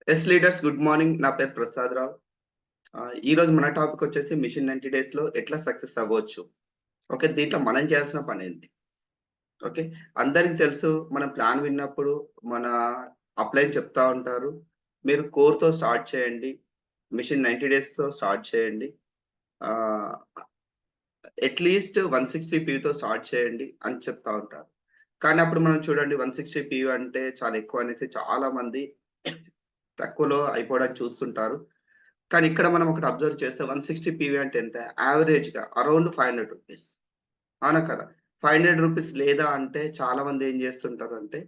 Yes leaders good morning. నా పేరు ప్రసాద్ రావు. ఈరోజు మన టాపిక్ వచ్చేసి మిషన్ 90 డేస్‌లో ఎట్లా సక్సెస్ అవ్వచ్చు. ఓకే. దీంట్లో మనం చేయాల్సిన పనేంటి? ఓకే. అందరికి తెలుసు మనం ప్లాన్ విన్నప్పుడు మన అప్లైన్ చెప్తా ఉంటారు. మీరు కోర్‌తో స్టార్ట్ చేయండి. మిషన్ 90 డేస్‌తో స్టార్ట్ చేయండి. ఆహ్, అట్‌లీస్ట్ 160 పీవీతో స్టార్ట్ చేయండి అని చెప్తా ఉంటారు. కానీ అప్పుడు మనం చూడండి 160 పీవీ అంటే చాలా ఎక్కువ అనేసి చాలా మంది తక్కువలో అయిపోవడానికి చూస్తుంటారు. కానీ ఇక్కడ మనం ఒకటి అబ్జర్వ్ చేస్తే 160 పీవీ అంటే ఎంత? యావరేజ్‌గా అరౌండ్ 500 రూపీస్. అవునా కదా! 500 రూపీస్ లేదా అంటే చాలా మంది ఏం చేస్తుంటారంటే,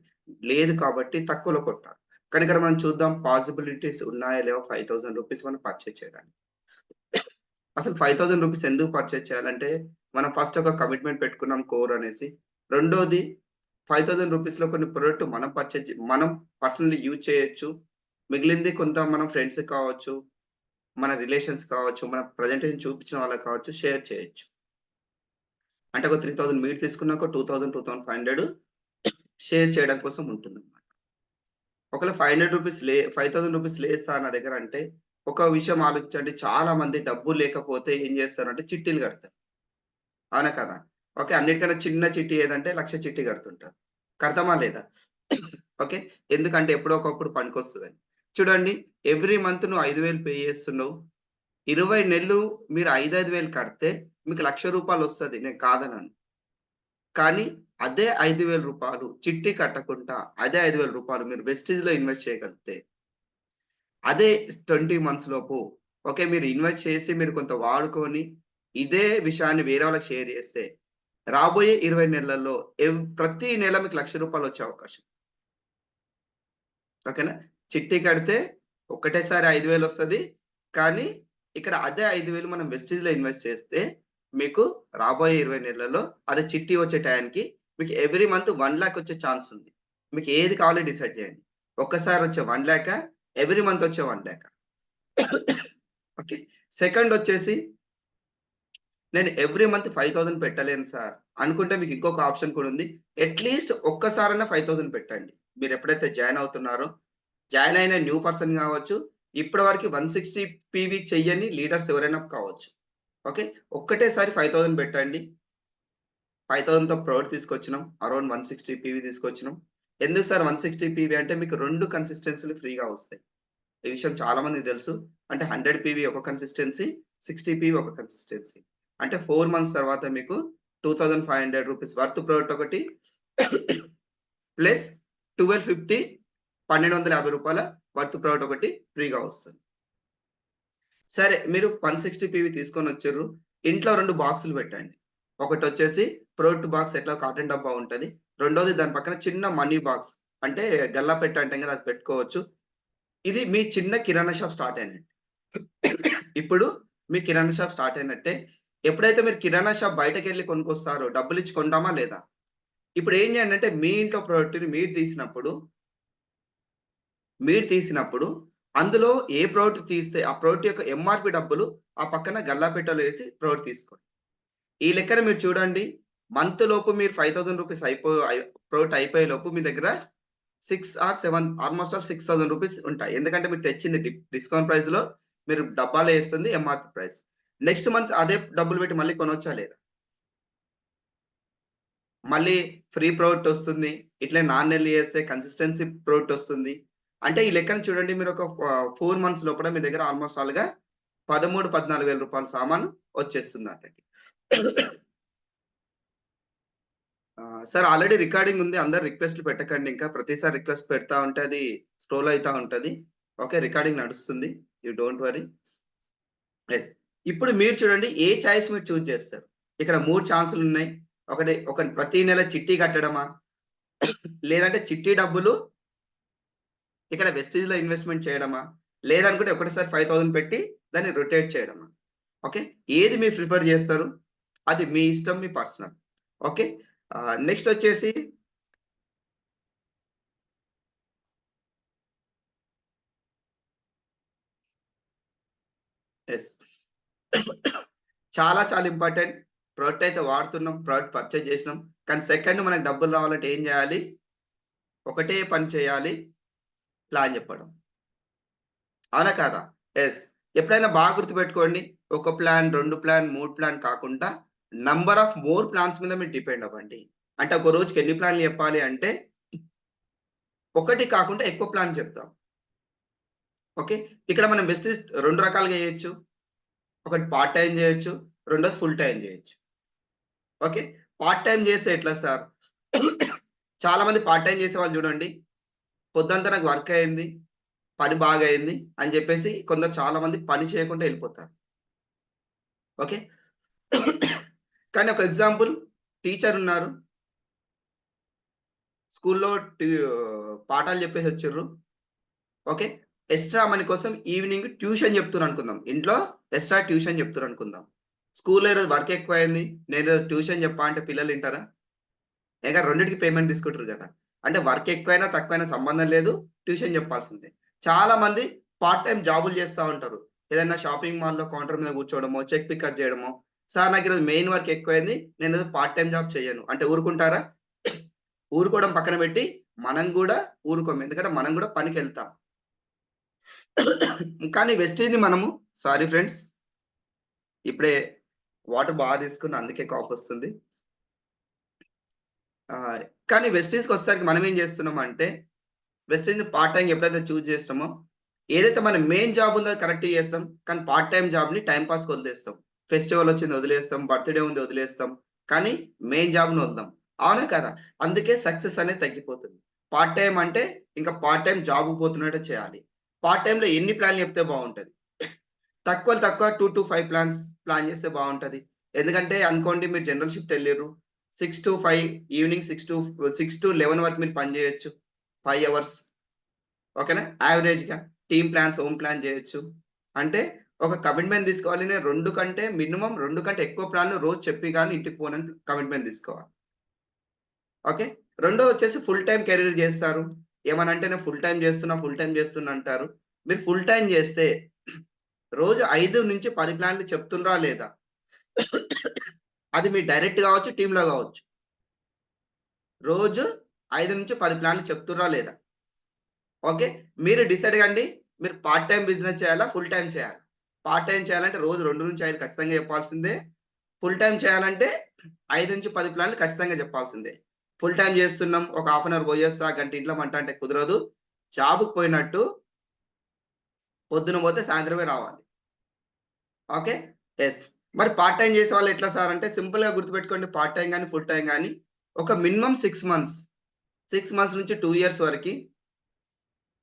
లేదు కాబట్టి తక్కువలో కొంటారు. కానీ ఇక్కడ మనం చూద్దాం పాసిబిలిటీస్ ఉన్నాయా లేవా 5000 రూపీస్ మనం పర్చేజ్ చేయడానికి. అసలు 5000 రూపీస్ ఎందుకు పర్చేజ్ చేయాలంటే, మనం ఫస్ట్ ఒక కమిట్మెంట్ పెట్టుకున్నాం కోర్ అనేసి. రెండోది 5000 రూపీస్‌లో కొన్ని ప్రొడక్ట్ మనం పర్సనల్లీ యూజ్ చేయొచ్చు. మిగిలింది కొంత మనం ఫ్రెండ్స్‌కి కావచ్చు, మన రిలేషన్స్ కావచ్చు, మన ప్రెజెంటేషన్ చూపించిన వాళ్ళకి కావచ్చు షేర్ చేయొచ్చు. అంటే ఒక 3000 మీరు తీసుకున్న ఒక 2000, 2500 షేర్ చేయడం కోసం ఉంటుందన్నమాట. ఒకవేళ 500 రూపీస్ 5000 రూపీస్ లేదు సార్ నా దగ్గర అంటే, ఒక విషయం ఆలోచించండి. చాలా మంది డబ్బులు లేకపోతే ఏం చేస్తారంటే చిట్టీలు కడతారు. అవునా కదా! ఓకే. అన్నిటికన్నా చిన్న చిట్టి ఏదంటే 1,00,000 చిట్టి కడుతుంటారు. కడతామా లేదా? ఓకే. ఎందుకంటే ఎప్పుడో ఒకప్పుడు పనికొస్తదని. చూడండి ఎవ్రీ మంత్ నువ్వు 5,000 పే చేస్తున్నావు. 20 నెలలు మీరు 5, 5,000 కడితే మీకు రూ. 1,00,000 నేను కాదనను. కానీ అదే రూ. 5,000 చిట్టి కట్టకుండా అదే రూ. 5,000 మీరు వెస్టీజ్‌లో ఇన్వెస్ట్ చేయగలిగితే, అదే 20 మంత్స్ లోపు ఓకే. మీరు ఇన్వెస్ట్ చేసి మీరు కొంత వాడుకొని, ఇదే విషయాన్ని వేరే వాళ్ళకి షేర్ చేస్తే, రాబోయే 20 నెలల్లో ప్రతి నెల మీకు రూ. 1,00,000 వచ్చే అవకాశం. ఓకేనా? చిట్టి కడితే ఒక్కటేసారి 5,000 వస్తది. కానీ ఇక్కడ అదే 5,000 మనం వెస్టీజ్‌లో ఇన్వెస్ట్ చేస్తే, మీకు రాబోయే 20 నెలల్లో అదే చిట్టి వచ్చే టయానికి మీకు ఎవ్రీ మంత్ 1,00,000 వచ్చే ఛాన్స్ ఉంది. మీకు ఏది కావాలో డిసైడ్ చేయండి. ఒక్కసారి వచ్చే 1,00,000 ఎవ్రీ మంత్ వచ్చే 1,00,000 ఓకే. సెకండ్ వచ్చేసి నేను ఎవ్రీ మంత్ 5,000 పెట్టలేను సార్ అనుకుంటే మీకు ఇంకొక ఆప్షన్ కూడా ఉంది. అట్‌లీస్ట్ ఒక్కసారన్నా 5,000 పెట్టండి. మీరెప్పుడైతే జాయిన్ అవుతున్నారో జాయిన్ అయిన న్యూ పర్సన్ గావచ్చు. ఇప్పటి వరకి 160 పీవీ చెయ్యని లీడర్స్ ఎవరైనా కావచ్చు. ఓకే. ఒక్కటేసారి 5,000 పెట్టండి. 5,000తో ప్రొడక్ట్ తీసుకొచ్చినాం. అరౌండ్ 160 పీవీ తీసుకొచ్చినాం. ఎందుకు సార్ 160 పీవీ అంటే మీకు 2 కన్సిస్టెన్సీలు ఫ్రీగా వస్తాయి. ఈ విషయం చాలా మందికి తెలుసు. అంటే 100 పీవీ ఒక కన్సిస్టెన్సీ, 60 పీవీ ఒక కన్సిస్టెన్సీ. అంటే 4 మంత్స్ తర్వాత మీకు రూ. 2,500 వర్త్ ప్రొడక్ట్ ఒకటి ప్లస్ 1250 రూ. 1,250 వర్త్ ప్రొడక్ట్ ఒకటి ఫ్రీగా వస్తుంది. సరే మీరు 160 పీవీ తీసుకొనొచ్చిర్రు. ఇంట్లో 2 బాక్సులు పెట్టండి. ఒకటొచ్చేసి ప్రొడక్ట్ బాక్స్ ఎట్లా కాటన్ డబ్బా ఉంటది. రెండోది దాని పక్కన చిన్న మనీ బాక్స్ అంటే గల్లాపెట్ట అంటాం కదా! అది పెట్టుకోవచ్చు. ఇది మీ చిన్న కిరాణా షాప్ స్టార్ట్ అయినట్టు. ఇప్పుడు మీ కిరాణా షాప్ స్టార్ట్ అయినట్టే. ఎప్పుడైతే మీరు కిరాణా షాప్ బయటకెళ్ళి కొనుక్కొస్తారో డబ్బులిచ్చి కొంటామా లేదా? ఇప్పుడు ఏం చేయండంటే మీ ఇంట్లో ప్రొడక్ట్‌ని మీరు తీసినప్పుడు అందులో ఏ ప్రొడక్ట్ తీస్తే ఆ ప్రొడక్ట్ యొక్క ఎంఆర్‌పీ డబ్బులు ఆ పక్కన గల్లాపెట్టెలో ఏసి ప్రొడక్ట్ తీసుకోండి. ఈ లెక్కన మీరు చూడండి. మంత్ లోపు మీరు రూ. 5,000 ప్రొడక్ట్ అయిపోయేలోపు మీ దగ్గర 6 ఆర్ 7 ఆల్‌మోస్ట్ ఆల్ రూ. 6,000 ఉంటాయి. ఎందుకంటే మీరు తెచ్చింది డిస్కౌంట్ ప్రైస్‌లో మీరు డబ్బాలో ఏస్తుంది ఎంఆర్‌పీ ప్రైస్. నెక్స్ట్ మంత్ అదే డబ్బులు పెట్టి మళ్ళీ కొనొచ్చా లేదా? మళ్ళీ ఫ్రీ ప్రొడక్ట్ ఒస్తుంది. ఇట్లే 4 నెలలు చేస్తే కన్సిస్టెన్సీ ప్రొడక్ట్ ఒస్తుంది. అంటే ఈ లెక్కన చూడండి మీరు ఒక 4 మంత్స్ లోపల మీ దగ్గర ఆల్‌మోస్ట్ ఆల్‌గా 13, 14,000 సామాను వచ్చేస్తుంది అట్లకి. సార్ ఆల్రెడీ రికార్డింగ్ ఉంది. అందరు రిక్వెస్ట్‌లు పెట్టకండి ఇంకా. ప్రతిసారి రిక్వెస్ట్ పెడతా ఉంటే అది స్క్రోల్ అయితా ఉంటది. ఓకే. రికార్డింగ్ నడుస్తుంది. You don't worry. యెస్. ఇప్పుడు మీరు చూడండి ఏ చాయిస్ మీరు చూజ్ చేస్తారు. ఇక్కడ 3 ఛాన్సులున్నాయి. ఒకటి ప్రతి నెల చిట్టి కట్టడమా? లేదంటే చిట్టి డబ్బులు ఇక్కడ వెస్టీజ్‌లో ఇన్వెస్ట్‌మెంట్ చేయడమా? లేదనుకుంటే ఒకటేసారి 5,000 పెట్టి దాన్ని రొటేట్ చేయడమా? ఓకే. ఏది మీరు ప్రిఫర్ జేస్తారు? అది మీ ఇష్టం. మీ పర్సనల్. ఓకే. నెక్స్ట్ వచ్చేసి యెస్. చాలా చాలా ఇంపార్టెంట్. ప్రొడక్ట్ అయితే వాడుతున్నాం. ప్రొడక్ట్ పర్చేజ్ చేసినాం. కానీ సెకండ్ మనకు డబ్బులు రావాలంటే ఏం జేయాలి? ఒకటే పని చేయాలి. ప్లాన్ జెప్పడం. అవునా కాదా? యెస్. ఎప్పుడైనా బాగా గుర్తుపెట్టుకోండి. ఒక ప్లాన్, 2 ప్లాన్, 3 ప్లాన్ కాకుండా నంబర్ ఆఫ్ మోర్ ప్లాన్స్ మీద మీరు డిపెండ్ అవ్వండి. అంటే ఒక రోజుకి ఎన్ని ప్లాన్‌లు చెప్పాలి అంటే, ఒకటి కాకుండా ఎక్కువ ప్లాన్ చెప్తాం. ఓకే. ఇక్కడ మనం బెస్ట్ 2 రకాలుగా చేయొచ్చు. ఒకటి పార్ట్ టైమ్ చేయొచ్చు. రెండోది ఫుల్ టైమ్ చేయొచ్చు. ఓకే. పార్ట్ టైమ్ చేస్తే ఎట్లా సార్? చాలా మంది పార్ట్ టైమ్ చేసేవాళ్ళు చూడండి. పొద్దంతా నాకు వర్క్ అయింది. పని బాగా అయింది అని చెప్పేసి కొందరు చాలా మంది పని చేయకుండా ఎళ్ళిపోతారు. ఓకే. కానీ ఒక ఎగ్జాంపుల్ టీచర్ ఉన్నారు. స్కూల్‌లో పాఠాలు చెప్పేసి వచ్చిర్రు. ఓకే. ఎక్స్‌ట్రా మనీ కోసం ఈవినింగ్ ట్యూషన్ చెప్తుర్రనుకుందాం. ఇంట్లో ఎక్స్‌ట్రా ట్యూషన్ చెప్తుర్రనుకుందాం. స్కూల్‌లో ఈరోజు వర్క్ ఎక్కువయింది. నేనేదో ట్యూషన్ చెప్పా అంటే పిల్లలు ఇంటారా? ఇక రెండిటికి పేమెంట్ తీసుకుంటారు గదా! అంటే వర్క్ ఎక్కువైనా, తక్కువైనా సంబంధం లేదు. ట్యూషన్ చెప్పాల్సిందే. చాలా మంది పార్ట్ టైమ్ జాబులు చేస్తా ఉంటారు. ఏదైనా షాపింగ్ మాల్‌లో కౌంటర్ మీద కూర్చోవడమో, చెక్ పికప్ చేయడమో. సార్ నాకీరోజు మెయిన్ వర్క్ ఎక్కువైంది. నేనేదో పార్ట్ టైమ్ జాబ్ చెయ్యను. అంటే ఊరుకుంటారా? ఊరుకోవడం పక్కన పెట్టి మనం గూడా ఊరుకోము. ఎందుకంటే మనం గూడా పనికెళ్తాం. కానీ వెస్టేజ్‌ని మనము సారీ ఫ్రెండ్స్. ఇప్పుడే వాటర్ బాగా తీసుకున్నా అందుకే కాఫొస్తుంది. ఆహ్, కానీ వెస్టేజ్‌కొచ్చేసరికి మనమేం చేస్తున్నామంటే వెస్టేజ్‌ని పార్ట్ టైమ్ ఎప్పుడైతే చూజ్ చేస్తామో, ఏదైతే మన మెయిన్ జాబ్ ఉందో అది కరెక్ట్‌గా చేస్తాం. కానీ పార్ట్ టైమ్ జాబ్‌ని టైమ్ పాస్‌కి వదిలేస్తాం. ఫెస్టివల్ వచ్చింది వదిలేస్తాం. బర్త్‌డే ఉంది వదిలేస్తాం. కానీ మెయిన్ జాబ్‌ని వదలం. అవునా కదా? అందుకే సక్సెస్ అనేది తగ్గిపోతుంది. పార్ట్ టైమ్ అంటే ఇంకా పార్ట్ టైమ్ జాబ్‌కి పోతున్నట్టే చేయాలి. పార్ట్ టైమ్‌లో ఎన్ని ప్లాన్‌లు చెప్తే బావుంటది? తక్కువలో తక్కువ 2-5 ప్లాన్స్ ప్లాన్ చేస్తే బావుంటది. ఎందుకంటే అనుకోండి మీరు జనరల్ షిఫ్ట్ ఎళ్ళిర్రు. 6-5 ఈవినింగ్ 6-11 వరకు మీరు పని చేయొచ్చు. 5 అవర్స్. ఓకేనా? యావరేజ్‌గా టీమ్ ప్లాన్స్, హోమ్ ప్లాన్ జేయొచ్చు. అంటే ఒక కమిట్మెంట్ తీసుకోవాలి. నేను 2 కంటే మినిమమ్ 2 కంటే ఎక్కువ ప్లాన్‌లు రోజు చెప్పి గాని ఇంటికి పోనని కమిట్మెంట్ తీసుకోవాలి. ఓకే. రెండోదొచ్చేసి ఫుల్ టైమ్ కెరీర్ జేస్తారు. ఏమనంటే నేను ఫుల్ టైమ్ జేస్తున్నా అంటారు. మీరు ఫుల్ టైమ్ జేస్తే రోజు 5-10 ప్లాన్‌లు చెప్తుండ్రా లేదా? అది మీరు డైరెక్ట్ గావచ్చు, టీమ్‌లో గావచ్చు. రోజు 5-10 ప్లాన్‌లు చెప్తుర్రా లేదా? ఓకే. మీరు డిసైడ్ కండి. మీరు పార్ట్ టైమ్ బిజినెస్ చేయాలా? ఫుల్ టైమ్ చేయాలా? పార్ట్ టైమ్ చేయాలంటే రోజు 2-5 ఖచ్చితంగా చెప్పాల్సిందే. ఫుల్ టైమ్ చేయాలంటే 5-10 ప్లాన్‌లు ఖచ్చితంగా చెప్పాల్సిందే. ఫుల్ టైమ్ చేస్తున్నాం. ఒక హాఫ్ అన్ అవర్ పోయేస్తా, గంట ఇంట్లో మంట అంటే కుదరదు. జాబ్‌కి పోయినట్టు పొద్దున పోతే సాయంత్రమే రావాలి. ఓకే. యెస్. మరి పార్ట్ టైమ్ చేసేవాళ్ళు ఎట్లా సార్ అంటే సింపుల్‌గా గుర్తుపెట్టుకోండి. పార్ట్ టైమ్ గాని, ఫుల్ టైమ్ గాని ఒక మినిమమ్ 6 మంత్స్. 6 మంత్స్ నుంచి 2 ఇయర్స్ వరకి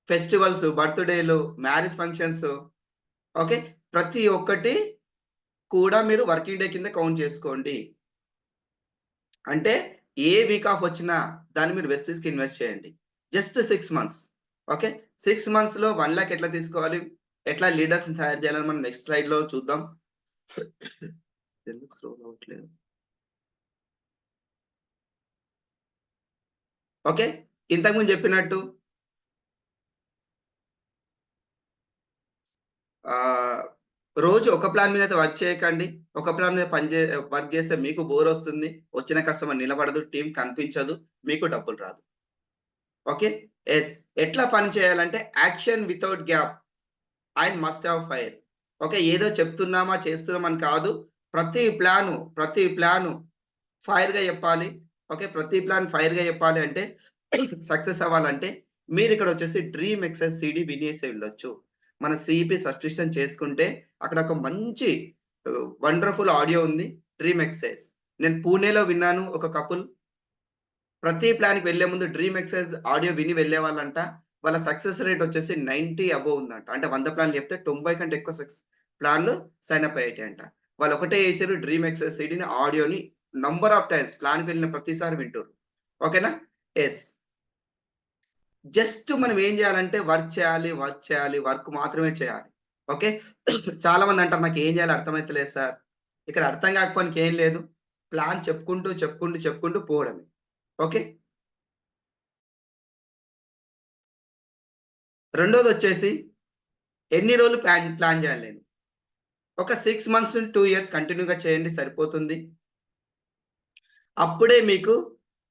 ఫెస్టివల్స్, బర్త్‌డేలు, మ్యారేజ్ ఫంక్షన్స్ ఓకే. ప్రతి ఒక్కటి కూడా మీరు వర్కింగ్ డే కింద కౌంట్ చేసుకోండి. అంటే ఏ వీక్ ఆఫ్ వచ్చినా దాన్ని మీరు వెస్టీజ్‌కి ఇన్వెస్ట్ చేయండి. Just 6 months. ఓకే. 6 మంత్స్‌లో 1,00,000 ఎట్లా తీసుకోవాలి? ఎట్లా లీడర్స్‌ని తయారు చేయాలని మనం నెక్స్ట్ స్లైడ్‌లో చూద్దాం. ఎందుకు స్క్రోల్ అవ్వట్లేదు? ఓకే. ఇంతకు ముందు చెప్పినట్టు ఆహ్, రోజు ఒక ప్లాన్ మీద అయితే వర్క్ చేయకండి. ఒక ప్లాన్ మీద వర్క్ చేస్తే మీకు బోరొస్తుంది. వచ్చిన కస్టమర్ నిలబడదు. టీమ్ కనిపించదు. మీకు డబ్బులు రాదు. ఓకే. యెస్. ఎట్లా పని చేయాలంటే action without gap and must have fire. Okay. ఏదో చెప్తున్నామా, చేస్తున్నామని కాదు. ప్రతి ప్లాను ఫైర్‌గా చెప్పాలి. ఓకే. ప్రతి ప్లాన్ ఫైర్‌గా చెప్పాలి అంటే సక్సెస్ అవ్వాలంటే మీరిక్కడొచ్చేసి డ్రీమ్ ఎక్సెస్ సీడీ వినేసి వెళ్ళొచ్చు. మన సీపీ సబ్స్క్రిప్షన్ చేసుకుంటే అక్కడ ఒక మంచి వండర్‌ఫుల్ ఆడియో ఉంది. Dream exercise. నేను పూణేలో విన్నాను ఒక కపుల్ ప్రతి ప్లాన్‌కి వెళ్ళే ముందు డ్రీమ్ ఎక్సర్సైజ్ ఆడియో విని వెళ్ళేవాళ్ళంట. వాళ్ళ సక్సెస్ రేట్ వచ్చేసి 90 అబోవ్ ఉందంట. అంటే 100 ప్లాన్‌లు చెప్తే 90 కంటే ఎక్కువ ప్లాన్‌లు సైన్ అప్ అయ్యేటియంట. వాళ్ళు ఒకటే చేసిర్రు డ్రీమ్ ఎక్సర్సైజ్ సీడీని ఆడియోని నంబర్ ఆఫ్ టైమ్స్ ప్లాన్‌కి వెళ్ళిన ప్రతిసారి వింటుర్రు. ఓకేనా? యెస్. జస్ట్ మనం ఏం చేయాలంటే వర్క్ చేయాలి, వర్క్ చేయాలి, వర్క్ మాత్రమే చేయాలి. ఓకే. చాలా మంది అంటారు నాకేం చేయాలో అర్థమైతలేదు సార్. ఇక్కడ అర్థం కాకపోనికి ఏం లేదు. ప్లాన్ చెప్పుకుంటూ పోవడమే. ఓకే. రెండోదొచ్చేసి ఎన్ని రోజులు ప్లాన్ చేయాలి నేను. ఒక 6 మంత్స్ నుండి 2 ఇయర్స్ కంటిన్యూ‌గా చేయండి సరిపోతుంది. అప్పుడే మీకు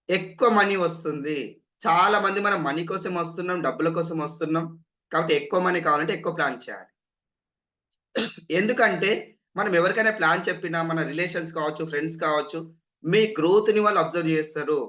ఎక్కువ మనీ వస్తుంది. చాలా మంది మనం మనీ కోసం వస్తున్నాం, డబ్బుల కోసం వస్తున్నాం. కాబట్టి ఎక్కువ మనీ కావాలంటే ఎక్కువ ప్లాన్ చేయాలి. ఎందుకంటే మనం ఎవరికైనా ప్లాన్ చెప్పినా మన రిలేషన్స్ కావచ్చు, ఫ్రెండ్స్ కావచ్చు, మీ గ్రోత్‌ని వాళ్ళు అబ్జర్వ్ చేస్తారు.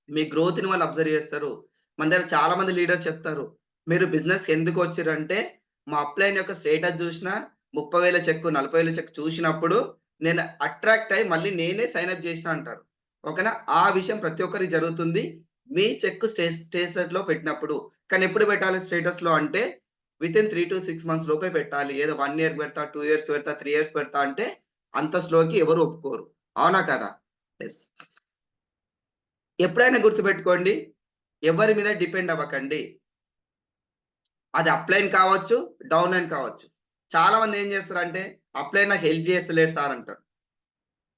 మీ గ్రోత్‌ని వాళ్ళు అబ్జర్వ్ చేస్తారు. మన దగ్గర చాలా మంది లీడర్స్ చెప్తారు. మీరు బిజినెస్‌కి ఎందుకొచ్చిర్రంటే, మా అప్‌లైన్ యొక్క స్టేటస్ చూసినా 30,000 చెక్కు, 40,000 చెక్ చూసినప్పుడు నేను అట్రాక్ట్ అయ్యి మళ్ళీ నేనే సైన్ అప్ చేసినా అంటారు. ఓకేనా? ఆ విషయం ప్రతి ఒక్కరికి జరుగుతుంది. మీ చెక్ స్టేటస్‌లో పెట్టినప్పుడు. కానీ ఎప్పుడు పెట్టాలి స్టేటస్‌లో అంటే వితిన్ 3-6 మంత్స్ లోపే పెట్టాలి. ఏదో 1 ఇయర్ పెడతా, 2 ఇయర్స్ పెడతా, 3 ఇయర్స్ పెడతా అంటే అంత స్లోకి ఎవరు ఒప్పుకోరు. అవునా కాదా? యెస్. ఎప్పుడైనా గుర్తుపెట్టుకోండి. ఎవరి మీద డిపెండ్ అవ్వకండి. అది అప్‌లైన్ కావచ్చు, డౌన్‌లైన్ కావచ్చు. చాలా మంది ఏం చేస్తారంటే, అప్‌లైన్ నాకు హెల్ప్ చేస్తలేడు సార్ అంటారు.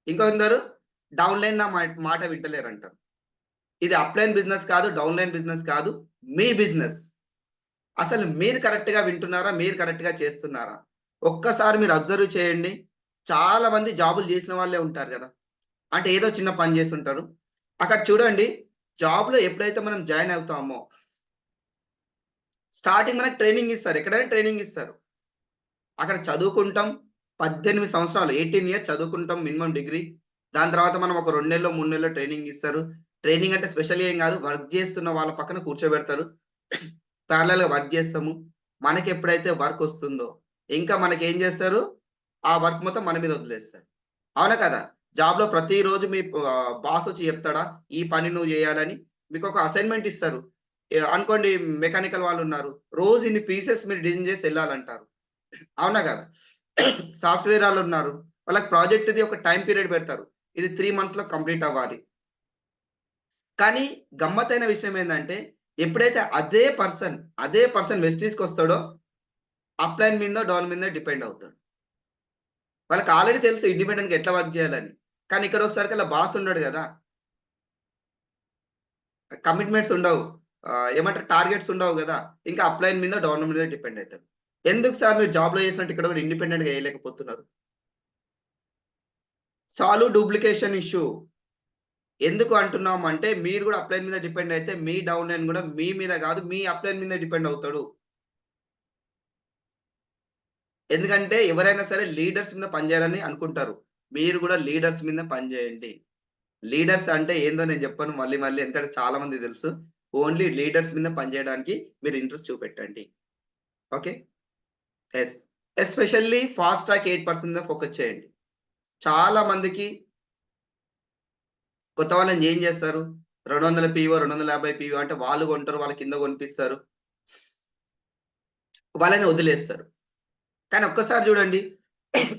ఇంకొందరు డౌన్‌లైన్ నా మాట వింటలేరంటారు. ఇది అప్‌లైన్ బిజినెస్ కాదు, డౌన్‌లైన్ బిజినెస్ కాదు. మీ బిజినెస్. అసలు మీరు కరెక్ట్‌గా వింటున్నారా? మీరు కరెక్ట్‌గా చేస్తున్నారా? ఒక్కసారి మీరు అబ్జర్వ్ చేయండి. చాలా మంది జాబులు చేసిన వాళ్ళే ఉంటారు గదా! అంటే ఏదో చిన్న పని చేసుంటారు. అక్కడ చూడండి జాబ్‌లో ఎప్పుడైతే మనం జాయిన్ అవుతామో స్టార్టింగ్ మనకు ట్రైనింగ్ ఇస్తారు. ఎక్కడైనా ట్రైనింగ్ ఇస్తారు. అక్కడ చదువుకుంటాం. 18 సంవత్సరాలు 18 ఇయర్స్ చదువుకుంటాం మినిమమ్ డిగ్రీ. దాని తర్వాత మనం ఒక 2 నెల్లో, 3 నెల్లో ట్రైనింగ్ ఇస్తారు. ట్రైనింగ్ అంటే స్పెషల్‌గా ఏం గాదు. వర్క్ జేస్తున్న వాళ్ళ పక్కన కూర్చోబెడతారు. ప్యారలల్‌గా వర్క్ జేస్తాము. మనకెప్పుడైతే వర్క్ ఒస్తుందో, ఇంకా మనకేం జేస్తారు, ఆ వర్క్ మొత్తం మన మీద వదిలేస్తారు. అవునా కదా? జాబ్‌లో ప్రతిరోజు మీ బాసొచ్చి చెప్తాడా? ఈ పని నువ్వు జేయాలని. మీకొక అసైన్‌మెంట్ ఇస్తారు. అనుకోండి మెకానికల్ వాళ్ళున్నారు. రోజు ఇన్ని పీసెస్ మీరు డిజైన్ జేసి ఎళ్ళాలంటారు. అవునా కాదా? సాఫ్ట్‌వేర్ ఆళ్ళున్నారు. వాళ్ళకి ప్రాజెక్ట్‌ది ఒక టైమ్ పీరియడ్ పెడతారు. ఇది 3 మంత్స్‌లో కంప్లీట్ అవ్వాలి. కానీ గమ్మత్తైన విషయం ఏందంటే, ఎప్పుడైతే అదే పర్సన్ వెస్టీస్‌కొస్తాడో, అప్‌లైన్ మీదనో, డౌన్ మీదనో డిపెండ్ అవుతాడు. వాళ్ళకి ఆల్రెడీ తెలుసు ఇండిపెండెంట్‌గా ఎట్లా వర్క్ చేయాలని. కానీ ఇక్కడొచ్చేసరికల్లా బాస్ ఉన్నాడు గదా! కమిట్మెంట్స్ ఉండవు. ఏమంటారు టార్గెట్స్ ఉండవు గదా! ఇంకా అప్‌లైన్ మీదో, డౌన్ మీదో డిపెండ్ అయితాడు. ఎందుకు సార్ మీరు జాబ్‌లో చేసినట్టు ఇక్కడ కూడా ఇండిపెండెంట్‌గా చేయలేకపోతున్నారు? Solve duplication issue. ఎందుకు అంటున్నామంటే, మీరు గూడా అప్లైన్ మీద డిపెండ్ అయితే, మీ డౌన్‌లైన్ గూడా మీ మీద గాదు, మీ అప్లైన్ మీదే డిపెండ్ అవుతాడు. ఎందుకంటే, ఎవరైనా సరే లీడర్స్ మీద పని జేయాలని అనుకుంటారు. మీరు గూడా లీడర్స్ మీద పని జేయండి. లీడర్స్ అంటే ఏందో నేను జెప్పను మళ్ళీ మళ్ళీ ఎందుకంటే చాలా మందికి తెలుసు. ఓన్లీ లీడర్స్ మీద పని జేయడానికి మీరు ఇంట్రెస్ట్ చూపెట్టండి. Okay. Yes. Especially fast track 8% మీద ఫోకస్ చేయండి. చాలా మందికి కొత్త వాళ్ళని ఏం జేస్తారు? 200 పీవో, 250 పీవో అంటే వాళ్ళు కొంటారు. వాళ్ళ కింద కొనిపిస్తారు. వాళ్ళని వదిలేస్తారు. కానీ ఒక్కసారి చూడండి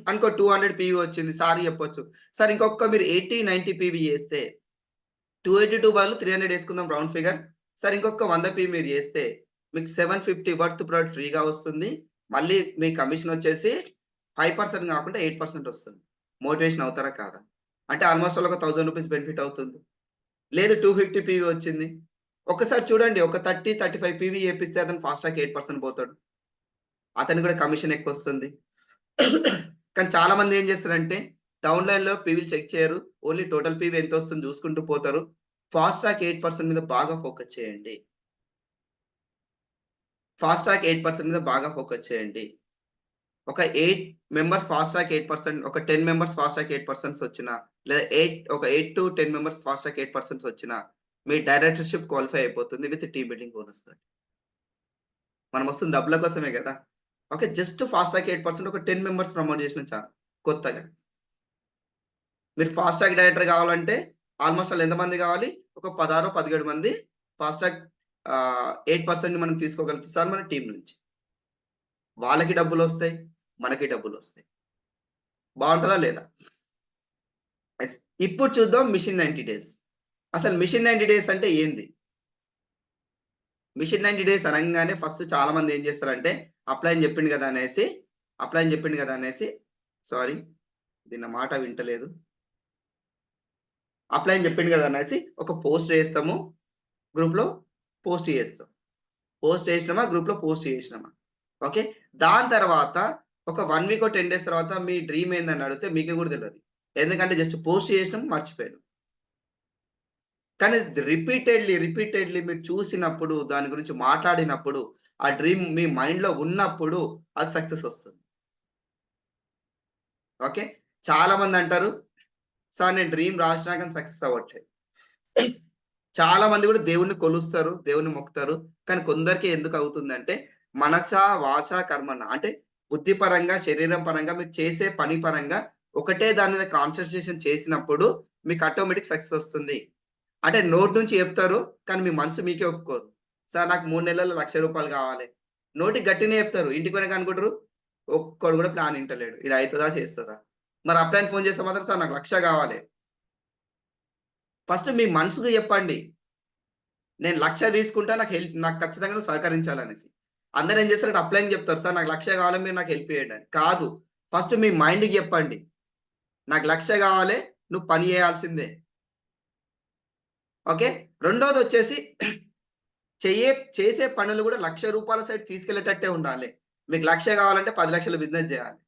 అనుకో 200 పీవీ వచ్చింది. సారీ చెప్పొచ్చు. సార్ ఇంకొక్క మీరు 80, 90 పీవీ చేస్తే 282 బదులు 300 యేసుకుందాం రౌండ్ ఫిగర్. సార్ ఇంకొక 100 పీవీ మీరు చేస్తే మీకు 750 వర్త్ ప్రొడక్ట్ ఫ్రీగా వస్తుంది. మళ్ళీ మీ కమిషన్ వచ్చేసి 5% కాకుండా 8% వస్తుంది. మోటివేషన్ అవుతారా? కాదా? అంటే ఆల్‌మోస్ట్ ఆల్ ఒక రూ. 1000 బెనిఫిట్ అవుతుంది. లేదు 250 పీవీ వచ్చింది. ఒక్కసారి చూడండి ఒక 30, 35 పీవీ చేపిస్తే అతను ఫాస్ట్ ట్రాక్ 8% పోతాడు. అతనికి కూడా కమిషన్ ఎక్కువొస్తుంది. కానీ చాలా మంది ఏం చేస్తారంటే, డౌన్‌లైన్‌లో పీవీలు చెక్ చేయరు. ఓన్లీ టోటల్ పీవీ ఎంతొస్తుందో చూసుకుంటూ పోతారు. ఫాస్ట్ ట్రాక్ 8% మీద బాగా ఫోకస్ చేయండి. ఫాస్ట్ ట్రాక్ 8% మీద బాగా ఫోకస్ చేయండి. ఒక 8 మెంబర్స్ ఫాస్ట్ ట్రాక్ 8% ఒక 10 మెంబర్స్ ఫాస్ట్ ట్రాక్ 8% వచ్చినా, లేదా ఒక 8-10 మెంబర్స్ ఫాస్ట్ ట్రాక్ 8% వచ్చినా, మీ డైరెక్టర్‌షిప్ క్వాలిఫై అయిపోతుంది విత్ టీమ్ బిల్డింగ్ బోనస్‌తోని. మనం వస్తుంది డబ్బుల కోసమే గదా! ఓకే. జస్ట్ ఫాస్ట్ ట్రాక్ 8% ఒక 10 మెంబర్స్ ప్రమోట్ చేసినా చాలు కొత్తగా. మీరు ఫాస్ట్ ట్రాక్ డైరెక్టర్ గావాలంటే ఆల్‌మోస్ట్ ఆల్ ఎంతమంది గావాలి? ఒక 16, 17 మంది ఫాస్ట్ ట్రాక్ 8% మనం తీసుకోగలిగితే సార్ మన టీమ్ నుంచి. వాళ్ళకి డబ్బులొస్తాయి. మనకి డబ్బులొస్తాయి. బావుంటదా? లేదా? యెస్. ఇప్పుడు చూద్దాం మిషన్ 90 డేస్. అసలు మిషన్ 90 డేస్ అంటే ఏంది? మిషన్ 90 డేస్ అనంగానే ఫస్ట్ చాలా మంది ఏం చేస్తారంటే అప్లై అని చెప్పిండు గదా! అనేసి అప్లై అని చెప్పిండు గదా! అనేసి సారీ ఇది నా మాట వింటలేదు. అప్లై అని చెప్పిండు గదా! అనేసి ఒక పోస్ట్ ఏస్తాము. గ్రూప్‌లో పోస్ట్ చేస్తాం. పోస్ట్ చేసినామా, గ్రూప్‌లో పోస్ట్ చేసినామా. ఓకే. దాని తర్వాత ఒక 1 వీకో, 10 డేస్ తర్వాత మీ డ్రీమ్ ఏందని అడిగితే మీకే గూడా తెలవదు. ఎందుకంటే జస్ట్ పోస్ట్ చేసినాం మర్చిపోయాను. కానీ రిపీటెడ్‌లీ మీరు చూసినప్పుడు, దాని గురించి మాట్లాడినప్పుడు, ఆ డ్రీమ్ మీ మైండ్‌లో ఉన్నప్పుడు అది సక్సెస్ వస్తుంది. ఓకే. చాలా మంది అంటారు, "సార్ నేను డ్రీమ్ రాసినా గాని సక్సెస్ అవ్వట్లేదు." చాలా మంది కూడా దేవుడిని కొలుస్తారు, దేవుడిని మొక్కుతారు. కానీ కొందరికి ఎందుకు అవుతుందంటే, మనస, వాచ, కర్మణ అంటే బుద్ధి పరంగా, శరీరం పరంగా మీరు చేసే పని పరంగా ఒకటే దాని మీద కాన్సంట్రేషన్ చేసినప్పుడు మీకు ఆటోమేటిక్ సక్సెస్ వస్తుంది. అంటే నోటి నుంచి చెప్తారు. కానీ మీ మనసు మీకే ఒప్పుకోదు. సార్ నాకు 3 నెలల్లో రూ. 1,00,000 కావాలి. నోటికి గట్టినే చెప్తారు. ఇంటికి పోయినాక అనుకుంటారు, ఒక్కడు కూడా ప్లాన్ ఇంటలేడు. ఇది అయితదా? చేస్తదా? మరి అప్లై‌ని ఫోన్ చేస్తే మాత్రం సార్ నాకు 1,00,000 కావాలి. ఫస్ట్ మీ మనసుకు చెప్పండి. నేను 1,00,000 తీసుకుంటా నాకు ఖచ్చితంగా నువ్వు సహకరించాలనేసి. అందరూ ఏం చేస్తారంటే అప్లై‌ని చెప్తారు. సార్ నాకు 1,00,000 కావాలి మీరు నాకు హెల్ప్ చేయండి అని. కాదు. ఫస్ట్ మీ మైండ్‌కి చెప్పండి. నాకు 1,00,000 కావాలి. నువ్వు పని చేయాల్సిందే. ఓకే. రెండోదొచ్చేసి చేసే పనులు గూడా రూ. 1,00,000 సైడ్ తీసుకెళ్ళేటట్టే ఉండాలి. మీకు 1,00,000 కావాలంటే 10,00,000 బిజినెస్ జేయాలి.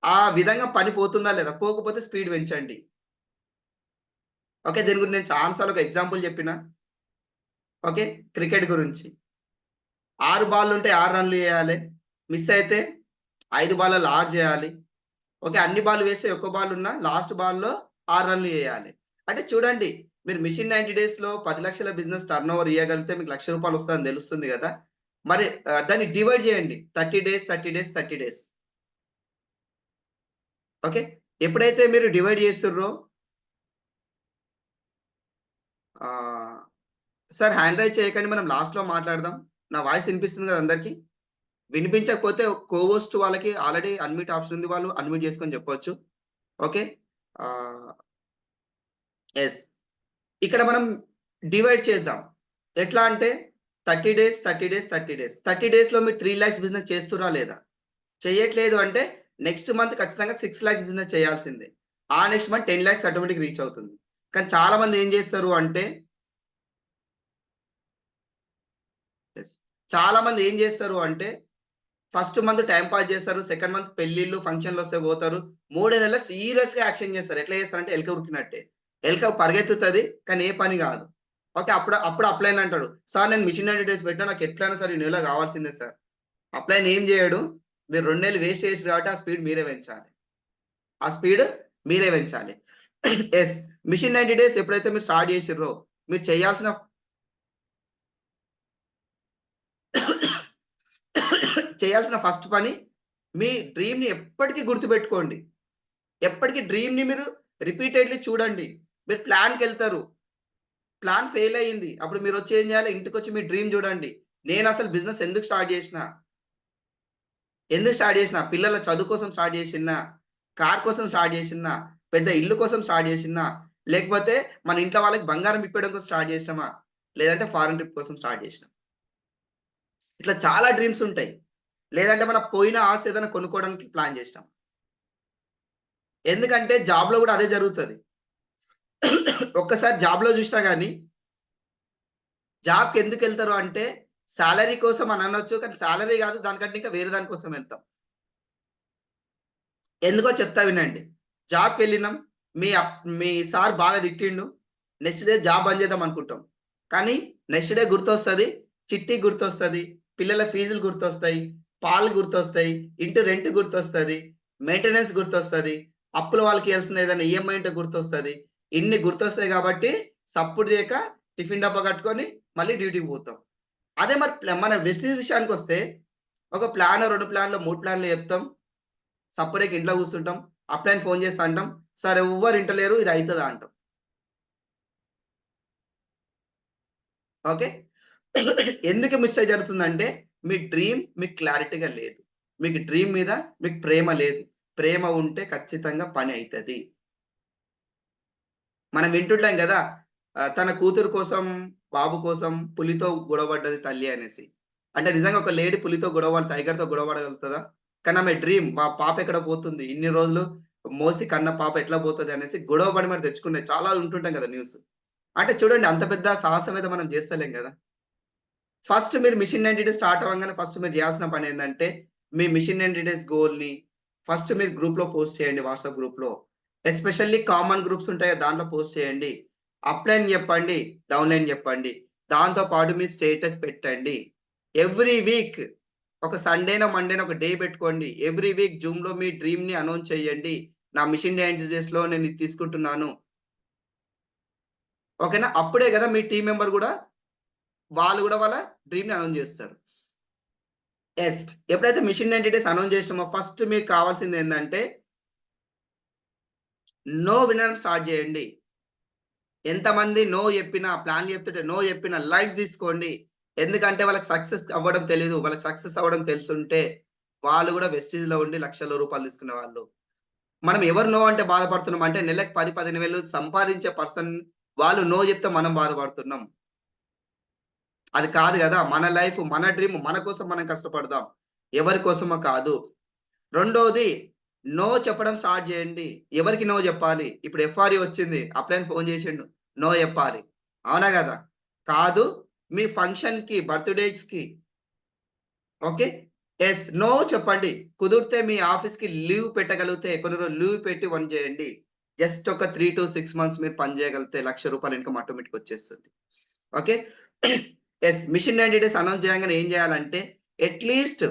ఆ విధంగా పని పోతుందా లేదా? పోకపోతే స్పీడ్ పెంచండి. ఓకే. దీని గురించి నేను చానా సార్లు ఒక ఎగ్జాంపుల్ జెప్పిన. ఓకే. క్రికెట్ గురించి. 6 బాల్లుంటే 6 రన్‌లు చేయాలె. మిస్ అయితే 5 బాల్లలో 6 చేయాలి. ఓకే. అన్ని బాల్లు వేస్తే ఒక్క బాల్ ఉన్నా లాస్ట్ బాల్‌లో 6 రన్‌లు చేయాలి. అంటే చూడండి మీరు మిషన్ 90 డేస్‌లో 10,00,000 బిజినెస్ టర్నోవర్ ఇయ్యగలిగితే మీకు రూ. 1,00,000 వస్తదని తెలుస్తుంది గదా! మరి దాన్ని డివైడ్ చేయండి. 30 డేస్, 30 డేస్, 30 డేస్. ఓకే. ఎప్పుడైతే మీరు డివైడ్ చేస్తుర్రో ఆహ్, సార్ హ్యాండ్ రైజ్ చేయకండి మనం లాస్ట్‌లో మాట్లాడదాం. నా వాయిస్ ఇనిపిస్తుంది గదా అందరికి? వినిపించకపోతే కోహోస్ట్ వాళ్ళకి ఆల్రెడీ అన్‌మ్యూట్ ఆప్షన్ ఉంది. వాళ్ళు అన్‌మ్యూట్ చేసుకొని చెప్పొచ్చు. ఓకే. ఆహ్, యెస్. ఇక్కడ మనం డివైడ్ చేద్దాం. ఎట్లా అంటే 30 డేస్, 30 డేస్, 30 డేస్. 30 డేస్‌లో మీరు 3,00,000 బిజినెస్ చేస్తుర్రా లేదా? చెయ్యట్లేదు అంటే నెక్స్ట్ మంత్ ఖచ్చితంగా 6,00,000 బిజినెస్ చేయాల్సిందే. ఆ నెక్స్ట్ మంత్ 10,00,000 ఆటోమేటిక్‌గా రీచ్ అవుతుంది. కానీ చాలా మంది ఏం చేస్తారు అంటే యెస్. చాలా మంది ఏం చేస్తారు అంటే ఫస్ట్ మంత్ టైమ్ పాస్ చేస్తారు. సెకండ్ మంత్ పెళ్ళిళ్ళు, ఫంక్షన్‌లొస్తే పోతారు. మూడో నెల సీరియస్‌గా యాక్షన్ చేస్తారు. ఎట్లా చేస్తారంటే ఎలక ఉరికినట్టే. ఎలక పరిగెత్తుతది. కానీ ఏ పని గాదు. ఓకే. అప్పుడు అప్లైన్ అంటాడు. సార్ నేను మిషన్ 90 డేస్ పెట్టినా నాకు ఎట్లైనా సరే ఈ నెల కావాల్సిందే సార్. అప్లైన్ ఏం చేయడు. మీరు 2 నెలలు వేస్ట్ చేసిర్రు కాబట్టి ఆ స్పీడ్ మీరే పెంచాలి. ఆ స్పీడ్ మీరే పెంచాలి. యెస్. మిషన్ 90 డేస్ ఎప్పుడైతే మీరు స్టార్ట్ చేసిర్రో మీరు చేయాల్సిన చేయాల్సిన ఫస్ట్ పని మీ డ్రీమ్‌ని ఎప్పటికి గుర్తుపెట్టుకోండి. ఎప్పటికి డ్రీమ్‌ని మీరు రిపీటెడ్‌లీ చూడండి. మీరు ప్లాన్‌కెళ్తారు. ప్లాన్ ఫెయిల్ అయింది. అప్పుడు మీరొచ్చి ఏం చేయాలి? ఇంటికొచ్చి మీ డ్రీమ్ చూడండి. నేనసలు బిజినెస్ ఎందుకు స్టార్ట్ చేసినా? ఎందుకు స్టార్ట్ చేసినా? పిల్లల చదువు కోసం స్టార్ట్ చేసిన్నా? కార్ కోసం స్టార్ట్ చేసిన్నా? పెద్ద ఇల్లు కోసం స్టార్ట్ చేసిన్నా? లేకపోతే మన ఇంట్లో వాళ్ళకి బంగారం ఇప్పియడం కోసం స్టార్ట్ చేసినామా? లేదంటే ఫారెన్ ట్రిప్ కోసం స్టార్ట్ చేసినామా? ఇట్లా చాలా డ్రీమ్స్ ఉంటాయి. లేదంటే మన పోయిన ఆస్తి ఏదైనా కొనుక్కోవడానికి ప్లాన్ చేసినాం. ఎందుకంటే జాబ్‌లో గూడా అదే జరుగుతది. ఒక్కసారి జాబ్‌లో జూసినా గాని, జాబ్‌కి ఎందుకెళ్తారు అంటే, సాలరీ కోసం అని అనొచ్చు. కానీ సాలరీ గాదు. దానికంటే ఇంకా వేరే దాని కోసం ఎళ్తాం. ఎందుకో చెప్తా వినండి. జాబ్‌కెళ్ళినాం. మీ సార్ బాగా తిట్టిండు. నెక్స్ట్ డే జాబ్ బంద్ చేద్దాం అనుకుంటాం. కానీ నెక్స్ట్ డే గుర్తొస్తది. చిట్టి గుర్తొస్తది. పిల్లల ఫీజులు గుర్తొస్తాయి. పాలు గుర్తొస్తాయి. ఇంటి రెంట్ గుర్తొస్తది. మెయింటెనెన్స్ గుర్తొస్తది. అప్పుల వాళ్ళకియ్యాల్సిన ఏదైనా ఈఎంఐ ఉంటే గుర్తొస్తది. ఇన్ని గుర్తొస్తాయి కాబట్టి సప్పుడు చేయక టిఫిన్ డబ్బా కట్టుకొని మళ్ళీ డ్యూటీకి పోతాం. అదే మరి మన వెస్టీజ్ విషయానికొస్తే ఒక ప్లానో, 2 ప్లాన్‌లో, 3 ప్లాన్‌లు చెప్తాం. సప్పుడేక ఇంట్లో కూర్చుంటాం. అప్లై‌ని ఫోన్ చేసి అంటాం. సార్ ఎవ్వరు ఇంటలేరు ఇది అయితదా అంటాం. ఓకే. ఎందుకు మిస్టేక్ జరుగుతుందంటే మీ డ్రీమ్ మీకు క్లారిటీగా లేదు. మీకు డ్రీమ్ మీద మీకు ప్రేమ లేదు. ప్రేమ ఉంటే ఖచ్చితంగా పని అయితది. మనం వింటుంటాం గదా! తన కూతురు కోసం, బాబు కోసం పులితో గొడవపడ్డది తల్లి అనేసి. అంటే నిజంగా ఒక లేడీ పులితో టైగర్‌తో గొడవ పడగలుగుతదా? కానీ ఆమె డ్రీమ్ మా పాప ఎక్కడ పోతుంది? ఇన్ని రోజులు మోసి కన్న పాప ఎట్లా పోతది అనేసి గొడవ పడి మరి తెచ్చుకున్నయి. చాలా వింటుంటాం గదా! న్యూస్. అంటే చూడండి అంత పెద్ద సాహసం అయితే మనం చేస్తలేం గదా! ఫస్ట్ మీరు మిషన్ 90 డేస్ స్టార్ట్ అవ్వంగానే ఫస్ట్ మీరు చేయాల్సిన పనేందంటే, మీ మిషన్ 90 డేస్ గోల్‌ని ఫస్ట్ మీరు గ్రూప్‌లో పోస్ట్ చేయండి. వాట్సాప్ గ్రూప్‌లో. ఎస్పెషల్లీ కామన్ గ్రూప్స్ ఉంటాయి కదా! దాంట్లో పోస్ట్ చేయండి. అప్‌లైన్ చెప్పండి. డౌన్‌లైన్ చెప్పండి. దాంతో పాటు మీ స్టేటస్ పెట్టండి. ఎవ్రీ వీక్ ఒక సండేనో, మండేనో ఒక డే పెట్టుకోండి. ఎవ్రీ వీక్ జూమ్‌లో మీ డ్రీమ్‌ని అనౌన్స్ చేయండి. నా మిషన్ 90 డేస్‌లో నేను ఇది తీసుకుంటున్నాను. ఓకేనా? అప్పుడే గదా మీ టీమ్ మెంబర్ గూడా వాళ్ళు గూడా వాళ్ళ డ్రీమ్‌ని అనౌన్స్ జేస్తారు. యెస్. ఎప్పుడైతే మిషన్ 90 డేస్ అనౌన్స్ చేసినామో ఫస్ట్ మీకు కావాల్సిందేందంటే నో వినడం స్టార్ట్ జేయండి. ఎంతమంది నో చెప్పినా, ప్లాన్‌లు చెప్తుంటే నో చెప్పినా లైట్ తీసుకోండి. ఎందుకంటే వాళ్ళకి సక్సెస్ అవ్వడం తెలీదు. వాళ్ళకి సక్సెస్ అవ్వడం తెలిసుంటే వాళ్ళు గూడా వెస్టీజ్‌లో ఉండి లక్షల రూపాయలు తీసుకునేవాళ్ళు. మనం ఎవరు నో అంటే బాధపడుతున్నాం అంటే నెలకు 10, 15 వేలు సంపాదించే పర్సన్ వాళ్ళు నో చెప్తే మనం బాధపడుతున్నాం. అది కాదు గదా! మన లైఫ్, మన డ్రీమ్ మన కోసం మనం కష్టపడదాం. ఎవరి కోసమో కాదు. రెండోది నో చెప్పడం స్టార్ట్ జేయండి. ఎవరికి నో జెప్పాలి? ఇప్పుడు ఎఫ్ఆర్‌ఈ వచ్చింది. అప్లయన్ ఫోను జేసిండు. నో జెప్పాలి. అవునా గదా! కాదు మీ ఫంక్షన్‌కి, బర్త్‌డేస్‌కి ఓకే. యెస్. నో చెప్పండి. కుదిరితే మీ ఆఫీస్‌కి లీవ్ పెట్టగలిగితే కొన్ని రోజులు లీవ్ పెట్టి పని జేయండి. జస్ట్ ఒక 3-6 మంత్స్ మీరు పని జేయగలిగితే రూ. 1,00,000 ఇన్‌కమ్ ఆటోమేటిక్‌గా వచ్చేస్తది. Okay. Yes. Mission 90 days announce చేయంగానే ఏం జేయాలంటే అట్‌లీస్ట్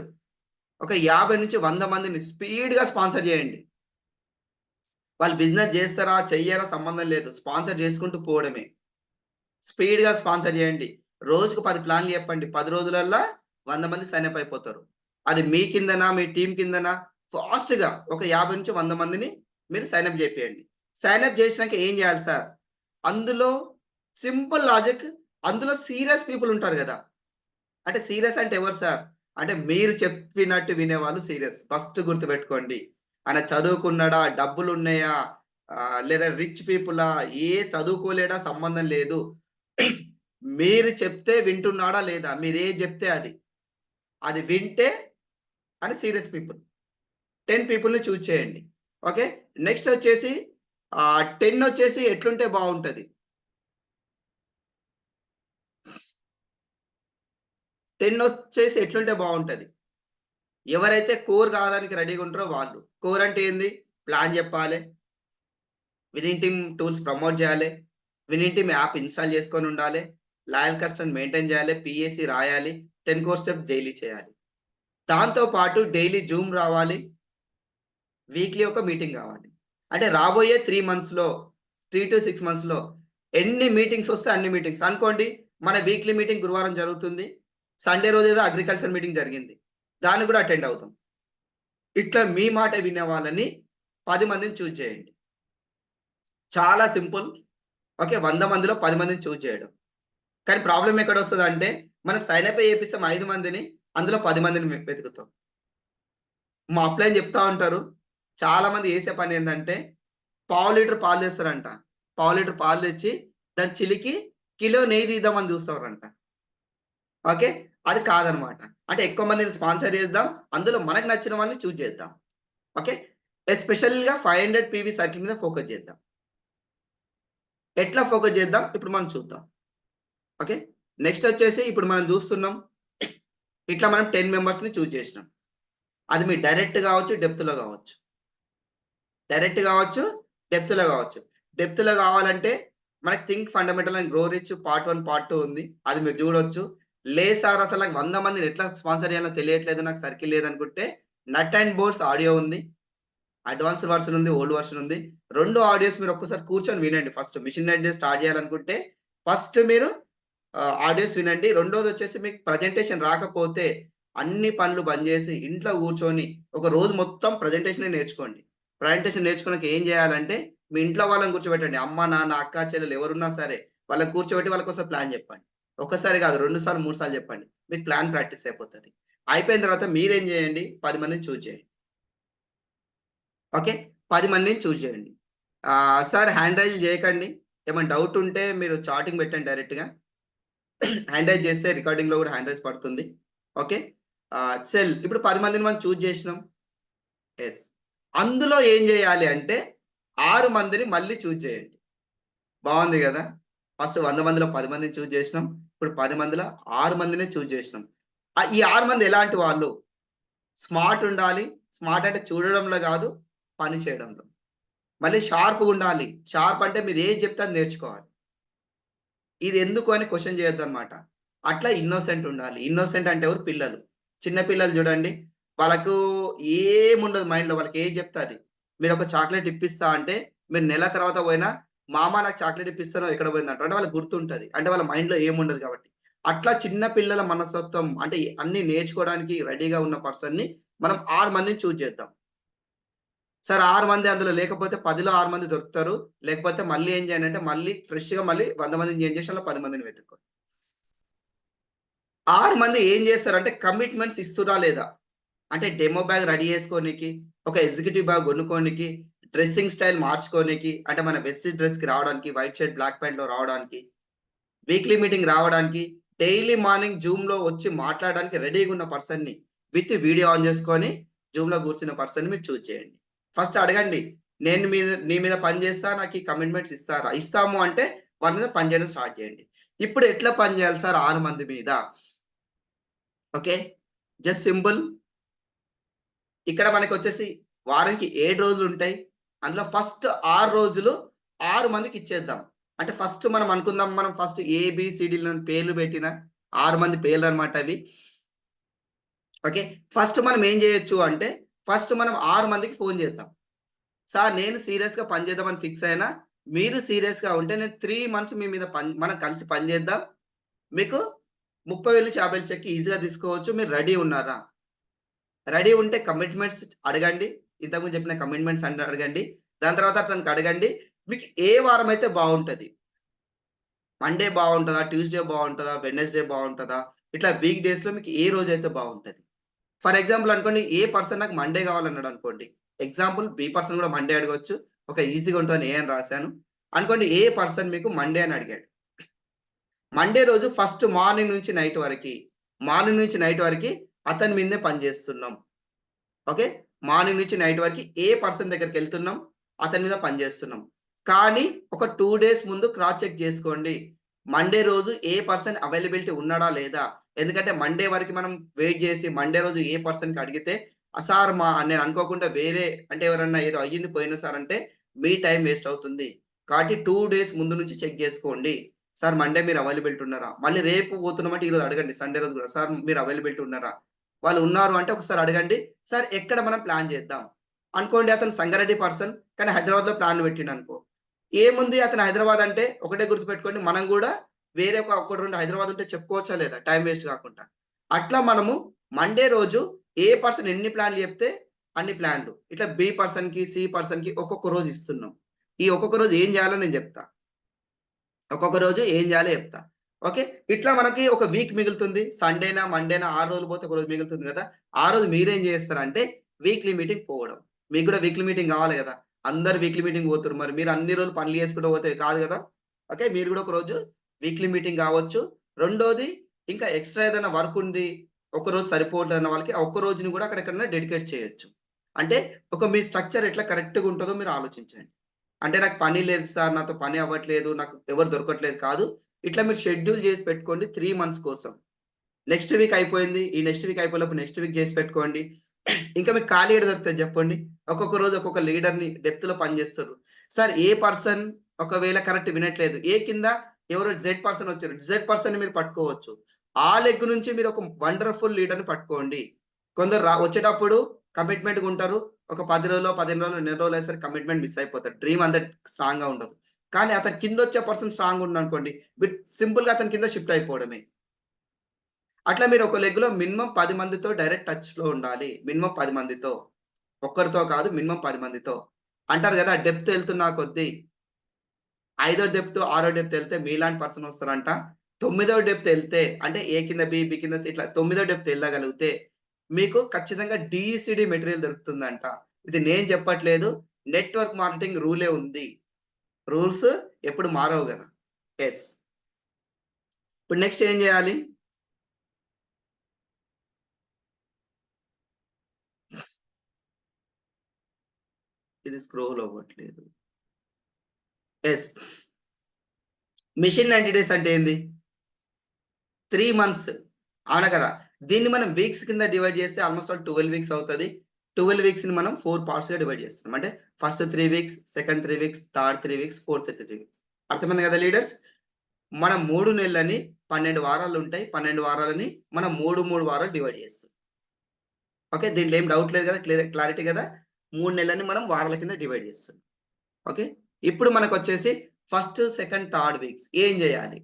ఒక 50-100 మందిని స్పీడ్‌గా స్పాన్సర్ జేయండి. వాళ్ళు బిజినెస్ జేస్తారా? చెయ్యరా? సంబంధం లేదు. స్పాన్సర్ చేసుకుంటూ పోవడమే. స్పీడ్‌గా స్పాన్సర్ జేయండి. రోజుకు 10 ప్లాన్‌లు చెప్పండి. 10 రోజులల్లా 100 మంది సైన్ అప్ అయిపోతారు. అది మీ కిందనా, మీ టీమ్ కిందనా ఫాస్ట్‌గా ఒక 50-100 మందిని మీరు సైన్ అప్ జేపియండి. సైన్ అప్ జేసినాక ఏం జేయాలి సార్? అందులో సింపుల్ లాజిక్ అందులో సీరియస్ పీపుల్ ఉంటారు గదా! అంటే సీరియస్ అంటే ఎవరు సార్? అంటే మీరు చెప్పినట్టు వినేవాళ్ళు సీరియస్. ఫస్ట్ గుర్తుపెట్టుకోండి. ఆయన చదువుకున్నాడా? డబ్బులున్నయా? లేదా రిచ్ పీపులా? చదువుకోలేడా? సంబంధం లేదు. మీరు చెప్తే వింటున్నాడా? లేదా? మీరేది జెప్తే అది. అది వింటే అని సీరియస్ పీపుల్. 10 పీపుల్‌ని చూజ్ చేయండి. ఓకే. నెక్స్ట్ వచ్చేసి 10 వచ్చేసి ఎట్లుంటే బావుంటది? 10 వచ్చేసి ఎట్లుంటే బావుంటది? ఎవరైతే కోర్ కావడానికి రెడీగా ఉంటారో వాళ్ళు. కోర్ అంటే ఏంది? ప్లాన్ జెప్పాలే. వినింగ్ టీమ్ టూల్స్ ప్రమోట్ జేయాలే. వినింగ్ టీమ్ యాప్ ఇన్‌స్టాల్ చేసుకొనుండాలే. లాయల్ కస్టమర్‌ని మెయింటైన్ జేయాలి. పీఏసీ రాయాలి. 10 కోర్ స్టెప్స్ డైలీ చేయాలి. దాంతో పాటు డైలీ జూమ్ రావాలి. వీక్లీ ఒక మీటింగ్ గావాలి. అంటే రాబోయే 3 మంత్స్‌లో 3-6 మంత్స్‌లో ఎన్ని మీటింగ్స్ వస్తే అన్ని మీటింగ్స్. అనుకోండి మన వీక్లీ మీటింగ్ గురువారం జరుగుతుంది. సండే రోజేదో అగ్రికల్చర్ మీటింగ్ జరిగింది. దానికి గూడా అటెండ్ అవుతాం. ఇట్లా మీ మాట వినే వాళ్ళని 10 మందిని చూజ్ చేయండి. చాలా సింపుల్. ఓకే. 100 మందిలో 10 మందిని చూజ్ చేయడం. కానీ ప్రాబ్లమ్ ఎక్కడొస్తదంటే, మనం సైన్ అప్ చేపిస్తాం 5 మందిని. అందులో 10 మందిని వెతుకుతాం. మా అప్‌లైన్ చెప్తా ఉంటారు. చాలా మంది చేసే పనేందంటే, పావు లీటర్ పాలు తెస్తారంట. పావు లీటర్ పాలు తెచ్చి, దాన్ని చిలికి కిలో నెయ్యి తీద్దామని చూస్తారంట. ఓకే. అది కాదనమాట. అంటే ఎక్కువ మందిని స్పాన్సర్ చేద్దాం. అందులో మనకు నచ్చిన వాళ్ళని చూజ్ చేద్దాం. ఓకే. ఎస్పెషల్‌గా 500 పీవీ సర్కిల్ మీద ఫోకస్ చేద్దాం. ఎట్లా ఫోకస్ చేద్దాం? ఇప్పుడు మనం చూద్దాం. ఓకే. నెక్స్ట్ వచ్చేసి ఇప్పుడు మనం చూస్తున్నాం. ఇట్లా మనం 10 మెంబర్స్‌ని చూజ్ చేసినాం. అది మీరు డైరెక్ట్ గావచ్చు, డెప్త్‌లో గావచ్చు. డైరెక్ట్ గావచ్చు, డెప్త్‌లో గావచ్చు. డెప్త్‌లో గావాలంటే మనకి think fundamental and grow rich part 1, part 2 ఉంది. అది మీరు జూడొచ్చు. లేదు సార్ అసలు నాకు 100 మందిని ఎట్లా స్పాన్సర్ చేయాలో తెలియట్లేదు. నాకు సర్కిల్ లేదనుకుంటే నట్ అండ్ బోల్ట్స్ ఆడియో ఉంది. అడ్వాన్స్డ్ వర్షన్ ఉంది. ఓల్డ్ వర్షన్ ఉంది. 2 ఆడియోస్ మీరు ఒక్కసారి కూర్చొని వినండి ఫస్ట్. మిషన్ లెర్నింగ్ స్టార్ట్ చేయాలనుకుంటే ఫస్ట్ మీరు ఆడియోస్ వినండి. రెండోదొచ్చేసి మీకు ప్రెజెంటేషన్ రాకపోతే అన్ని పనులు బంద్ జేసి ఇంట్లో గూర్చొని ఒక రోజు మొత్తం ప్రెజెంటేషనే నేర్చుకోండి. ప్రెజెంటేషన్ నేర్చుకున్నాక ఏం జేయాలంటే మీ ఇంట్లో వాళ్ళని కూర్చోబెట్టండి. అమ్మ, నాన్న, అక్క, చెల్లెలు ఎవరున్నా సరే వాళ్ళని కూర్చోబెట్టి వాళ్ళకోసం ప్లాన్ జెప్పండి. ఒక్కసారి గాదు 2 సార్లు, 3 సార్లు జెప్పండి. మీకు ప్లాన్ ప్రాక్టీస్ అయిపోతది. అయిపోయిన తర్వాత మీరేం జేయండి 10 మందిని చూజ్ జేయండి. ఓకే. 10 మందిని చూజ్ జేయండి. సార్ హ్యాండ్ రైజ్ జేయకండి. ఏమైనా డౌట్ ఉంటే మీరు చాటింగ్ పెట్టండి డైరెక్ట్‌గా. హ్యాండ్ రైజ్ చేస్తే రికార్డింగ్‌లో గూడా హ్యాండ్ రైజ్ పడుతుంది. ఓకే. ఇప్పుడు 10 మందిని మనం చూజ్ జేసినాం. యెస్. అందులో ఏం జేయాలి అంటే 6 మందిని మళ్ళీ చూజ్ చేయండి. బావుంది గదా! ఫస్ట్ 100 మందిలో 10 మందిని చూజ్ జేసినాం. ఇప్పుడు 10 మందిలో 6 మందినే చూజ్ జేసినాం. ఈ 6 మంది ఎలాంటి వాళ్ళు? స్మార్ట్ ఉండాలి. స్మార్ట్ అంటే చూడడంలో గాదు, పని చేయడంలో. మళ్ళీ షార్ప్‌గుండాలి. షార్ప్ అంటే మీరు ఏది జెప్తే అది నేర్చుకోవాలి. ఇది ఎందుకు అని క్వెషన్ చేయొద్దన్నమాట. అట్లా ఇన్నోసెంట్ ఉండాలి. ఇన్నోసెంట్ అంటే ఎవరు? పిల్లలు. చిన్న పిల్లలు చూడండి. వాళ్ళకు ఏముండదు మైండ్‌లో. వాళ్ళకి ఏది చెప్తే అది. మీరొక చాక్లేట్ ఇప్పిస్తా అంటే, మీరు నెల తర్వాత పోయినా, మామ నాకు చాక్లేట్ ఇప్పిస్తున్నావు ఎక్కడ పోయిందంటారు. అంటే వాళ్ళకి గుర్తుంటది. అంటే వాళ్ళ మైండ్‌లో ఏముండదు కాబట్టి. అట్లా చిన్న పిల్లల మనస్తత్వం అంటే అన్నీ నేర్చుకోవడానికి రెడీగా ఉన్న పర్సన్‌ని మనం 6 మందిని చూజ్ చేద్దాం. సరే 6 మంది అందులో లేకపోతే 10లో 6 మంది దొరుకుతారు. లేకపోతే మళ్ళీ ఏం చేయండంటే మళ్ళీ ఫ్రెష్‌గా మళ్ళీ 100 మందిని చేంజ్ చేసి అందులో 10 మందిని వెతుక్కో. 6 మంది ఏం చేస్తారంటే కమిట్మెంట్స్ ఇస్తుర్రా లేదా? అంటే డెమో బ్యాగ్ రెడీ చేసుకోనీకి, ఒక ఎగ్జిక్యూటివ్ బ్యాగ్ కొనుక్కోనికి, డ్రెస్సింగ్ స్టైల్ మార్చుకోనికి, అంటే మన వెస్టర్న్ డ్రెస్‌కి రావడానికి, వైట్ షర్ట్, బ్లాక్ ప్యాంట్‌లో రావడానికి, వీక్లీ మీటింగ్ రావడానికి, డైలీ మార్నింగ్ జూమ్‌లో వచ్చి మాట్లాడడానికి రెడీగున్న పర్సన్‌ని విత్ వీడియో ఆన్ చేసుకొని జూమ్‌లో కూర్చున్న పర్సన్‌ని మీరు చూజ్ చేయండి. ఫస్ట్ అడగండి. నేను నీ మీద పని చేస్తా. నాకు ఈ కమిట్మెంట్స్ ఇస్తారా? ఇస్తాము అంటే వాళ్ళ మీద పని చేయడం స్టార్ట్ చేయండి. ఇప్పుడు ఎట్లా పని చేయాలి సార్ 6 మంది మీద? ఓకే. Just simple. ఇక్కడ మనకొచ్చేసి వారానికి 7 రోజులుంటాయి. అందులో ఫస్ట్ 6 రోజులు 6 మందికిచ్చేద్దాం. అంటే ఫస్ట్ మనం అనుకుందాం మనం ఫస్ట్ ఏబీసీడీలని పేర్లు పెట్టిన 6 మంది పేర్లనమాట అవి. ఓకే. ఫస్ట్ మనం ఏం జేయొచ్చు అంటే, ఫస్ట్ మనం 6 మందికి ఫోను చేద్దాం. సార్ నేను సీరియస్‌గా పని చేద్దామని ఫిక్స్ అయినా. మీరు సీరియస్‌గా ఉంటే నేను 3 మంత్స్ మీ మీద మనం కలిసి పని చేద్దాం. మీకు 30,000-50,000 చెక్ ఈజీగా తీసుకోవచ్చు. మీరు రెడీ ఉన్నారా? రెడీ ఉంటే కమిట్మెంట్స్ అడగండి. ఇంతకుముందు చెప్పిన కమిట్మెంట్స్ అంటే అడగండి. దాని తర్వాత అతనికి అడగండి. మీకు ఏ వారమైతే బావుంటది? మండే బావుంటదా? ట్యూస్‌డే బావుంటదా? వెడ్నెస్‌డే బావుంటదా? ఇట్లా వీక్ డేస్‌లో మీకు ఏ రోజైతే బావుంటది? ఫర్ ఎగ్జాంపుల్ అనుకోండి ఏ పర్సన్ నాకు మండే కావాలన్నాడనుకోండి. ఎగ్జాంపుల్ బి పర్సన్ కూడా మండే అడగొచ్చు. ఒక ఈజీగా ఉంటదని ఏ అని రాసాను. అనుకోండి ఏ పర్సన్ మీకు మండే అని అడిగాడు. మండే రోజు ఫస్ట్ మార్నింగ్ నుంచి నైట్ వరకి, మార్నింగ్ నుంచి నైట్ వరకి అతని మీదనే పని చేస్తున్నాం. ఓకే. మార్నింగ్ నుంచి నైట్ వరకి ఏ పర్సన్ దగ్గరికెళ్తున్నాం, అతని మీద పని జేస్తున్నాం. కానీ ఒక 2 డేస్ ముందు క్రాస్ చెక్ జేసుకోండి. మండే రోజు ఏ పర్సన్ అవైలబిలిటీ ఉన్నాడా లేదా? ఎందుకంటే మండే వరకి మనం వెయిట్ జేసి మండే రోజు ఏ పర్సన్‌కి అడిగితే, సార్ నేను అనుకోకుండా వేరే అంటే ఎవరన్నా ఏదో అయ్యింది పోయింది సార్ అంటే, మీ టైం వేస్ట్ అవుతుంది. కాబట్టి 2 డేస్ ముందు నుంచి చెక్ జేసుకోండి. సార్ మండే మీరు అవైలబిలిటీ ఉన్నారా? మళ్ళీ రేపు పోతున్నామంటే ఈరోజు అడగండి సండే రోజు గూడా. సార్ మీరు అవైలబిలిటీ ఉన్నారా? వాళ్ళు ఉన్నారు అంటే ఒకసారి అడగండి. సార్ ఎక్కడ మనం ప్లాన్ చేద్దాం. అనుకోండి అతను సంగారెడ్డి పర్సన్. కానీ హైదరాబాద్‌లో ప్లాన్ పెట్టిండనుకో. ఏముంది అతను హైదరాబాద్ అంటే ఒకటే గుర్తుపెట్టుకోండి. మనం గూడా వేరే ఒకటి 2 హైదరాబాద్ ఉంటే చెప్పుకోవచ్చా లేదా? టైమ్ వేస్ట్ కాకుండా. అట్లా మనము మండే రోజు ఏ పర్సన్ ఎన్ని ప్లాన్‌లు చెప్తే అన్ని ప్లాన్‌లు. ఇట్లా బి పర్సన్‌కి, సి పర్సన్‌కి ఒక్కొక్క రోజు ఇస్తున్నాం. ఈ ఒక్కొక్క రోజు ఏం చేయాలో నేను చెప్తా. ఒక్కొక్క రోజు ఏం జేయాలో జెప్తా. ఓకే. ఇట్లా మనకి ఒక వీక్ మిగులుతుంది. సండేనా, మండేనా 6 రోజులు పోతే ఒక రోజు మిగులుతుంది గదా! ఆ రోజు మీరేం జేస్తారంటే వీక్లీ మీటింగ్ పోవడం. మీకు గూడా వీక్లీ మీటింగ్ గావాలి గదా! అందరూ వీక్లీ మీటింగ్ పోతుర్రు. మరి మీరు అన్ని రోజులు పనులు చేసుకుంటూ పోతే కాదు గదా! ఓకే. మీరు గూడా ఒక రోజు వీక్లీ మీటింగ్ గావచ్చు. రెండోది ఇంకా ఎక్స్‌ట్రా ఏదైనా వర్క్ ఉంది. ఒకరోజు సరిపోవట్లేదన్న వాళ్ళకి ఆ ఒక్క రోజుని గూడా అక్కడెక్కడన్నా డెడికేట్ చేయొచ్చు. అంటే ఒక మీ స్ట్రక్చర్ ఎట్లా కరెక్ట్‌గా ఉంటదో మీరు ఆలోచించండి. అంటే నాకు పని లేదు సార్. నాతో పని అవ్వట్లేదు. నాకు ఎవరు దొరకట్లేదు కాదు. ఇట్లా మీరు షెడ్యూల్ జేసి పెట్టుకోండి 3 మంత్స్ కోసం. నెక్స్ట్ వీక్ అయిపోయింది. ఈ నెక్స్ట్ వీక్ అయిపోయేలోపు నెక్స్ట్ వీక్ జేసి పెట్టుకోండి. ఇంకా మీకు ఖాళీ ఏడ దొరుకుతది జెప్పండి. ఒక్కొక్క రోజు ఒక్కొక్క లీడర్‌ని డెప్త్‌లో పని జేస్తుర్రు. సార్ ఏ పర్సన్ ఒకవేళ కరెక్ట్ వినట్లేదు. ఏ కింద ఎవరో జెడ్ పర్సన్ వచ్చారు. జెడ్ పర్సన్‌ని మీరు పట్టుకోవచ్చు. ఆ లెగ్ నుంచి మీరు ఒక వండర్‌ఫుల్ లీడర్‌ని పట్టుకోండి. కొందరు వచ్చేటప్పుడు కమిట్మెంట్‌గుంటారు. ఒక 10 రోజులో, 15 రోజులో, నెల రోజులు అయ్యేసరికి కమిట్మెంట్ మిస్ అయిపోతారు. డ్రీమ్ అంత స్ట్రాంగ్‌గా ఉండదు. కానీ అతని కిందొచ్చే పర్సన్ స్ట్రాంగ్‌గా ఉన్నాడనుకోండి. సింపుల్‌గా అతని కింద షిఫ్ట్ అయిపోవడమే. అట్లా మీరు ఒక లెగ్‌లో మినిమమ్ 10 మందితో డైరెక్ట్ టచ్‌లో ఉండాలి. మినిమమ్ 10 మందితో. ఒక్కరితో కాదు మినిమమ్ 10 మందితో. అంటారు గదా! డెప్త్ ఎళ్తున్న కొద్దీ ఐదో డెప్త్, ఆరో డెప్త్ ఎళ్తే మీలాంటి పర్సన్ వస్తారంట. తొమ్మిదో డెప్త్ ఎళ్తే అంటే ఏ కింద బి, బి కింద సి ఇట్లా తొమ్మిదో డెప్త్ ఎళ్ళగలిగితే మీకు ఖచ్చితంగా డీఈసీడీ మెటీరియల్ దొరుకుతుందంట. ఇది నేను చెప్పట్లేదు. నెట్‌వర్క్ మార్కెటింగ్ రూలే ఉంది. రూల్స్ ఎప్పుడు మారవు గదా! యెస్. ఇప్పుడు నెక్స్ట్ ఏం జేయాలి? ఇది స్క్రోల్ అవ్వట్లేదు. యెస్. మిషన్ 90 డేస్ అంటే ఏంది? 3 మంత్స్. అవునా కదా! దీన్ని మనం వీక్స్ కింద డివైడ్ చేస్తే ఆల్‌మోస్ట్ ఆల్ 12 వీక్స్ అవుతది. 12 వీక్స్‌ని మనం 4 పార్ట్స్‌గా డివైడ్ చేస్తున్నాం. అంటే first 3 weeks, second 3 weeks, third 3 weeks, fourth 3 weeks. అర్థమైంది కదా లీడర్స్? మనం 3 నెలలని 12 వారాలు ఉంటాయి. 12 వారాలని మనం 3 వారాలు డివైడ్ చేస్తాం. ఓకే. దీంట్లో ఏం డౌట్ లేదు కదా! క్లారిటీ కదా! 3 నెలలని మనం వారాల కింద డివైడ్ చేస్తాం. ఓకే. ఇప్పుడు మనకొచ్చేసి ఫస్ట్, సెకండ్, థర్డ్ వీక్స్ ఏం చేయాలి?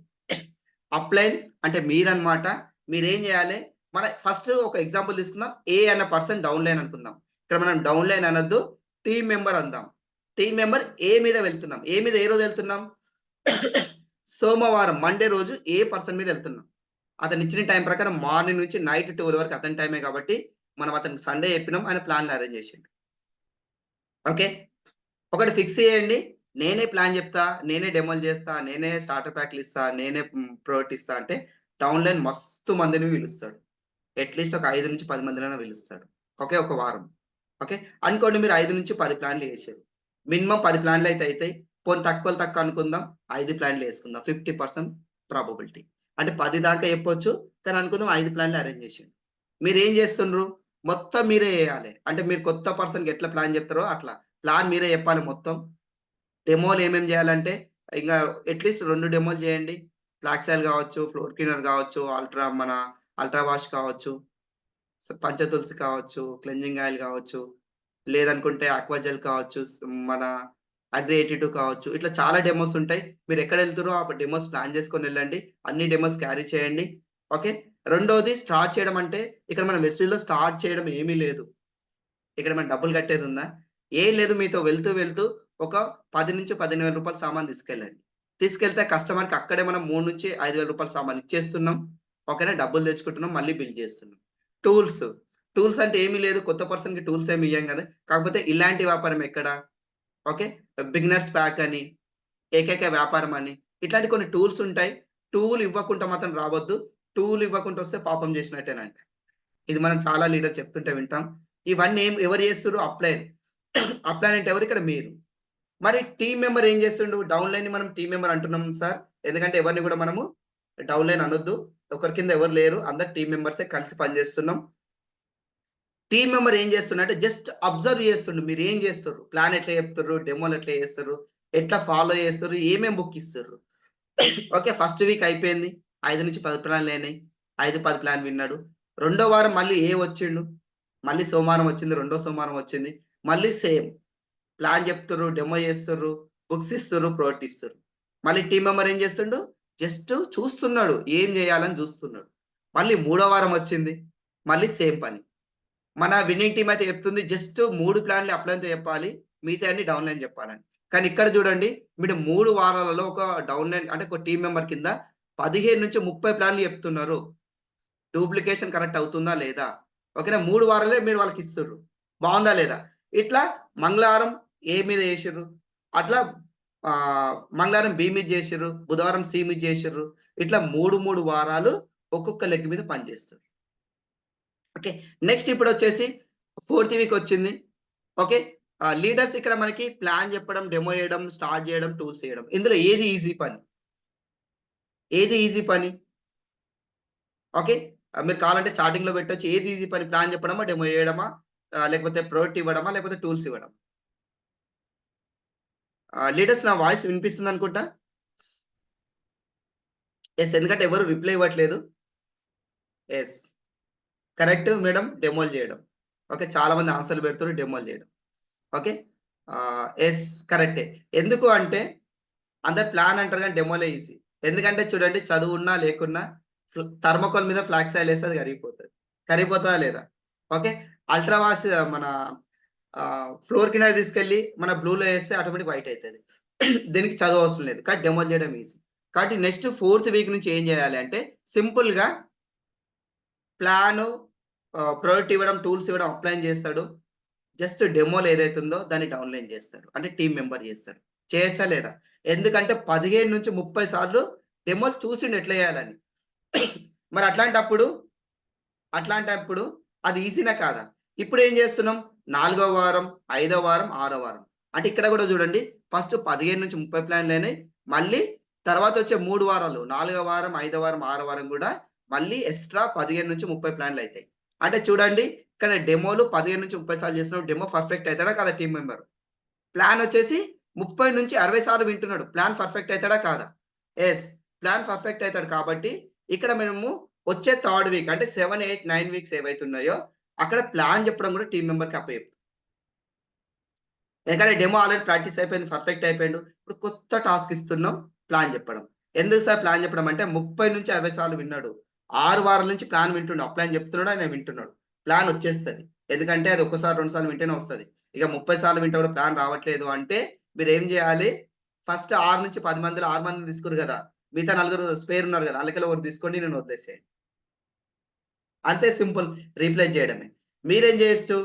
అప్‌లైన్ అంటే మీరన్నమాట. మీరేం చేయాలి? మన ఫస్ట్ ఒక ఎగ్జాంపుల్ తీసుకుందాం. ఏ అన్న పర్సన్ డౌన్‌లైన్ అనుకుందాం. ఇక్కడ మనం డౌన్‌లైన్ అనొద్దు. టీమ్ మెంబర్ అందాం. టీమ్ మెంబర్ ఏ మీద వెళ్తున్నాం. ఏ మీద ఏ రోజు వెళ్తున్నాం? సోమవారం మండే రోజు ఏ పర్సన్ మీద వెళ్తున్నాం. అతనిచ్చిన టైం ప్రకారం మార్నింగ్ నుంచి నైట్ 12 వరకు అతని టైమే కాబట్టి, మనం అతనికి సండే చెప్పినాం. ఆయన ప్లాన్‌లు అరేంజ్ చేసిండు. ఓకే. ఒకటి ఫిక్స్ చేయండి. నేనే ప్లాన్ చెప్తా, నేనే డెమోలు చేస్తా, నేనే స్టార్టర్ ప్యాక్‌లు ఇస్తా, నేనే ప్రొడక్ట్ ఇస్తా అంటే డౌన్‌లైన్ మస్తు మందిని పిలుస్తాడు. అట్‌లీస్ట్ ఒక 5-10 మందినైనా పిలుస్తాడు. ఒకే ఒక వారం. ఓకే. అనుకోండి మీరు 5-10 ప్లాన్‌లు చేసారు. మినిమమ్ 10 ప్లాన్‌లు అయితే అయితాయి. పోనీ తక్కువలో తక్కువ అనుకుందాం. 5 ప్లాన్‌లు యేసుకుందాం. 50% ప్రాబబిలిటీ. అంటే 10 దాకా చెప్పొచ్చు. కానీ అనుకుందాం 5 ప్లాన్‌లు అరేంజ్ చేసిండు. మీరేం చేస్తుండ్రు? మొత్తం మీరే చేయాలి. అంటే మీరు కొత్త పర్సన్‌కి ఎట్లా ప్లాన్ చెప్తారో అట్లా. ప్లాన్ మీరే చెప్పాలి మొత్తం. డెమోలు ఏమేమి చేయాలంటే, ఇంగా అట్‌లీస్ట్ 2 డెమోలు చేయండి. ఫ్లాక్స్ ఆయిల్ కావచ్చు, ఫ్లోర్ క్లీనర్ కావచ్చు, అల్ట్రా వాష్ కావచ్చు, పంచతులసి కావచ్చు, క్లెన్జింగ్ ఆయిల్ కావచ్చు, లేదనుకుంటే ఆక్వా జెల్ కావచ్చు, మన అగ్రి 82 కావచ్చు. ఇట్లా చాలా డెమోస్ ఉంటాయి. మీరెక్కడెళ్తుర్రో ఆ డెమోస్ ప్లాన్ చేసుకొనెళ్ళండి. అన్ని డెమోస్ క్యారీ చేయండి. ఓకే. రెండోది స్టార్ట్ చేయడం అంటే, ఇక్కడ మన వెస్సెల్‌లో స్టార్ట్ చేయడం ఏమీ లేదు. ఇక్కడ మనం డబ్బులు కట్టేదుందా? ఏం లేదు. మీతో వెళ్తూ, వెళ్తూ ఒక 10,000-15,000 రూపాయల సామాను తీసుకెళ్ళండి. తీసుకెళ్తే కస్టమర్‌కి అక్కడే మనం 3,000-5,000 సామాను ఇచ్చేస్తున్నాం. ఓకేనా? డబ్బులు తెచ్చుకుంటున్నాం. మళ్ళీ బిల్ చేస్తున్నాం. టూల్స్. టూల్స్ అంటే ఏమీ లేదు. కొత్త పర్సన్‌కి టూల్స్ ఏమి ఇయ్యం గదా! కాకపోతే ఇలాంటి వ్యాపారం ఎక్కడ? ఓకే. బిగినర్స్ ప్యాక్ అని, ఏకైక వ్యాపారం అని, ఇట్లాంటి కొన్ని టూల్స్ ఉంటాయి. టూల్ ఇవ్వకుంటే మాత్రం రావద్దు. టూల్ ఇవ్వకుంట వస్తే పాపం చేసినట్టేనంట. ఇది మనం చాలా లీడర్ చెప్తుంటే వింటాం. ఇవన్నీ ఎవరు చేస్తుర్రు? అప్లైన్. అప్లైన్ అంటే ఎవరు? ఇక్కడ మీరు. మరి టీమ్ మెంబర్ ఏం చేస్తుండు? డౌన్‌లైన్‌ని మనం టీమ్ మెంబర్ అంటున్నాం సార్. ఎందుకంటే ఎవరిని కూడా మనము డౌన్‌లైన్ అనొద్దు. ఒకరి కింద ఎవరు లేరు. అందరు టీమ్ మెంబర్సే కలిసి పనిచేస్తున్నాం. టీమ్ మెంబర్ ఏం చేస్తుండంటే జస్ట్ అబ్జర్వ్ చేస్తుండు. మీరేం చేస్తుర్రు? ప్లాన్ ఎట్లా చెప్తుర్రు? డెమోలు ఎట్లా చేస్తుర్రు? ఎట్లా ఫాలో చేస్తుర్రు? ఏమేం బుక్ ఇస్తుర్రు? ఓకే. ఫస్ట్ వీక్ అయిపోయింది. 5-10 ప్లాన్‌లయినాయి. 5, 10 ప్లాన్ విన్నాడు. రెండో వారం మళ్ళీ ఏ వచ్చిండు. మళ్ళీ సోమవారం వచ్చింది. రెండో సోమవారం వచ్చింది. మళ్ళీ సేమ్. ప్లాన్ చెప్తుర్రు, డెమో చేస్తుర్రు, బుక్స్ ఇస్తుర్రు, ప్రొడక్ట్ ఇస్తుర్రు. మళ్ళీ టీమ్ మెంబర్ ఏం చేస్తుండు? జస్ట్ చూస్తున్నాడు. ఏం చేయాలని చూస్తున్నాడు. మళ్ళీ మూడో వారం వచ్చింది. మళ్ళీ సేమ్ పని. మన విన్నింగ్ టీమ్ అయితే చెప్తుంది జస్ట్ 3 ప్లాన్‌లు అప్లైన్‌తో చెప్పాలి. మిగతాయన్ని డౌన్‌లైన్ చెప్పాలని. కానీ ఇక్కడ చూడండి మీరు 3 వారాలలో ఒక డౌన్‌లైన్ అంటే ఒక టీమ్ మెంబర్ కింద 15-30 ప్లాన్‌లు చెప్తున్నారు. డూప్లికేషన్ కరెక్ట్ అవుతుందా లేదా? ఓకేనా? 3 వారాలే మీరు వాళ్ళకిస్తుర్రు. బావుందా లేదా? ఇట్లా మంగళవారం ఏ మీద చేసిర్రు. అట్లా మంగళవారం బి మీద చేసిర్రు. బుధవారం సి మీద చేసిర్రు. ఇట్లా 3 వారాలు ఒక్కొక్క లెగ్ మీద పని చేస్తుర్రు. ఓకే. నెక్స్ట్ ఇప్పుడొచ్చేసి ఫోర్త్ వీక్ వచ్చింది. ఓకే. లీడర్స్ ఇక్కడ మనకి ప్లాన్ చెప్పడం, డెమో చేయడం, స్టార్ట్ చేయడం, టూల్స్ చేయడం. ఇందులో ఏది ఈజీ పని? ఏది ఈజీ పని? ఓకే. మీరు కావాలంటే చాటింగ్‌లో పెట్టొచ్చు. ఏది ఈజీ పని? ప్లాన్ చెప్పడమా? డెమో చేయడమా? లేకపోతే ప్రొడక్ట్ ఇవ్వడమా? లేకపోతే టూల్స్ ఇవ్వడం? లీడర్స్ నా వాయిస్ వినిపిస్తుందనుకుంటా. యెస్. ఎందుకంటే ఎవరు రిప్లై ఇవ్వట్లేదు. యెస్. Correct madam. డెమోలు చేయడం. ఓకే. చాలా మంది ఆన్సర్‌లు పెడుతుర్రు. డెమోలు చేయడం. ఓకే. యెస్. కరెక్టే. ఎందుకు అంటే అందరు ప్లాన్ అంటారు గానీ డెమోలే ఈజీ. ఎందుకంటే చూడండి చదువున్నా లేకున్నా థర్మాకోల్ మీద ఫ్లాక్స్ ఆయిల్ ఏస్తే అది కరిగిపోతది. కరిగిపోతదా లేదా? ఓకే. అల్ట్రా వాష్ మన ఫ్లోర్ క్లీనర్ తీసుకెళ్ళి మన బ్లూలో ఏస్తే ఆటోమేటిక్ వైట్ అయితది. దీనికి చదువు అవసరం లేదు. కానీ డెమోలు చేయడం ఈజీ. కాబట్టి నెక్స్ట్ ఫోర్త్ వీక్ నుంచి ఏం చేయాలి అంటే సింపుల్‌గా ప్లాను ప్రొడక్ట్ ఇవ్వడం, టూల్స్ ఇవ్వడం అప్లైన్ చేస్తాడు. జస్ట్ డెమోలో ఏదైతే ఉందో దాన్ని డౌన్‌లైన్ చేస్తాడు. అంటే టీమ్ మెంబర్ చేస్తాడు. చేయొచ్చా లేదా? ఎందుకంటే 15-30 సార్లు డెమోలు చూసిండు ఎట్లా చేయాలని. మరి అట్లాంటప్పుడు అది ఈజీనా కాదా? ఇప్పుడేం చేస్తున్నాం? నాలుగో వారం, ఐదో వారం, ఆరో వారం. అంటే ఇక్కడ గూడా చూడండి ఫస్ట్ 15-30 ప్లాన్‌లయినాయి. మళ్ళీ తర్వాతొచ్చే 3 వారాలు, నాలుగో వారం, ఐదో వారం, ఆరో వారం గూడా మళ్ళీ ఎక్స్‌ట్రా 15-30 ప్లాన్‌లయితాయి. అంటే చూడండి ఇక్కడ డెమోలు 15-30 సార్లు చేసినప్పుడు డెమో పర్ఫెక్ట్ అయితాడా కాదా టీమ్ మెంబర్? ప్లానొచ్చేసి 30-60 సార్లు వింటున్నాడు. ప్లాన్ పర్ఫెక్ట్ అయితాడా కాదా? యెస్. ప్లాన్ పర్ఫెక్ట్ అయితాడు కాబట్టి ఇక్కడ మనము వచ్చే థర్డ్ వీక్ అంటే 7, 8, 9 వీక్స్ ఏవైతున్నాయో అక్కడ ప్లాన్ చెప్పడం కూడా టీమ్ మెంబర్‌కి అప్పచెప్తాం. ఎందుకంటే డెమో ఆల్రెడీ ప్రాక్టీస్ అయిపోయింది. పర్ఫెక్ట్ అయిపోయిండు. ఇప్పుడు కొత్త టాస్క్ ఇస్తున్నాం. ప్లాన్ చెప్పడం. ఎందుకు సార్ ప్లాన్ చెప్పడం అంటే 30-60 సార్లు విన్నాడు. 6 వారాల నుంచి ప్లాన్ వింటుండు. అప్లై అని చెప్తున్నాడు. ఆయన వింటున్నాడు. ప్లాన్ వచ్చేస్తది. ఎందుకంటే అది ఒక్కసారి, 2 సార్లు వింటేనే వస్తది. ఇక 30 సార్లు వింటే కూడా ప్లాన్ రావట్లేదు అంటే మీరేం చేయాలి? ఫస్ట్ 6-10 మందిలో 6 మందిని తీసుకుర్రు కదా! మిగతా నలుగురు స్పేర్ ఉన్నారు కదా! ఆళ్ళకెళ్ళి ఒకరిని తీసుకోండి. నన్ను వదిలేసేయండి. అంతే సింపుల్. రీప్లేస్ చేయడమే. మీరేం చేయొచ్చు?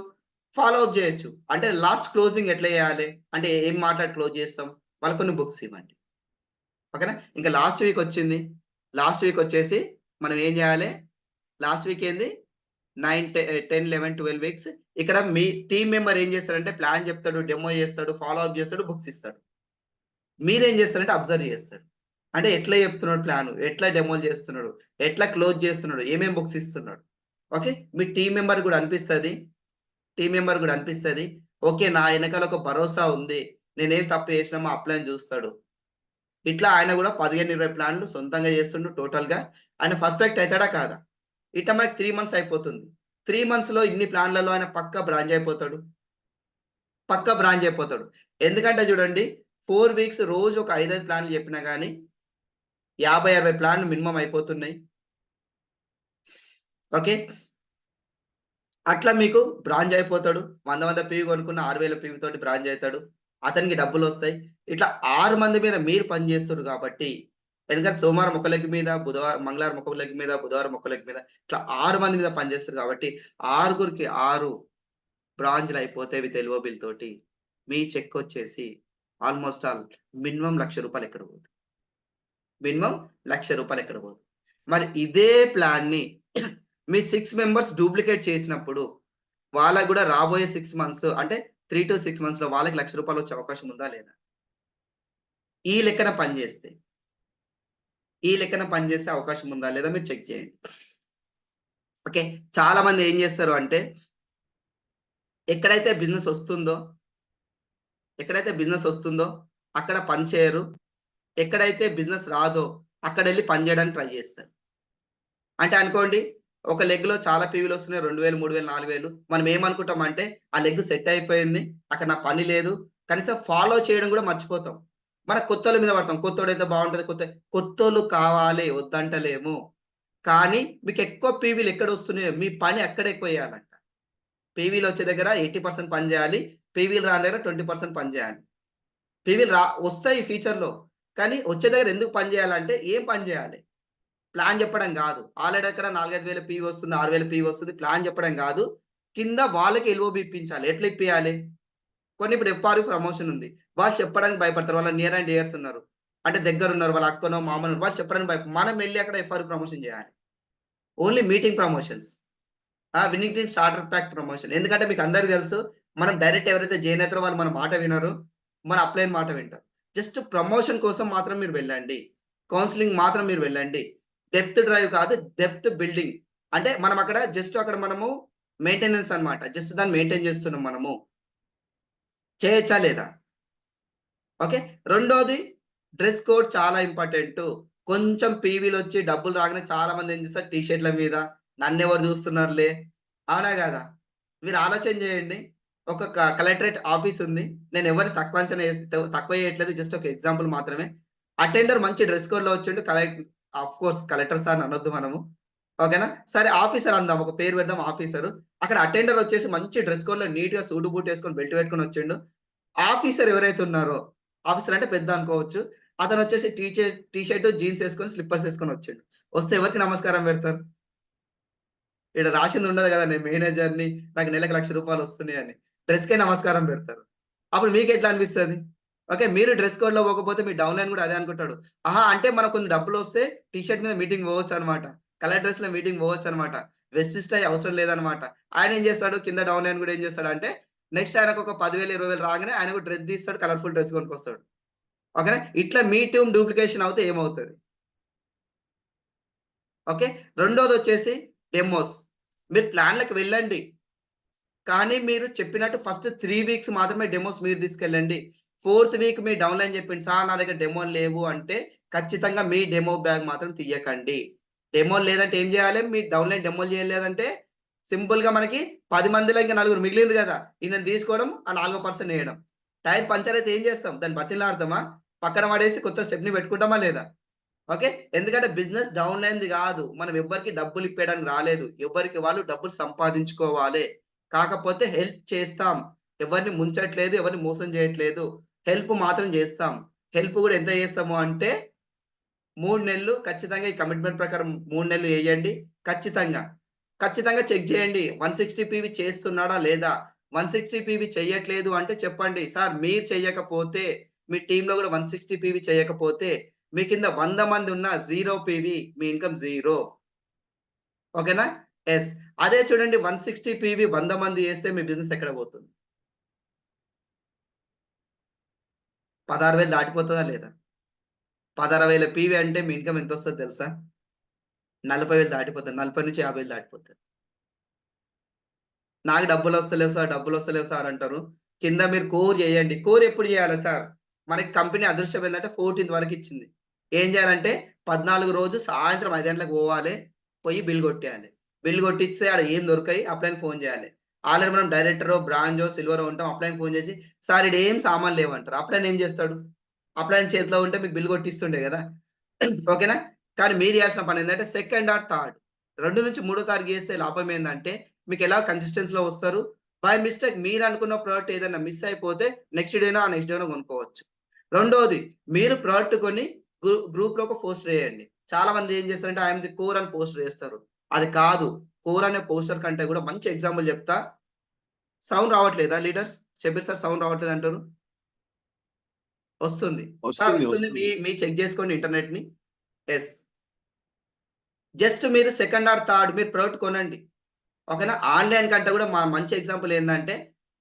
ఫాలో అప్ చేయొచ్చు. అంటే లాస్ట్ క్లోజింగ్ ఎట్లా చేయాలి? అంటే ఏం మాట్లాడి క్లోజ్ చేస్తాం? వాళ్ళకి కొన్ని బుక్స్ ఇవ్వండి. ఓకేనా? ఇంకా లాస్ట్ వీక్ వచ్చింది. లాస్ట్ వీక్ వచ్చేసి మనం ఏం చేయాలి? లాస్ట్ వీక్ ఏంది? 9, 10, 11, 12 వీక్స్ ఇక్కడ మీ టీమ్ మెంబర్ ఏం చేస్తాడంటే ప్లాన్ చెప్తాడు, డెమో చేస్తాడు, ఫాలో అప్ చేస్తాడు, బుక్స్ ఇస్తాడు. మీరేం చేస్తారంటే అబ్జర్వ్ చేస్తాడు. అంటే ఎట్లా చెప్తున్నాడు ప్లాను? ఎట్లా డెమోలు చేస్తున్నాడు? ఎట్లా క్లోజ్ చేస్తున్నాడు? ఏమేం బుక్స్ ఇస్తున్నాడు? ఓకే. మీ టీమ్ మెంబర్ గూడా అనిపిస్తది. టీమ్ మెంబర్ గూడా అనిపిస్తది. ఓకే. నా ఎనకాల ఒక భరోసా ఉంది. నేనేం తప్పు చేసినా మా అప్‌లైన్ జూస్తాడు. ఇట్లా ఆయన గూడా 15, 20 ప్లాన్‌లు సొంతంగా చేస్తుండు టోటల్‌గా. ఆయన పర్ఫెక్ట్ అయితాడా? కాదా? ఇట్లా మనకి 3 మంత్స్ అయిపోతుంది. 3 మంత్స్‌లో ఇన్ని ప్లాన్‌లలో ఆయన పక్కా బ్రాంజ్ అయిపోతాడు. పక్కా బ్రాంజ్ అయిపోతాడు. ఎందుకంటే చూడండి 4 వీక్స్ రోజు ఒక 5, 5 ప్లాన్‌లు చెప్పినా గాని 50, 60 ప్లాన్‌లు మినిమమ్ అయిపోతున్నాయి. ఓకే. అట్లా మీకు బ్రాంజ్ అయిపోతాడు. 100 పీవీ కొనుక్కున్న 6000 పీవీ తోటి బ్రాంజ్ అయితాడు. అతనికి డబ్బులొస్తాయి. ఇట్లా 6 మంది మీద మీరు పని చేస్తుర్రు కాబట్టి, ఎందుకంటే సోమవారం ఒక లెగ్ మీద, మంగళవారం ఒక లెగ్ మీద, బుధవారం ఒక లెగ్ మీద ఇట్లా 6 మంది మీద పని చేస్తుర్రు కాబట్టి, ఆరుగురికి 6 బ్రాంజ్‌లయిపోతాయి విత్ ఎల్‌ఓ బిల్ తోటి. మీ చెకొచ్చేసి ఆల్‌మోస్ట్ ఆల్ మినిమమ్ రూ. 1,00,000 ఎక్కడ పోతుంది? మినిమమ్ రూ. 1,00,000 ఎక్కడ పోదు? మరి ఇదే ప్లాన్‌ని మీ 6 మెంబర్స్ డూప్లికేట్ చేసినప్పుడు వాళ్ళకి గూడా రాబోయే 6 మంత్స్ అంటే 3-6 మంత్స్‌లో వాళ్ళకి రూ. 1,00,000 వచ్చే అవకాశం ఉందా? లేదా? ఈ లెక్కన పని జేస్తే. ఈ లెక్కన పని జేసే అవకాశం ఉందా? లేదా? మీరు చెక్ చేయండి. ఓకే. చాలా మంది ఏం జేస్తారు అంటే ఎక్కడైతే బిజినెస్ ఒస్తుందో, ఎక్కడైతే బిజినెస్ ఒస్తుందో అక్కడ పని చేయరు. ఎక్కడైతే బిజినెస్ రాదో అక్కడెళ్లి పని జేయడానికి ట్రై జేస్తారు. అంటే అనుకోండి ఒక లెగ్‌లో చాలా పీవీలొస్తున్నాయి. 2000, 3000, 4000 మనం ఏమనుకుంటామంటే ఆ లెగ్ సెట్ అయిపోయింది. అక్కడ నా పని లేదు. కనీసం ఫాలో చేయడం గూడా మర్చిపోతాం. మన కొత్తోళ్ళ మీద పడతాం. కొత్తోడైతే బావుంటది. కొత్తోళ్ళు కావాలి వద్దంటలేము. కానీ మీకెక్కువ పీవీలు ఎక్కడొస్తున్నాయో మీ పని అక్కడ ఎక్కువ చేయాలంట. పీవీలొచ్చే దగ్గర 80% పని జేయాలి. పీవీలు రాని దగ్గర 20% పని జేయాలి. పీవీలు వస్తాయి ఫ్యూచర్‌లో. కానీ వచ్చే దగ్గర ఎందుకు పని జేయాలంటే ఏం పని జేయాలి? ప్లాన్ చెప్పడం గాదు. ఆల్రెడీ అక్కడ 4, 5,000 పీవీ వస్తుంది. 6,000 పీవీ వస్తుంది. ప్లాన్ చెప్పడం గాదు. కింద వాళ్ళకి ఎల్ఓబి ఇప్పించాలి. ఎట్లా ఇప్పియాలి? కొన్ని ఇప్పుడు ఎఫ్ఆర్‌వి ప్రమోషన్ ఉంది. వాళ్ళు చెప్పడానికి భయపడతారు. వాళ్ళ నియర్ అండ్ డియర్స్ ఉన్నారు. అంటే దగ్గరున్నారు. వాళ్ళ అక్కనో, మామనో వాళ్ళు చెప్పడానికి మనం ఎళ్లి అక్కడ ఎఫ్ఆర్ ప్రమోషన్ జేయాలి. Only meeting promotions. Winning team starter pack promotion. ఎందుకంటే మీకు అందరికి తెలుసు. మనం డైరెక్ట్ ఎవరైతే జాయిన్ అయితారో వాళ్ళు మన మాట వినరు. మన అప్లైన్ మాట వింటారు. జస్ట్ ప్రమోషన్ కోసం మాత్రం మీరు వెళ్ళండి. కౌన్సెలింగ్ మాత్రం మీరు వెళ్ళండి. డెప్త్ డ్రైవ్ కాదు. Depth building. అంటే మనం అక్కడ జస్ట్ అక్కడ మనము మెయింటెనెన్స్ అన్నమాట. జస్ట్ దాన్ని మెయింటైన్ చేస్తున్నాం మనము. చేయొచ్చా లేదా? ఓకే. రెండోది డ్రెస్ కోడ్ చాలా ఇంపార్టెంటు. కొంచెం పీవీలొచ్చి డబ్బులు రాగానే చాలా మంది ఏం చేస్తారు టీ షర్ట్‌ల మీద నన్నెవరు చూస్తున్నారులే. అవునా కాదా? మీరు ఆలోచన చేయండి. ఒక కలెక్టరేట్ ఆఫీస్ ఉంది. నేను ఎవరిని తక్కువ అంచనా తక్కువ చేయట్లేదు. జస్ట్ ఒక ఎగ్జాంపుల్ మాత్రమే. అటెండర్ మంచి డ్రెస్ కోడ్‌లో వచ్చిండు. ఆఫ్‌కోర్స్ కలెక్టర్ సార్ అని అనొద్దు మనము. ఓకేనా? సరే ఆఫీసర్ అందాం. ఒక పేరు పెడదాం ఆఫీసరు. అక్కడ అటెండర్ వచ్చేసి మంచి డ్రెస్ కోడ్‌లో నీట్‌గా సూట్ బూట్ ఏసుకొని బెల్ట్ పెట్టుకొని వచ్చిండు. ఆఫీసర్ ఎవరైతే ఉన్నారో, ఆఫీసర్ అంటే పెద్ద అనుకోవచ్చు. అతనొచ్చేసి టీ షర్ట్, జీన్స్ ఏసుకొని, స్లిప్పర్స్ ఏసుకొని వచ్చిండు. వస్తే ఎవరికి నమస్కారం పెడతారు? ఈడ రాసింది ఉండదు గదా! నేను మేనేజర్‌ని, నాకు నెలకు రూ. 1,00,000 వస్తున్నాయని. డ్రెస్‌కే నమస్కారం పెడతారు. అప్పుడు మీకెట్లా అనిపిస్తది? ఓకే. మీరు డ్రెస్ కోడ్‌లో పోకపోతే మీ డౌన్‌లైన్ గూడా అదే అనుకుంటాడు. ఆహా! అంటే మనకు కొన్ని డబ్బులొస్తే టీ షర్ట్ మీద మీటింగ్ పోవచ్చనమాట. కలర్ డ్రెస్‌లో మీటింగ్ పోవచ్చనమాట. వెస్టిస్ట్ అయ్యే అవసరం లేదనమాట. ఆయనేం జేస్తాడు, కింద డౌన్‌లైన్ గూడా ఏం జేస్తాడంటే, నెక్స్ట్ ఆయనకొక 10,000, 20,000 రాగానే ఆయన గూడా డ్రెస్ తీస్తాడు. కలర్‌ఫుల్ డ్రెస్ కొనుక్కొస్తాడు. ఓకేనా? ఇట్లా మీ టీమ్ డూప్లికేషన్ అవుతే ఏమవుతది? ఓకే. రెండోదొచ్చేసి డెమోస్. మీరు ప్లాన్‌లకి వెళ్ళండి. కానీ మీరు చెప్పినట్టు ఫస్ట్ 3 వీక్స్ మాత్రమే డెమోస్ మీరు తీసుకెళ్ళండి. ఫోర్త్ వీక్ మీ డౌన్‌లైన్ చెప్పింది. సార్ నా దగ్గర డెమోలు లేవు అంటే ఖచ్చితంగా మీ డెమో బ్యాగ్ మాత్రం తీయకండి. డెమోలు లేదంటే ఏం చేయాలి? మీ డౌన్‌లైన్ డెమోలు చేయలేదంటే సింపుల్‌గా మనకి 10 మందిలో ఇంకా నలుగురు మిగిలిండ్రు గదా! ఈయనని తీసుకోవడం, ఆ నాలుగో పర్సన్‌ని ఏయడం. టైర్ పంక్చర్ అయితే ఏం చేస్తాం? దాన్ని బతిమలాడతామా? పక్కన పడేసి కొత్త స్టెప్‌ని పెట్టుకుంటామా లేదా? ఓకే. ఎందుకంటే బిజినెస్ డౌన్‌లైన్‌ది గాదు. మనం ఎవ్వరికీ డబ్బులు ఇప్పేయడానికి రాలేదు. ఎవరికి వాళ్ళు డబ్బులు సంపాదించుకోవాలే. కాకపోతే హెల్ప్ చేస్తాం. ఎవరిని ముంచట్లేదు, ఎవరిని మోసం చేయట్లేదు. హెల్ప్ మాత్రం చేస్తాం. హెల్ప్ గూడా ఎంత చేస్తాము అంటే 3 నెలలు ఖచ్చితంగా ఈ కమిట్మెంట్ ప్రకారం 3 నెలలు ఎయండి. ఖచ్చితంగా. ఖచ్చితంగా చెక్ జేయండి. 160 పీవీ చేస్తున్నాడా లేదా? 160 పీవీ చెయ్యట్లేదు అంటే చెప్పండి. సార్ మీరు చెయ్యకపోతే మీ టీమ్‌లో గూడా 160 పీవీ చేయకపోతే మీ కింద 100 మంది ఉన్నా 0 పీవీ మీ ఇన్‌కమ్ 0. ఓకేనా? యెస్. అదే చూడండి 160 పీవీ 100 మంది చేస్తే మీ బిజినెస్ ఎక్కడ పోతుంది? 16,000 దాటిపోతదా లేదా? 16,000 పీవీ అంటే మీ ఇన్‌కమ్ ఎంతొస్తదో తెలుసా? 40,000 దాటిపోతది. 40-50,000 దాటిపోతది. నాకు డబ్బులొస్తలేవు సార్, డబ్బులొస్తలేవు సార్ అంటారు. కింద మీరు కోర్ చేయండి. కోర్ ఎప్పుడు చేయాలి సార్? మనకి కంపెనీ అదృష్టం ఏందంటే 14థ్ వరకిచ్చింది. ఏం చేయాలంటే 14 రోజు సాయంత్రం 5 గంటలకు పోవాలే. పోయి బిల్ కొట్టేయాలి. బిల్ కొట్టిస్తే ఆడ ఏం దొరకయి. అప్లై‌కి ఫోన్ చేయాలి. ఆల్రెడీ మనం డైరెక్టరో, బ్రాంజో, సిల్వరో ఉంటాం. అప్లై‌కి ఫోన్ చేసి, సార్ ఈడేం సామాన్లు లేవంటారు. అప్లైన్ ఏం చేస్తాడు? అప్లైన్ చేతిలో ఉంటే మీకు బిల్ కొట్టిస్తుండే గదా! ఓకేనా? కానీ మీరు చేయాల్సిన పనేందంటే సెకండ్ ఆర్ థర్డ్ 2 నుంచి మూడో తారీఖు చేస్తే లాభం ఏందంటే మీకెలా కన్సిస్టెన్సీ‌లో వస్తారు. బై మిస్టేక్ మీరనుకున్న ప్రొడక్ట్ ఏదైనా మిస్ అయిపోతే నెక్స్ట్ డేనో, ఆ నెక్స్ట్ డేనో కొనుక్కోవచ్చు. రెండోది మీరు ప్రొడక్ట్ కొని గ్రూప్‌లో ఒక పోస్ట్ వేయండి. చాలా మంది ఏం చేస్తారంటే ఐ యామ్ ది కోర్ అని పోస్ట్ వేస్తారు. అది కాదు. కోర్ అనే పోస్టర్ కంటే కూడా మంచి ఎగ్జాంపుల్ చెప్తా. సౌండ్ రావట్లేదా లీడర్స్? షబ్బీర్ సార్ సౌండ్ రావట్లేదంటారు. వస్తుంది. సార్ వస్తుంది. వస్తుంది. వస్తుంది. చెక్ చేసుకోండి ఇంటర్నెట్‌ని. యెస్. జస్ట్ మీరు సెకండ్ ఆర్ థర్డ్ మీరు ప్రొడక్ట్ కొనండి. ఓకేనా? ఆన్‌లైన్ కంటే కూడా మంచి ఎగ్జాంపుల్ ఏందంటే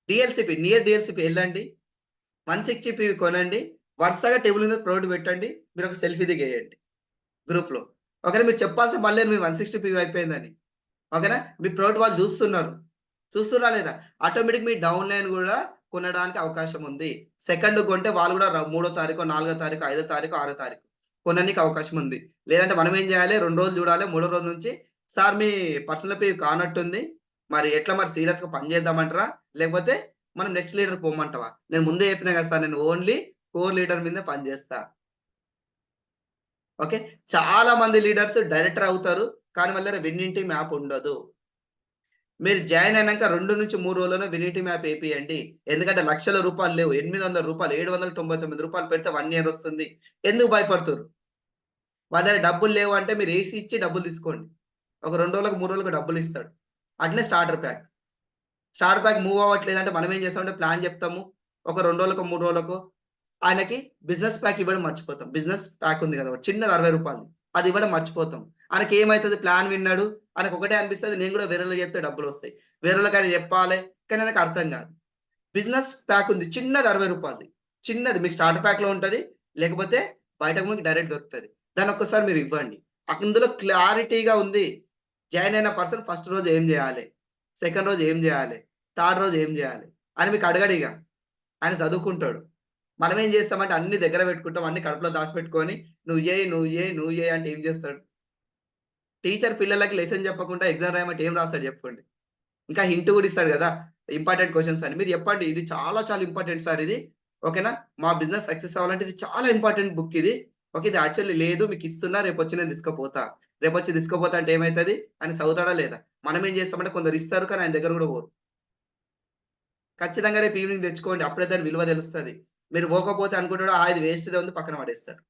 డీఎల్‌సీపీ నియర్ డీఎల్‌సీపీ ఎళ్ళండి. 160 పీవీ కొనండి. వరుసగా టేబుల్ మీద ప్రొడక్ట్ పెట్టండి. మీరొక సెల్ఫీ దిగేయండి గ్రూప్‌లో. ఓకేనా? మీరు చెప్పాల్సిన పని లేదు మీది 160 పీవీ అయిపోయిందని. ఓకేనా? మీ ప్రొడక్ట్ వాళ్ళు చూస్తున్నారు. చూస్తుర్రా లేదా? ఆటోమేటిక్ మీ డౌన్‌లైన్ గూడా కొనడానికి అవకాశం ఉంది. సెకండ్ కొంటే వాళ్ళు గూడా మూడో తారీఖో, నాలుగో తారీఖో, ఐదో తారీఖో, ఆరో తారీఖు కొననీకి అవకాశం ఉంది. లేదంటే మనం ఏం జేయాలి 2 రోజులు చూడాలి. మూడో రోజు నుంచి సార్ మీ పర్సనల్ పే కానట్టుంది. మరి ఎట్లా మరి సీరియస్‌గా పని చేద్దామంటారా? లేకపోతే మనం నెక్స్ట్ లీడర్‌కి పొమ్మంటావా? నేను ముందే చెప్పినా గదా సార్ నేను ఓన్లీ కోర్ లీడర్ మీదనే పని జేస్తా. ఓకే. చాలా మంది లీడర్స్ డైరెక్టర్ అవుతారు. కానీ వాళ్ళ దగ్గర విన్నింగ్ టీమ్ యాప్ ఉండదు. మీరు జాయిన్ అయినంక 2-3 రోజుల్లోనే వినిటీ మ్యాప్ ఏపియండి. ఎందుకంటే లక్షల రూపాయలు లేవు. రూ. 800, రూ. 799 పెడితే 1 ఇయర్ వస్తుంది. ఎందుకు భయపడుతుర్రు? వాళ్ళ దగ్గర డబ్బులు లేవు అంటే మీరు ఏసి ఇచ్చి డబ్బులు తీసుకోండి. ఒక 2 రోజులకు, 3 రోజులకు డబ్బులిస్తాడు. అట్లే starter pack. Starter pack move అవ్వట్లేదంటే మనం ఏం చేస్తామంటే ప్లాన్ చెప్తాము. ఒక 2 రోజులకో, 3 రోజులకో ఆయనకి బిజినెస్ ప్యాక్ ఇవ్వడం మర్చిపోతాం. బిజినెస్ ప్యాక్ ఉంది కదా! ఒకటి చిన్నది రూ. 60 అది ఇవ్వడం మర్చిపోతాం. ఆయనకేమైతది ప్లాన్ విన్నాడు. ఆయనకు ఒకటే అనిపిస్తది నేను కూడా వేరేళ్ళకి చెప్తే డబ్బులొస్తాయి. వేరేళ్ళకి ఆయన చెప్పాలి. కానీ ఆయనకు అర్థం కాదు. బిజినెస్ ప్యాక్ ఉంది. చిన్నది రూ. 60 చిన్నది మీకు స్టార్టర్ ప్యాక్‌లో ఉంటది. లేకపోతే బయటకు మీకు డైరెక్ట్ దొరుకుతది. దాన్ని ఒక్కసారి మీరు ఇవ్వండి. అందులో క్లారిటీగా ఉంది. జాయిన్ అయిన పర్సన్ ఫస్ట్ రోజు ఏం చేయాలి? సెకండ్ రోజు ఏం చేయాలి? థర్డ్ రోజు ఏం చేయాలి? అని మీకు అడగడిగ. ఆయన చదువుకుంటాడు. మనమేం జేస్తామంటే అన్ని దగ్గర పెట్టుకుంటాం. అన్ని కడుపులో దాసిపెట్టుకొని నువ్వు జెయి, నువ్వు జెయి, నువ్వు జెయి అంటే ఏం జేస్తాడు? టీచర్ పిల్లలకి లెసన్ చెప్పకుండా ఎగ్జామ్ రాయమంటే ఏం రాస్తాడు జెప్పండి? ఇంకా హింట్ గూడా ఇస్తాడు గదా! ఇంపార్టెంట్ క్వెషన్స్ అని. మీరు చెప్పండి ఇది చాలా చాలా ఇంపార్టెంట్ సార్ ఇది. ఓకేనా? మా బిజినెస్ సక్సెస్ అవ్వాలంటే ఇది చాలా ఇంపార్టెంట్ బుక్ ఇది. ఓకే. ఇది యాక్చువల్లీ లేదు మీకిస్తున్నా రేపొచ్చి నేను తీసుకపోతా. రేపొచ్చి తీసుకపోతా అంటే ఏమైతది? ఆయన చదువుతాడా లేదా? మనమేం జేస్తామంటే కొందరు ఇస్తారు కానీ ఆయన దగ్గర గూడా పోరు. ఖచ్చితంగా రేపు ఈవినింగ్ తెచ్చుకోండి. అప్పుడే దాని విలువ తెలుస్తది. మీరు పోకపోతే అనుకుంటాడు ఇది వేస్ట్‌దే ఉంది పక్కన పడేస్తాడు.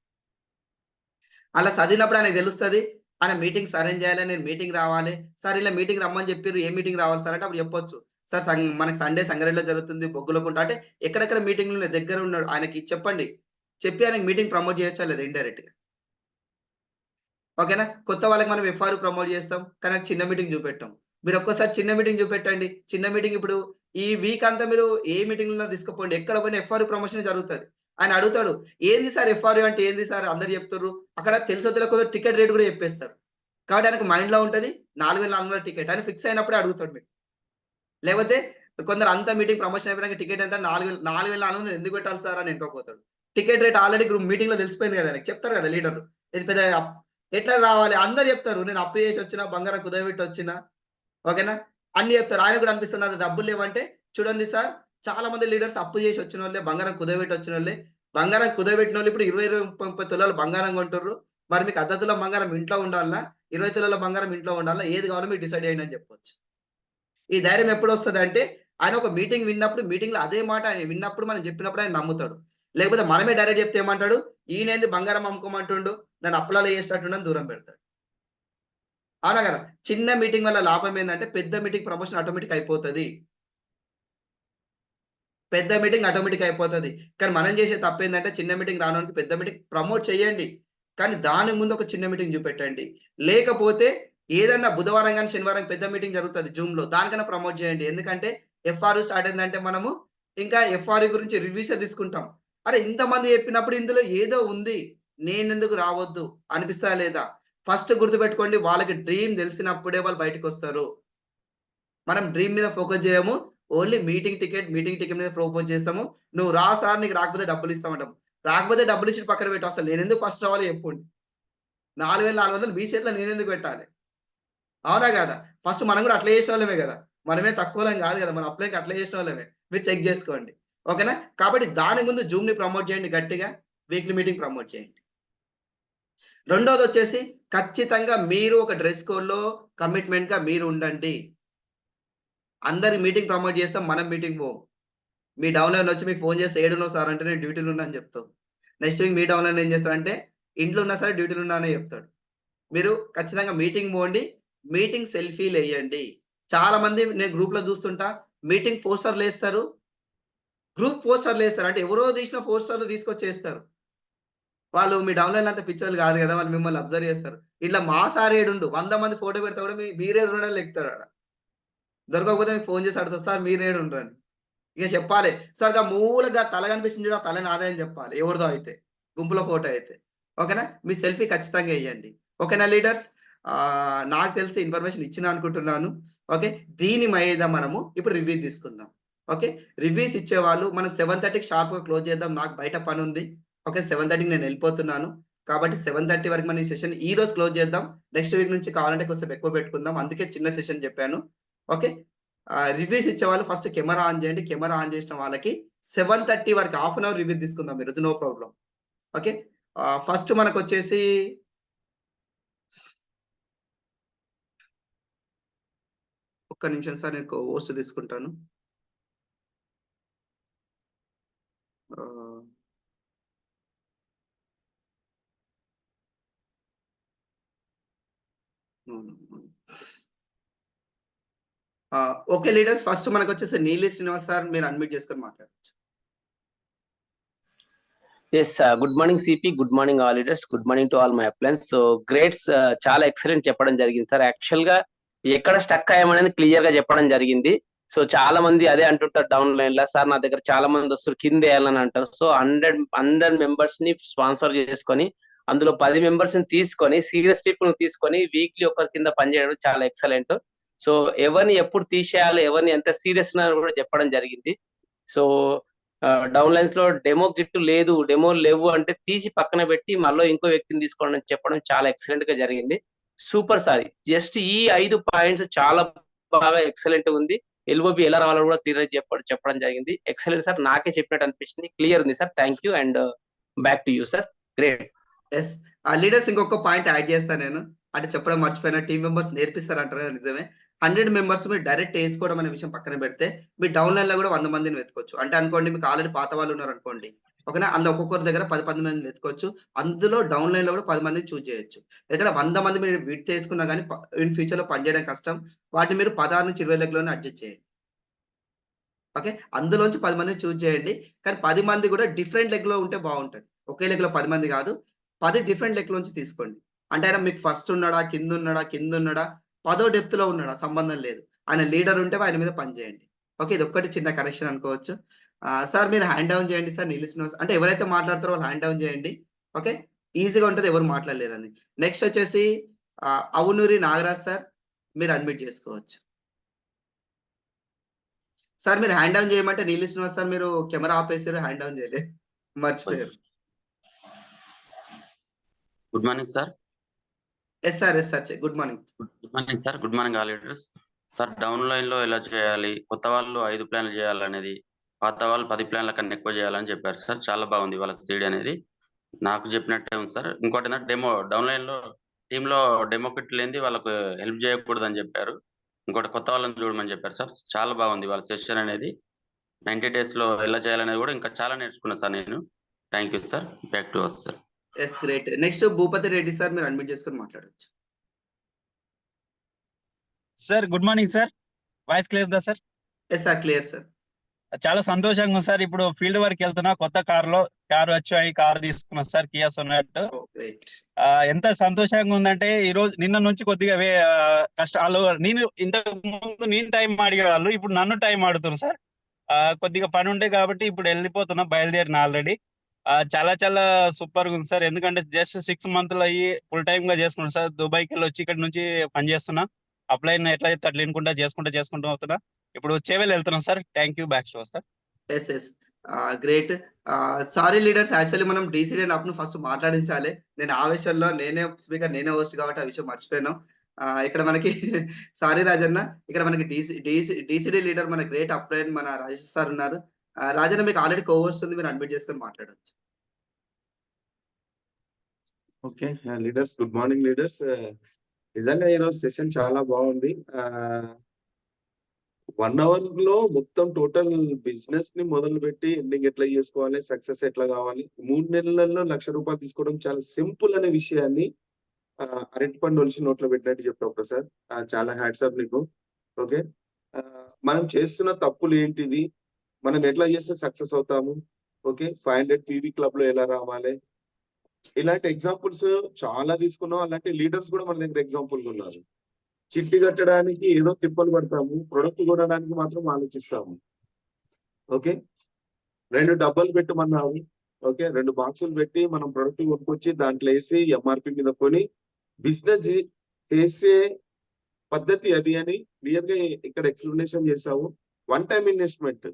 అలా చదివినప్పుడు ఆయనకు తెలుస్తది. ఆయన మీటింగ్స్ అరేంజ్ చేయాలి. నేను మీటింగ్ రావాలి. సార్ ఇలా మీటింగ్ రమ్మని చెప్పిర్రు. ఏ మీటింగ్ రావాలి సార్ అంటే అప్పుడు చెప్పొచ్చు. సార్ మనకి సండే సంగారెడ్డిలో జరుగుతుంది. బొగ్గులకుంట అంటే ఎక్కడెక్కడ మీటింగ్‌లున్నాయి దగ్గర ఉన్నాడు. ఆయనకి చెప్పండి. చెప్పి ఆయనకి మీటింగ్ ప్రమోట్ చేయొచ్చా లేదా ఇండైరెక్ట్‌గా. ఓకేనా? కొత్త వాళ్ళకి మనం ఎఫ్ఆర్ ప్రమోట్ చేస్తాం. కానీ చిన్న మీటింగ్ చూపెట్టాం. మీరు ఒక్కసారి చిన్న మీటింగ్ చూపెట్టండి. చిన్న మీటింగ్ ఇప్పుడు ఈ వీక్ అంతా మీరు ఏ మీటింగ్‌లో తీసుకుపోండి. ఎక్కడ పోయినా ఎఫ్ఆర్ ప్రమోషనే జరుగుతది. ఆయన అడుగుతాడు. ఏంది సార్ ఎఫ్ఆర్‌యు అంటే ఏంది సార్ అందరూ చెప్తుర్రు. అక్కడ తెలుసో తెలవకో టికెట్ రేట్ కూడా చెప్పేస్తారు. కాబట్టి ఆయనకు మైండ్‌లో ఉంటది 4,400 టికెట్ అని ఫిక్స్ అయినప్పుడే అడుగుతాడు మీకు. లేకపోతే కొందరు అంతా మీటింగ్ ప్రమోషన్ అయిపోయినాక టికెట్ ఎంత 4,400 ఎందుకు పెట్టాలి సార్ అని ఎనకపోతాడు. టికెట్ రేట్ ఆల్రెడీ గ్రూప్ మీటింగ్‌లో తెలిసిపోయింది కదా! ఆయనకి చెప్తారు కదా లీడర్‌లు. ఇది పెద్ద ఎట్లా రావాలి అందరు చెప్తారు, నేను అప్పు చేసి వచ్చిన, బంగారం కుదవబెట్టి వచ్చిన, ఓకేనా, అన్ని చెప్తారు. ఆయన కూడా అనిపిస్తుంది అది డబ్బులు లేవంటే, చూడండి సార్, చాలా మంది లీడర్స్ అప్పు చేసి వచ్చిన వాళ్ళే, బంగారం కుదవబెట్టి వచ్చిన వాళ్ళే, బంగారం కుదవబెట్టిన వాళ్ళు ఇప్పుడు 20-30 తులాల బంగారం కొంటుర్రు. మరి మీకు అర్ధ తులం బంగారం ఇంట్లో ఉండాలనా, 20 తులాల బంగారం ఇంట్లో ఉండాలనా, ఏది కావాలో మీరు డిసైడ్ చేయండి అని చెప్పొచ్చు. ఈ ధైర్యం ఎప్పుడు వస్తుంది అంటే, ఆయన ఒక మీటింగ్ విన్నప్పుడు, మీటింగ్ లో అదే మాట ఆయన విన్నప్పుడు మనం చెప్పినప్పుడు ఆయన నమ్ముతాడు. లేకపోతే మనమే డైరెక్ట్ చెప్తే ఏమంటాడు, ఈయనేంది బంగారం అమ్ముకోమంటుండు, నన్ను అప్పులలో చేసేటట్టు దూరం పెడతాడు. అవునా కదా? చిన్న మీటింగ్ వల్ల లాభం ఏందంటే, పెద్ద మీటింగ్ ప్రమోషన్ ఆటోమేటిక్ అయిపోతది. పెద్ద మీటింగ్ ఆటోమేటిక్ అయిపోతది. కానీ మనం చేసే తప్పేందంటే, చిన్న మీటింగ్ రానోనికి పెద్ద మీటింగ్ ప్రమోట్ చేయండి. కానీ దాని ముందు ఒక చిన్న మీటింగ్ చూపెట్టండి. లేకపోతే ఏదన్నా బుధవారం గాని, శనివారం పెద్ద మీటింగ్ జరుగుతది జూమ్‌లో. దానికన్నా ప్రమోట్ చేయండి. ఎందుకంటే ఎఫ్ఆర్‌యు స్టార్ట్ అయిందంటే మనము ఇంకా ఎఫ్ఆర్‌యు గురించి రివ్యూసే తీసుకుంటాం. అరే! ఇంతమంది చెప్పినప్పుడు ఇందులో ఏదో ఉంది. నేనెందుకు రావద్దు అనిపిస్తదా లేదా? ఫస్ట్ గుర్తుపెట్టుకోండి, వాళ్ళకి డ్రీమ్ తెలిసినప్పుడే వాళ్ళు బయటికొస్తారు. మనం డ్రీమ్ మీద ఫోకస్ చేయము. ఓన్లీ మీటింగ్ టికెట్ మీద ఫోకస్ చేస్తాము. నువ్వు రా సార్, నీకు రాకపోతే డబ్బులిస్తామంటాం. రాకపోతే డబ్బులిచ్చి పక్కన పెట్టు. అసలు నేనెందుకు ఫస్ట్ రావాలో చెప్పుండి. 4400 మీ చేతిలో నేనెందుకు పెట్టాలి? అవునా కాదా? ఫస్ట్ మనం కూడా అట్లా చేసేవాళ్ళమే గదా! మనమేం తక్కువోళ్ళం గాదు గదా! మన అప్లైకి అట్లా చేసినోళ్ళమే. మీరు చెక్ జేసుకోండి. ఓకేనా? కాబట్టి దాని ముందు జూమ్‌ని ప్రమోట్ చేయండి గట్టిగా. వీక్లీ మీటింగ్ ప్రమోట్ చేయండి. రెండోదొచ్చేసి ఖచ్చితంగా మీరు ఒక డ్రెస్ కోడ్‌లో కమిట్మెంట్‌గా మీరు ఉండండి. అందరి మీటింగ్ ప్రమోట్ చేస్తాం. మనం మీటింగ్ పోము. మీ డౌన్‌లైన్ వచ్చి మీకు ఫోను చేసి "ఏడున్నావు సార్" అంటే నేను డ్యూటీలో ఉన్నా అని చెప్తావు. నెక్స్ట్ వీక్ మీ డౌన్‌లైన్ ఏం చేస్తాడంటే ఇంట్లో ఉన్నా సరే డ్యూటీలో ఉన్నా అనే చెప్తాడు. మీరు ఖచ్చితంగా మీటింగ్ పోండి. మీటింగ్ సెల్ఫీలెయ్యండి. చాలా మంది నేను గ్రూప్‌లో చూస్తుంటా, మీటింగ్ పోస్టర్‌లేస్తారు. గ్రూప్ పోస్టర్‌లేస్తారు. అంటే ఎవరో తీసిన పోస్టర్‌లు తీసుకొచ్చేస్తారు. వాళ్ళు మీ డౌన్‌లైన్‌లో అంత పిచ్చోళ్ళు కాదు కదా! వాళ్ళు మిమ్మల్ని అబ్జర్వ్ చేస్తారు. ఇట్లా మా సార్ ఏడుండు 100 మంది ఫోటో పెడితే కూడా మీరేడుండని లెక్కుతాడాడ. దొరకకపోతే మీకు ఫోను చేసి అడుగుతాడు, "సార్ మీరేడుండ్రని." ఇక చెప్పాలి. సార్ మూలగా తల కనిపిస్తుంది చూడు, ఆ తల నాదే అని చెప్పాలి. ఎవరిదో అయితే. గుంపులో ఫోటో అయితే. ఓకేనా? మీ సెల్ఫీ ఖచ్చితంగా ఎయ్యండి. ఓకేనా లీడర్స్? నాకు తెలిసి ఇన్ఫర్మేషన్ ఇచ్చినా అనుకుంటున్నాను. ఓకే. దీని మీద మనము ఇప్పుడు రివ్యూ తీసుకుందాం. ఓకే. రివ్యూస్ ఇచ్చేవాళ్ళు మనం 7:30కి షార్ప్‌గా క్లోజ్ చేద్దాం. నాకు బయట పనుంది. ఓకే. 7:30కి నేనెళ్ళిపోతున్నాను. కాబట్టి 7:30 వరకు మనం ఈ సెషన్ ఈరోజు క్లోజ్ చేద్దాం. నెక్స్ట్ వీక్ నుంచి కావాలంటే కొంచెం ఎక్కువ పెట్టుకుందాం. అందుకే చిన్న సెషన్ చెప్పాను. ఓకే. రివ్యూస్ ఇచ్చేవాళ్ళు ఫస్ట్ కెమెరా ఆన్ చేయండి. కెమెరా ఆన్ చేసిన వాళ్ళకి 7:30 వరకు హాఫ్ అన్ అవర్ రివ్యూ తీసుకుందాం ఈరోజు. No problem. ఓకే. ఫస్ట్ మనకొచ్చేసి ఒక్క నిమిషం సార్, నేను హోస్ట్ తీసుకుంటాను. ఆహ్, హ్మ్. హ్మ్. ఓకే లీడర్స్, ఫస్ట్ మనకొచ్చేసి నీలి శ్రీనివాస్ సార్, మీరు అన్‌మ్యూట్ చేసుకొని మాట్లాడొచ్చు. Yes good morning CP, good morning all leaders, good morning to all my appliance. So greats, చాలా ఎక్సలెంట్ చెప్పడం జరిగింది సార్. యాక్చువల్ గా ఎక్కడ స్టక్ అయ్యామనేది క్లియర్ గా చెప్పడం జరిగింది. సో చాలా మంది అదే అంటుంటారు డౌన్ లైన్ లో, సార్ నా దగ్గర చాలా మంది వస్తారు కింద వేయాలని అంటారు. సో 100 మెంబర్స్ ని స్పాన్సర్ చేసుకొని అందులో 10 మెంబర్స్ ని తీసుకొని సీరియస్ పీపుల్ తీసుకొని వీక్లీ ఒకరి కింద పనిచేయడం చాలా ఎక్సలెంట్. సో ఎవరిని ఎప్పుడు తీసేయాలో, ఎవరిని ఎంత సీరియస్ కూడా చెప్పడం జరిగింది. సో డౌన్ లైన్స్ లో డెమో కిట్ లేదు, డెమో లేవు అంటే తీసి పక్కన పెట్టి మళ్ళీ ఇంకో వ్యక్తిని తీసుకోవడం చెప్పడం చాలా ఎక్సలెంట్ గా జరిగింది. Super sir. జస్ట్ ఈ 5 పాయింట్స్ చాలా బాగా ఎక్సలెంట్ ఉంది. ఎల్ఓబి ఎలా రావాలో కూడా క్లియర్ చెప్పడం జరిగింది. ఎక్సలెంట్ సార్, నాకే చెప్పినట్టు అనిపించింది. క్లియర్ ఉంది sir. Thank you and back to you sir. Great. Yes. Leaders ఇంకొక పాయింట్ యాడ్ చేస్తా నేను. అంటే చెప్పడం మర్చిపోయిన, టీమ్ మెంబర్స్ నేర్పిస్తారంటారు కదా! నిజమే. 100 మెంబర్స్ మీరు డైరెక్ట్ ఏసుకోవడం అనే విషయం పక్కన పెడితే, మీరు డౌన్‌లైన్‌లో కూడా 100 మందిని వెతుక్కోవచ్చు. అంటే అనుకోండి, మీకు ఆల్రెడీ పాత వాళ్ళు ఉన్నారనుకోండి. ఓకేనా? అందులో ఒక్కొక్కరి దగ్గర 10, 10 మందిని వెతుక్కోవచ్చు. అందులో డౌన్‌లైన్‌లో కూడా 10 మందిని చూజ్ చేయొచ్చు. ఎందుకంటే 100 మంది మీరు విడ్త్ ఏసుకున్నా గాని ఇన్ ఫ్యూచర్‌లో పనిచేయడం కష్టం. వాటిని మీరు 16-20 లెగ్‌లోనే అడ్జస్ట్ చేయండి. ఓకే. అందులోంచి 10 మందిని చూజ్ చేయండి. కానీ 10 మంది కూడా డిఫరెంట్ లెగ్‌లో ఉంటే బావుంటది. ఒకే లెగ్‌లో 10 మంది కాదు. 10 డిఫరెంట్ లెగ్‌లోంచి తీసుకోండి. అంటే ఆయన మీకు ఫస్ట్ ఉన్నాడా? కిందున్నాడా? కిందున్నాడా? పదో డెప్త్‌లో ఉన్నాడా? సంబంధం లేదు. ఆయన లీడర్ ఉంటే ఆయన మీద పని చేయండి. ఓకే. ఇదొక్కటి చిన్న కరెక్షన్ అనుకోవచ్చు. సార్ మీరు హ్యాండ్ డౌన్ చేయండి సార్. నీలి శ్రీనివాస్ అంటే ఎవరైతే మాట్లాడతారో వాళ్ళు హ్యాండ్ డౌన్ చేయండి. ఓకే. ఈజీగా ఉంటది ఎవరు మాట్లాడలేదని. నెక్స్ట్ వచ్చేసి అవునూరి నాగరాజ్ సార్, మీరు అన్‌మ్యూట్ చేసుకోవచ్చు. సార్ మీరు హ్యాండ్ డౌన్ చేయమంటే నీలి శ్రీనివాస్ సార్ మీరు కెమెరా ఆపేసారు. హ్యాండ్ డౌన్ చేయలే. మర్చిపోయారు. Good morning sir. Yes sir good morning. Good morning sir. Good morning all leaders. Sir down line లో ఎలా చేయాలి, కొత్త వాళ్ళు 5 ప్లాన్లు చేయాలనేది, పాత వాళ్ళు 10 ప్లాన్ల కన్నా ఎక్కువ చేయాలని చెప్పారు సార్. చాలా బాగుంది వాళ్ళ సీడ్ అనేది, నాకు చెప్పినట్టే ఉంది సార్. ఇంకోటి ఏంటంటే డెమో డౌన్ లైన్ లో టీమ్ లో డెమో కిట్ లేనిది వాళ్ళకు హెల్ప్ చేయకూడదు అని చెప్పారు. ఇంకోటి కొత్త వాళ్ళని చూడమని చెప్పారు సార్. చాలా బాగుంది వాళ్ళ సెషన్ అనేది. 90 days లో ఎలా చేయాలనేది కూడా ఇంకా చాలా నేర్చుకున్నా సార్ నేను. Thank you sir. Back to us sir. Yes great. Next Bhupathi Reddy sir, మీరు అడ్మిట్ చేసుకొని మాట్లాడవచ్చు. Sir good morning sir. Voice clear దా sir? Yes sir clear sir. చాలా సంతోషంగా ఉంది సార్. ఇప్పుడు ఫీల్డ్ వర్క్ వెళ్తున్నా, కొత్త కారు వచ్చాయి, కారు తీసుకున్నా సార్, కియా సొనాటో. ఎంత సంతోషంగా ఉందంటే ఈ రోజు నిన్న నుంచి కొద్దిగా కష్టాలు. నేను ఇంతకు ముందు టైం అడిగేవాళ్ళు, ఇప్పుడు నన్ను టైం అడుగుతున్నారు సార్. కొద్దిగా పని ఉండే కాబట్టి ఇప్పుడు వెళ్ళిపోతున్నా, బయలుదేరిన ఆల్రెడీ. చాలా చాలా సూపర్ గా ఉంది సార్. ఎందుకంటే జస్ట్ 6 months అయ్యి ఫుల్ టైమ్ గా చేసుకున్నాను సార్. దుబాయ్కి వెళ్ళి వచ్చి ఇక్కడ నుంచి పని చేస్తున్నా. అప్లై ఎట్లా చెప్తే అట్లా వినుకుంటా చేసుకుంటూ అవుతున్నా. ఇప్పుడు చేవెల్ వెళ్తున్నాం sir. Thank you. Back show sir. Yes great. Sorry leaders, actually మనం డీసీడీ అప్పుడు ఫస్ట్ మాట్లాడించాలి. నేను ఆవేశంలో నేనే స్పీకర్, నేనే హోస్ట్ కాబట్టి ఆ విషయం మర్చిపోయాను. ఇక్కడ మనకి సారీ రాజన్న, ఇక్కడ మనకి డీసీడీ లీడర్ మన గ్రేట్ అప్లైన్ మన రాజేష్ సార్ ఉన్నారు. రాజన్న మీకు ఆల్రెడీ కో హోస్ట్ ఉంది, మీరు అడ్మిట్ చేసుకొని మాట్లాడవచ్చు. Okay leaders, good morning leaders. నిజంగా ఈరోజు సెషన్ చాలా బాగుంది. 1 hour లో మొత్తం టోటల్ బిజినెస్ ని మొదలు పెట్టి ఎండింగ్ ఎట్లా చేసుకోవాలి, సక్సెస్ ఎట్లా కావాలి, 3 నెలల్లో ₹1,00,000 తీసుకోవడం చాలా సింపుల్ అనే విషయాన్ని అరటి పండు ఒలిసి నోట్లో పెట్టినట్టు చెప్పావు ప్రసాద్. చాలా హ్యాట్సాప్ నీకు. ఓకే, మనం చేస్తున్న తప్పులు ఏంటిది, మనం ఎట్లా చేస్తే సక్సెస్ అవుతాము, ఓకే, 500 PV క్లబ్ లో ఎలా రావాలి, ఇలాంటి ఎగ్జాంపుల్స్ చాలా తీసుకున్నాం. అలాంటి లీడర్స్ కూడా మన దగ్గర ఎగ్జాంపుల్ ఉన్నారు. చిట్టి కట్టడానికి ఏదో తిప్పలు పడతాము, ప్రొడక్ట్ కొనడానికి మాత్రం ఆలోచిస్తాము. ఓకే, 2 డబ్బాలు పెట్టమన్నాము. ఓకే, 2 బాక్సులు పెట్టి మనం ప్రొడక్ట్ కొనుక్కొచ్చి దాంట్లో వేసి MRP మీద కొని బిజినెస్ చేసే పద్ధతి అది అని క్లియర్ గా ఇక్కడ ఎక్స్ప్లెనేషన్ చేసాము. 1 time ఇన్వెస్ట్మెంట్,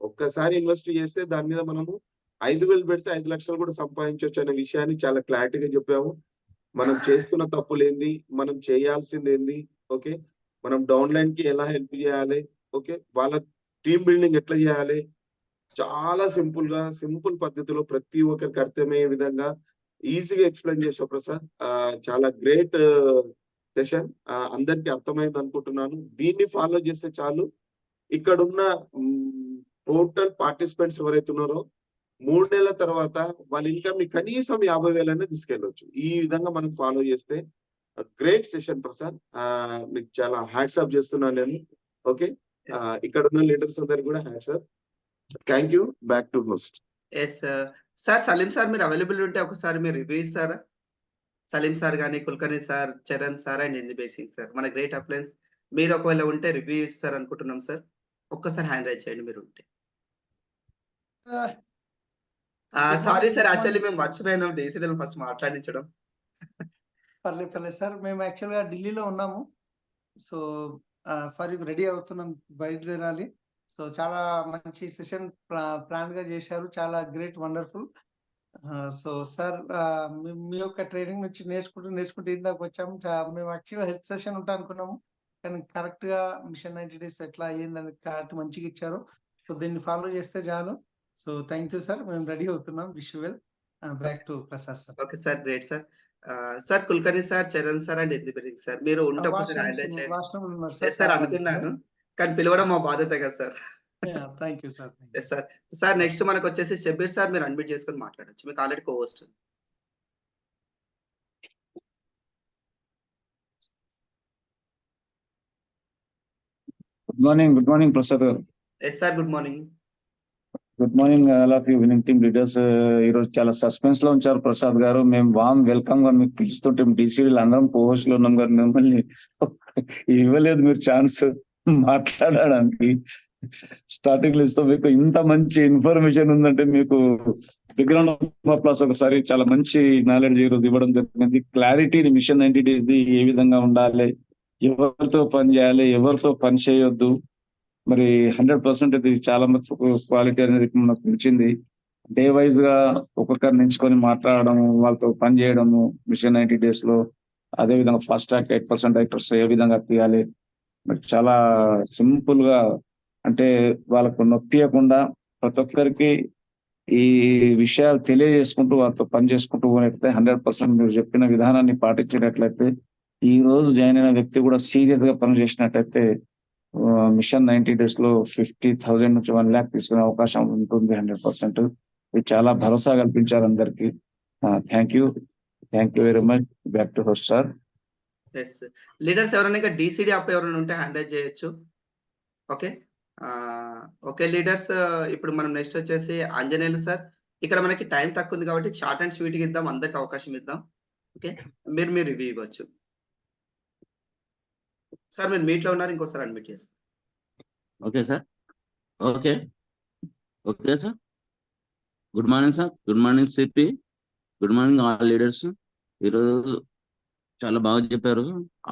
ఒక్కసారి ఇన్వెస్ట్ చేస్తే దాని మీద మనము 5,000 పెడితే 5,00,000 కూడా సంపాదించవచ్చు అనే విషయాన్ని చాలా క్లారిటీగా చెప్పాము. మనం చేస్తున్న తప్పులు ఏంది, మనం చేయాల్సింది ఏంది, ఓకే, మనం డౌన్ లైన్ కి ఎలా హెల్ప్ చేయాలి, ఓకే, వాళ్ళ టీమ్ బిల్డింగ్ ఎట్లా చేయాలి, చాలా సింపుల్ గా సింపుల్ పద్ధతిలో ప్రతి ఒక్కరికి అర్థమయ్యే విధంగా ఈజీగా ఎక్స్ప్లెయిన్ చేసావు ప్రసాద్. చాలా గ్రేట్ సెషన్. అందరికి అర్థమైంది అనుకుంటున్నాను. దీన్ని ఫాలో చేస్తే చాలు. ఇక్కడున్న టోటల్ పార్టిసిపెంట్స్ ఎవరైతే ఉన్నారో 3 నెలల తర్వాత వాళ్ళ ఇన్కమ్ ని కనీసం 50,000 తీసుకెళ్ళవచ్చు. ఈ విధంగా మనం ఫాలో చేస్తే గ్రేట్ సెషన్ ప్రసాద్. మీకు చాలా హ్యాట్సాప్ చేస్తున్నాను నేను. ఓకే, ఇక్కడ ఉన్న లీడర్స్ అందరికి కూడా hats off. Thank you. Back to host. Yes sir. Salim sir మీరు అవైలబుల్ ఉంటే ఒకసారి మీరు రివ్యూ ఇస్తారా? సలీం సార్ కానీ, Kulkarni sir, Charan sir and ఇంది బేసింగ్ సార్, మన గ్రేట్ అప్లయన్స్, మీరు ఒకవేళ ఉంటే రివ్యూ ఇస్తారు అనుకుంటున్నాం సార్. ఒక్కసారి హ్యాండ్ రైజ్ చేయండి మీరు ఉంటే. సారీ సార్, యాక్చువల్లీ మేము మర్చిపోయినాం డీసీడీఎల్ ఫస్ట్ మాట్లాడించడం. పర్లేదు సార్. మేము యాక్చువల్ గా ఢిల్లీలో ఉన్నాము. సో ఫర్ రెడీ అవుతున్నాం, బయలుదేరాలి. సో చాలా మంచి సెషన్ ప్లాన్ గా చేశారు. చాలా గ్రేట్, వండర్ఫుల్. సో సార్, మీ యొక్క ట్రైనింగ్ నుంచి నేర్చుకుంటూ ఇందాక వచ్చాము. మేము యాక్చువల్గా హెల్త్ సెషన్ ఉంటా అనుకున్నాము, కానీ కరెక్ట్ గా మిషన్ 90 days ఎట్లా అయ్యిందని కరెక్ట్ మంచిగా ఇచ్చారు. సో దీన్ని ఫాలో చేస్తే చాలు. So thank you sir. మేము రెడీ అవుతున్నాం. Wish you well. Back to Prasad sir. Okay sir, great sir. Sir Kulkarni sir, Charan sir and ఇంది బేసింగ్ సార్, మీరు ఉంటే ఒకసారి హ్యాండ్ రైజ్ చేయండి. సార్ అనుకున్నాను, కానీ పిలవడం మా బాధ్యత కదా sir. Thank you sir. Yes sir. Sir next మనకు వచ్చేసి షబీర్ సార్, మీరు అడ్మిట్ చేసుకొని మాట్లాడచ్చు. మీకు already co host. Good morning Prasad garu. Yes sir, good morning. Good morning all of you winning team leaders. ఈ రోజు చాలా సస్పెన్స్ లో ఉంచారు ప్రసాద్ గారు. మేము వామ్ వెల్కమ్ గా మీకు పిలుస్తుంటే డీసీడీలు అందరం కోహోస్ట్ లో ఉన్నాం గారు. మిమ్మల్ని ఇవ్వలేదు మీరు ఛాన్స్ మాట్లాడడానికి. స్టార్టింగ్ లో ఇస్తాం. మీకు ఇంత మంచి ఇన్ఫర్మేషన్ ఉందంటే మీకు బ్యాక్గ్రౌండ్ ప్లస్ ఒకసారి చాలా మంచి నాలెడ్జ్ ఈ రోజు ఇవ్వడం జరిగింది. క్లారిటీ మిషన్ 90 days ఏ విధంగా ఉండాలి, ఎవరితో పని చేయాలి, ఎవరితో పని చేయొద్దు, మరి 100% ఇది చాలా మంచి క్వాలిటీ అనేది మనకు తెలిసింది. డే వైజ్ గా ఒక్కొక్కరిని ఎంచుకొని మాట్లాడడం, వాళ్ళతో పని చేయడము మిషన్ 90 days లో అదే విధంగా ఫాస్ట్ ట్రాక్ 8% డైరెక్టర్స్ ఏ విధంగా తీయాలి, మరి చాలా సింపుల్ గా, అంటే వాళ్ళకు నొప్పియకుండా ప్రతి ఒక్కరికి ఈ విషయాలు తెలియజేసుకుంటూ వాళ్ళతో పని చేసుకుంటూ పోయినట్లయితే 100% మీరు చెప్పిన విధానాన్ని పాటించినట్లయితే ఈ రోజు జాయిన్ అయిన వ్యక్తి కూడా సీరియస్ గా పని చేసినట్లయితే మిషన్ 90 days లో 50,000 నుంచి 1 lakh తీసుకునే అవకాశం ఉంటుంది 100%. ఇది చాలా భరోసా కల్పించారు అందరికి. Thank you very much. Back to host sir. Yes leaders ఎవరైనా ఇంకా డిసిడి అప్ ఎవరైనా ఉంటే హ్యాండ్ రైజ్ చేయొచ్చు. ఓకే ఓకే లీడర్స్, ఇప్పుడు మనం నెక్స్ట్ వచ్చేసి ఆంజనేయులు సార్. ఇక్కడ మనకి టైం తక్కువ ఉంది కాబట్టి షార్ట్ అండ్ స్వీట్ గా ఇద్దాం, అందరికి అవకాశం ఇద్దాం. ఓకే మీరు రివ్యూ ఇవ్వచ్చు సార్. మీరు మీట్ లో ఉన్నారు, ఇంకోసారి అడ్మిట్ చేస్తాం. Okay sir. Okay sir. Good morning sir. Good morning CP. Good morning all leaders. ఈరోజు చాలా బాగా చెప్పారు.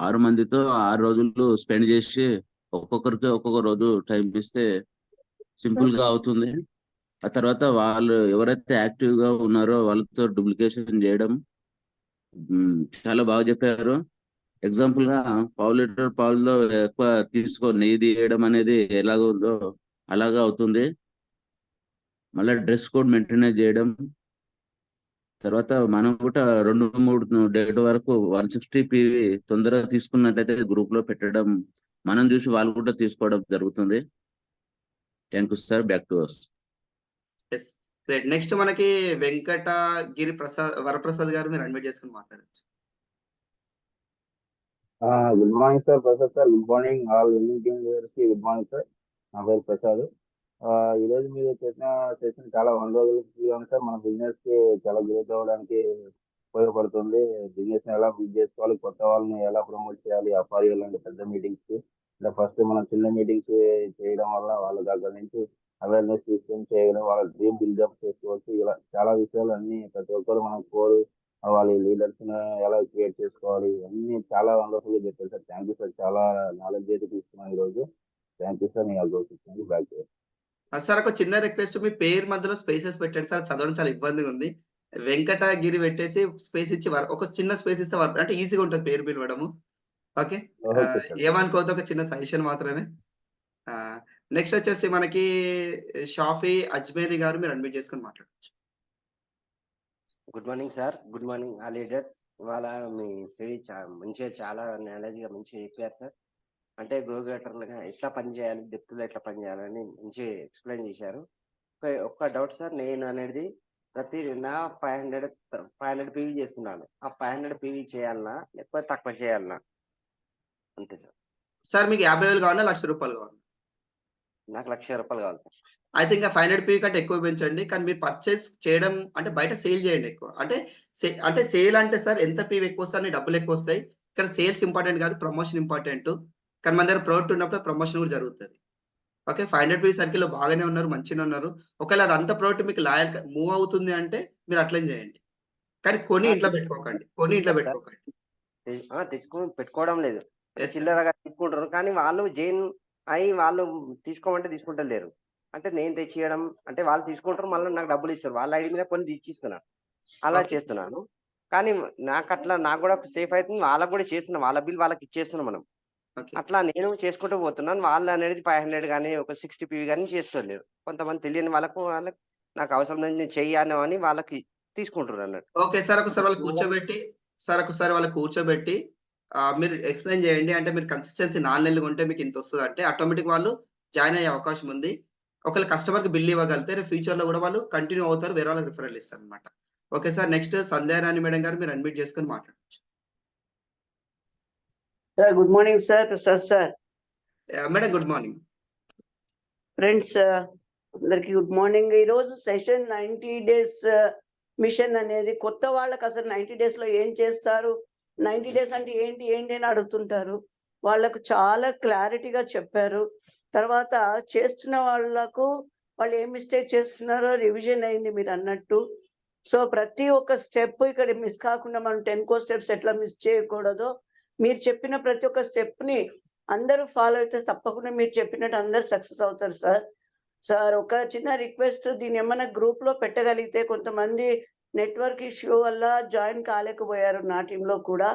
6 మందితో 6 రోజులు స్పెండ్ చేసి ఒక్కొక్కరికి ఒక్కొక్క రోజు టైం ఇస్తే సింపుల్ గా అవుతుంది. ఆ తర్వాత వాళ్ళు ఎవరైతే యాక్టివ్ గా ఉన్నారో వాళ్ళతో డూప్లికేషన్ చేయడం చాలా బాగా చెప్పారు. ఎగ్జాంపుల్ గా 1/2 లీటర్ పాలలో ఎక్కువ నెయ్యి తీయడం అనేది ఎలాగ ఉందో అలాగా అవుతుంది. మళ్ళీ డ్రెస్ కోడ్ మెయింటైన్ చేయడం, తర్వాత మనం కూడా 2-3 డేట్ వరకు 160 PV తొందరగా తీసుకున్నట్లయితే గ్రూప్ లో పెట్టడం, మనం చూసి వాళ్ళు కూడా తీసుకోవడం జరుగుతుంది. Thank you sir. Back to us. Yes great. Next మనకి వెంకటగిరి వరప్రసాద్ గారు, మీరు అడ్మిట్ చేసుకుని మాట్లాడచ్చు. Good morning sir. Prasad sir. Good morning all winning team leaders కి. Good morning sir. నా పేరు ప్రసాద్. ఈ రోజు మీరు చేసిన సెషన్ చాలా 100 రోజులకి ఉంది సార్. మన బిజినెస్ కి చాలా గ్రోత్ అవ్వడానికి ఉపయోగపడుతుంది. బిజినెస్ ని ఎలా బిల్డ్ చేసుకోవాలి, కొత్త వాళ్ళని ఎలా ప్రమోట్ చేయాలి, అఫారీ లాంటి పెద్ద మీటింగ్స్ కి. అంటే ఫస్ట్ మనం చిన్న మీటింగ్స్ చేయడం వల్ల వాళ్ళకి అక్కడి నుంచి అవేర్నెస్ తీసుకొని చేయడం, వాళ్ళ డ్రీమ్ బిల్డప్ చేసుకోవచ్చు. ఇలా చాలా విషయాలు అన్ని ప్రతి ఒక్కరు మనం కోరు వాళ్ళ లీడర్స్ ఎలా క్రియేట్ చేసుకోవాలి, అన్ని చాలా వండర్ఫుల్ గా చెప్పారు సార్. Thank you sir. చాలా నాలెడ్జ్ అయితే తీసుకున్నాను ఈ రోజు. Thank you sir. నేను ఆలోచిస్తాను. బ్యాక్ సార్ ఒక చిన్న రిక్వెస్ట్, మీ పేరు మధ్యలో స్పేసెస్ పెట్టండి సార్, చదవడం చాలా ఇబ్బందిగా ఉంది. వెంకటగిరి పెట్టేసి స్పేస్ ఇచ్చి ఒక చిన్న స్పేస్ ఇస్తే అంటే ఈజీగా ఉంటుంది పేరు పిలవడము. ఓకే ఏమనుకోవద్దు, ఒక చిన్న సజెషన్ మాత్రమే. నెక్స్ట్ వచ్చేసి మనకి షాఫీ అజ్మేరి గారు, మీరు అడ్మిట్ చేసుకొని మాట్లాడచ్చు. Good morning sir. Good morning ఆ లీడర్స్. ఇవాళ మీ సిడి మంచిగా చాలా నాలెడ్జ్ గా మంచిగా చెప్పారు సార్. అంటే గోగేటర్లుగా ఎట్లా పని చేయాలి, డెప్త్ లో ఎట్లా పని చేయాలని మంచిగా ఎక్స్ప్లెయిన్ చేశారు. ఒక్క డౌట్ సార్, నేను అనేది ప్రతి నా 500 PV చేస్తున్నాను. ఆ 500 PV చేయాలన్నా లేకపోతే తక్కువ చేయాలన్నా? అంతే సార్. సార్ మీకు 50,000 కావాలా, ₹1,00,000 కావాలి? నాకు ₹1,00,000 కావాలి సార్. అయితే ఇంకా 500 PV కంటే ఎక్కువ పెంచండి. కానీ మీరు పర్చేస్ చేయడం అంటే బయట సేల్ చేయండి ఎక్కువ. అంటే సేల్ అంటే సార్ ఎంత PV ఎక్కువ వస్తే డబ్బులు ఎక్కువ వస్తాయి. ఇక్కడ సేల్స్ ఇంపార్టెంట్ కాదు, ప్రమోషన్ ఇంపార్టెంట్. కానీ మన దగ్గర ప్రోడక్ట్ ఉన్నప్పుడు ప్రమోషన్ కూడా జరుగుతుంది. ఓకే 500 PV సర్కిల్ లో బాగానే ఉన్నారు, మంచిగా ఉన్నారు. ఒకవేళ అది అంత ప్రోడక్ట్ మీకు లాయల్ మూవ్ అవుతుంది అంటే మీరు అట్లనే చేయండి. కానీ ఇంట్లో పెట్టుకోకండి. తెచ్చుకొని పెట్టుకోవడం లేదు, చిల్లరగా తీసుకుంటారు. కానీ వాళ్ళు జైన్ అయి వాళ్ళు తీసుకోమంటే తీసుకుంటలేరు. అంటే నేను తెచ్చియడం అంటే వాళ్ళు తీసుకుంటారు, మళ్ళీ నాకు డబ్బులు ఇస్తారు. వాళ్ళ ఐడి మీద కొన్ని తెచ్చిస్తున్నాను, అలా చేస్తున్నాను. కానీ నాకు కూడా సేఫ్ అవుతుంది, వాళ్ళకి కూడా చేస్తున్నాం. వాళ్ళ బిల్ వాళ్ళకి ఇచ్చేస్తున్నాం మనం. అట్లా నేను చేసుకుంటూ పోతున్నాను. వాళ్ళు అనేది 500 కానీ ఒక 60 PV కానీ చేస్తలేరు. కొంతమంది తెలియని వాళ్ళకు నాకు అవసరం లేదు నేను చెయ్యాను అని వాళ్ళకి తీసుకుంటారు అన్నట్టు. ఓకే సార్, ఒకసారి వాళ్ళకి కూర్చోబెట్టి మీరు ఎక్స్ప్లెయిన్ చేయండి. అంటే మీరు కన్సిస్టెన్సీ 4 నెలలు ఉంటే మీకు ఇంత వస్తుంది అంటే ఆటోమేటిక్ వాళ్ళు జాయిన్ అయ్యే అవకాశం ఉంది. ఒకవేళ కస్టమర్ కి బిల్ ఇవ్వగలిగితే ఫ్యూచర్ లో కూడా వాళ్ళు కంటిన్యూ అవుతారు, వేరే వాళ్ళకి రిఫరల్ ఇస్తారు అనమాట. Okay sir. Next Sandhyarani madam garu, మీరు అడ్మిట్ చేసుకొని మాట్లాడచ్చు. Sir good morning sir. Prasad sir. Madam good morning. Friends అందరికి గుడ్ మార్నింగ్. ఈ రోజు సెషన్ 90 days మిషన్ అనేది కొత్త వాళ్ళకి అసలు 90 days లో ఏం చేస్తారు, 90 days అంటే ఏంటి అని అడుగుతుంటారు. వాళ్ళకు చాలా క్లారిటీగా చెప్పారు. తర్వాత చేస్తున్న వాళ్ళకు వాళ్ళు ఏం మిస్టేక్ చేస్తున్నారో రివిజన్ అయింది మీరు అన్నట్టు. సో ప్రతి ఒక్క స్టెప్ ఇక్కడ మిస్ కాకుండా మనం 10 స్టెప్స్ ఎట్లా మిస్ చేయకూడదో మీరు చెప్పిన ప్రతి ఒక్క స్టెప్ ని అందరూ ఫాలో అయితే తప్పకుండా మీరు చెప్పినట్టు అందరు సక్సెస్ అవుతారు సార్. ఒక చిన్న రిక్వెస్ట్, దీన్ని ఏమైనా గ్రూప్ లో పెట్టగలిగితే, కొంతమంది నెట్వర్క్ ఇష్యూ వల్ల జాయిన్ కాలేకపోయారు నా టీంలో కూడా.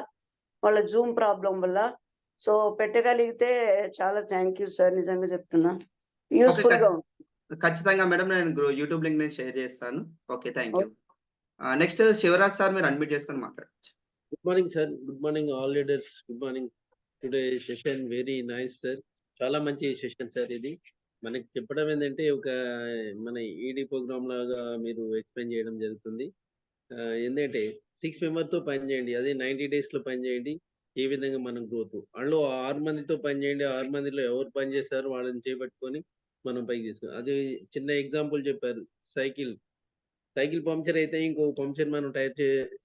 వాళ్ళ జూమ్ ప్రాబ్లం వల్ల. సో పెట్టగలిగితే చాలా థ్యాంక్ యూ సార్, నిజంగా చెప్తున్నా. యూస్ఫుల్ గా ఉంది. ఖచ్చితంగా మేడం, నేను యూట్యూబ్ లింక్ నేను షేర్ చేస్తాను. Okay, thank you. Next Shivaraj sir, మీరు అన్మ్యూట్ చేసుకొని మాట్లాడచ్చు. Good morning sir, good morning all leaders, good morning. Today session very nice sir, చాలా మంచి సెషన్ సార్. ఇది మనకి చెప్పడం ఏంటంటే ఒక మన ఈడీ ప్రోగ్రామ్ లాగా మీరు ఎక్స్ప్లెయిన్ చేయడం జరుగుతుంది. ఏంటంటే 6 మెంబర్తో పని చేయండి, అదే 90 days లో పని చేయండి. ఏ విధంగా మనం గ్రోత్ అందులో 6 మందితో పని చేయండి, 6 మందిలో ఎవరు పని చేస్తారో వాళ్ళని చేపట్టుకొని మనం పైకి తీసుకున్నాం. అది చిన్న ఎగ్జాంపుల్ చెప్పారు. సైకిల్ పంక్చర్ అయితే ఇంకో పంక్చర్ మనం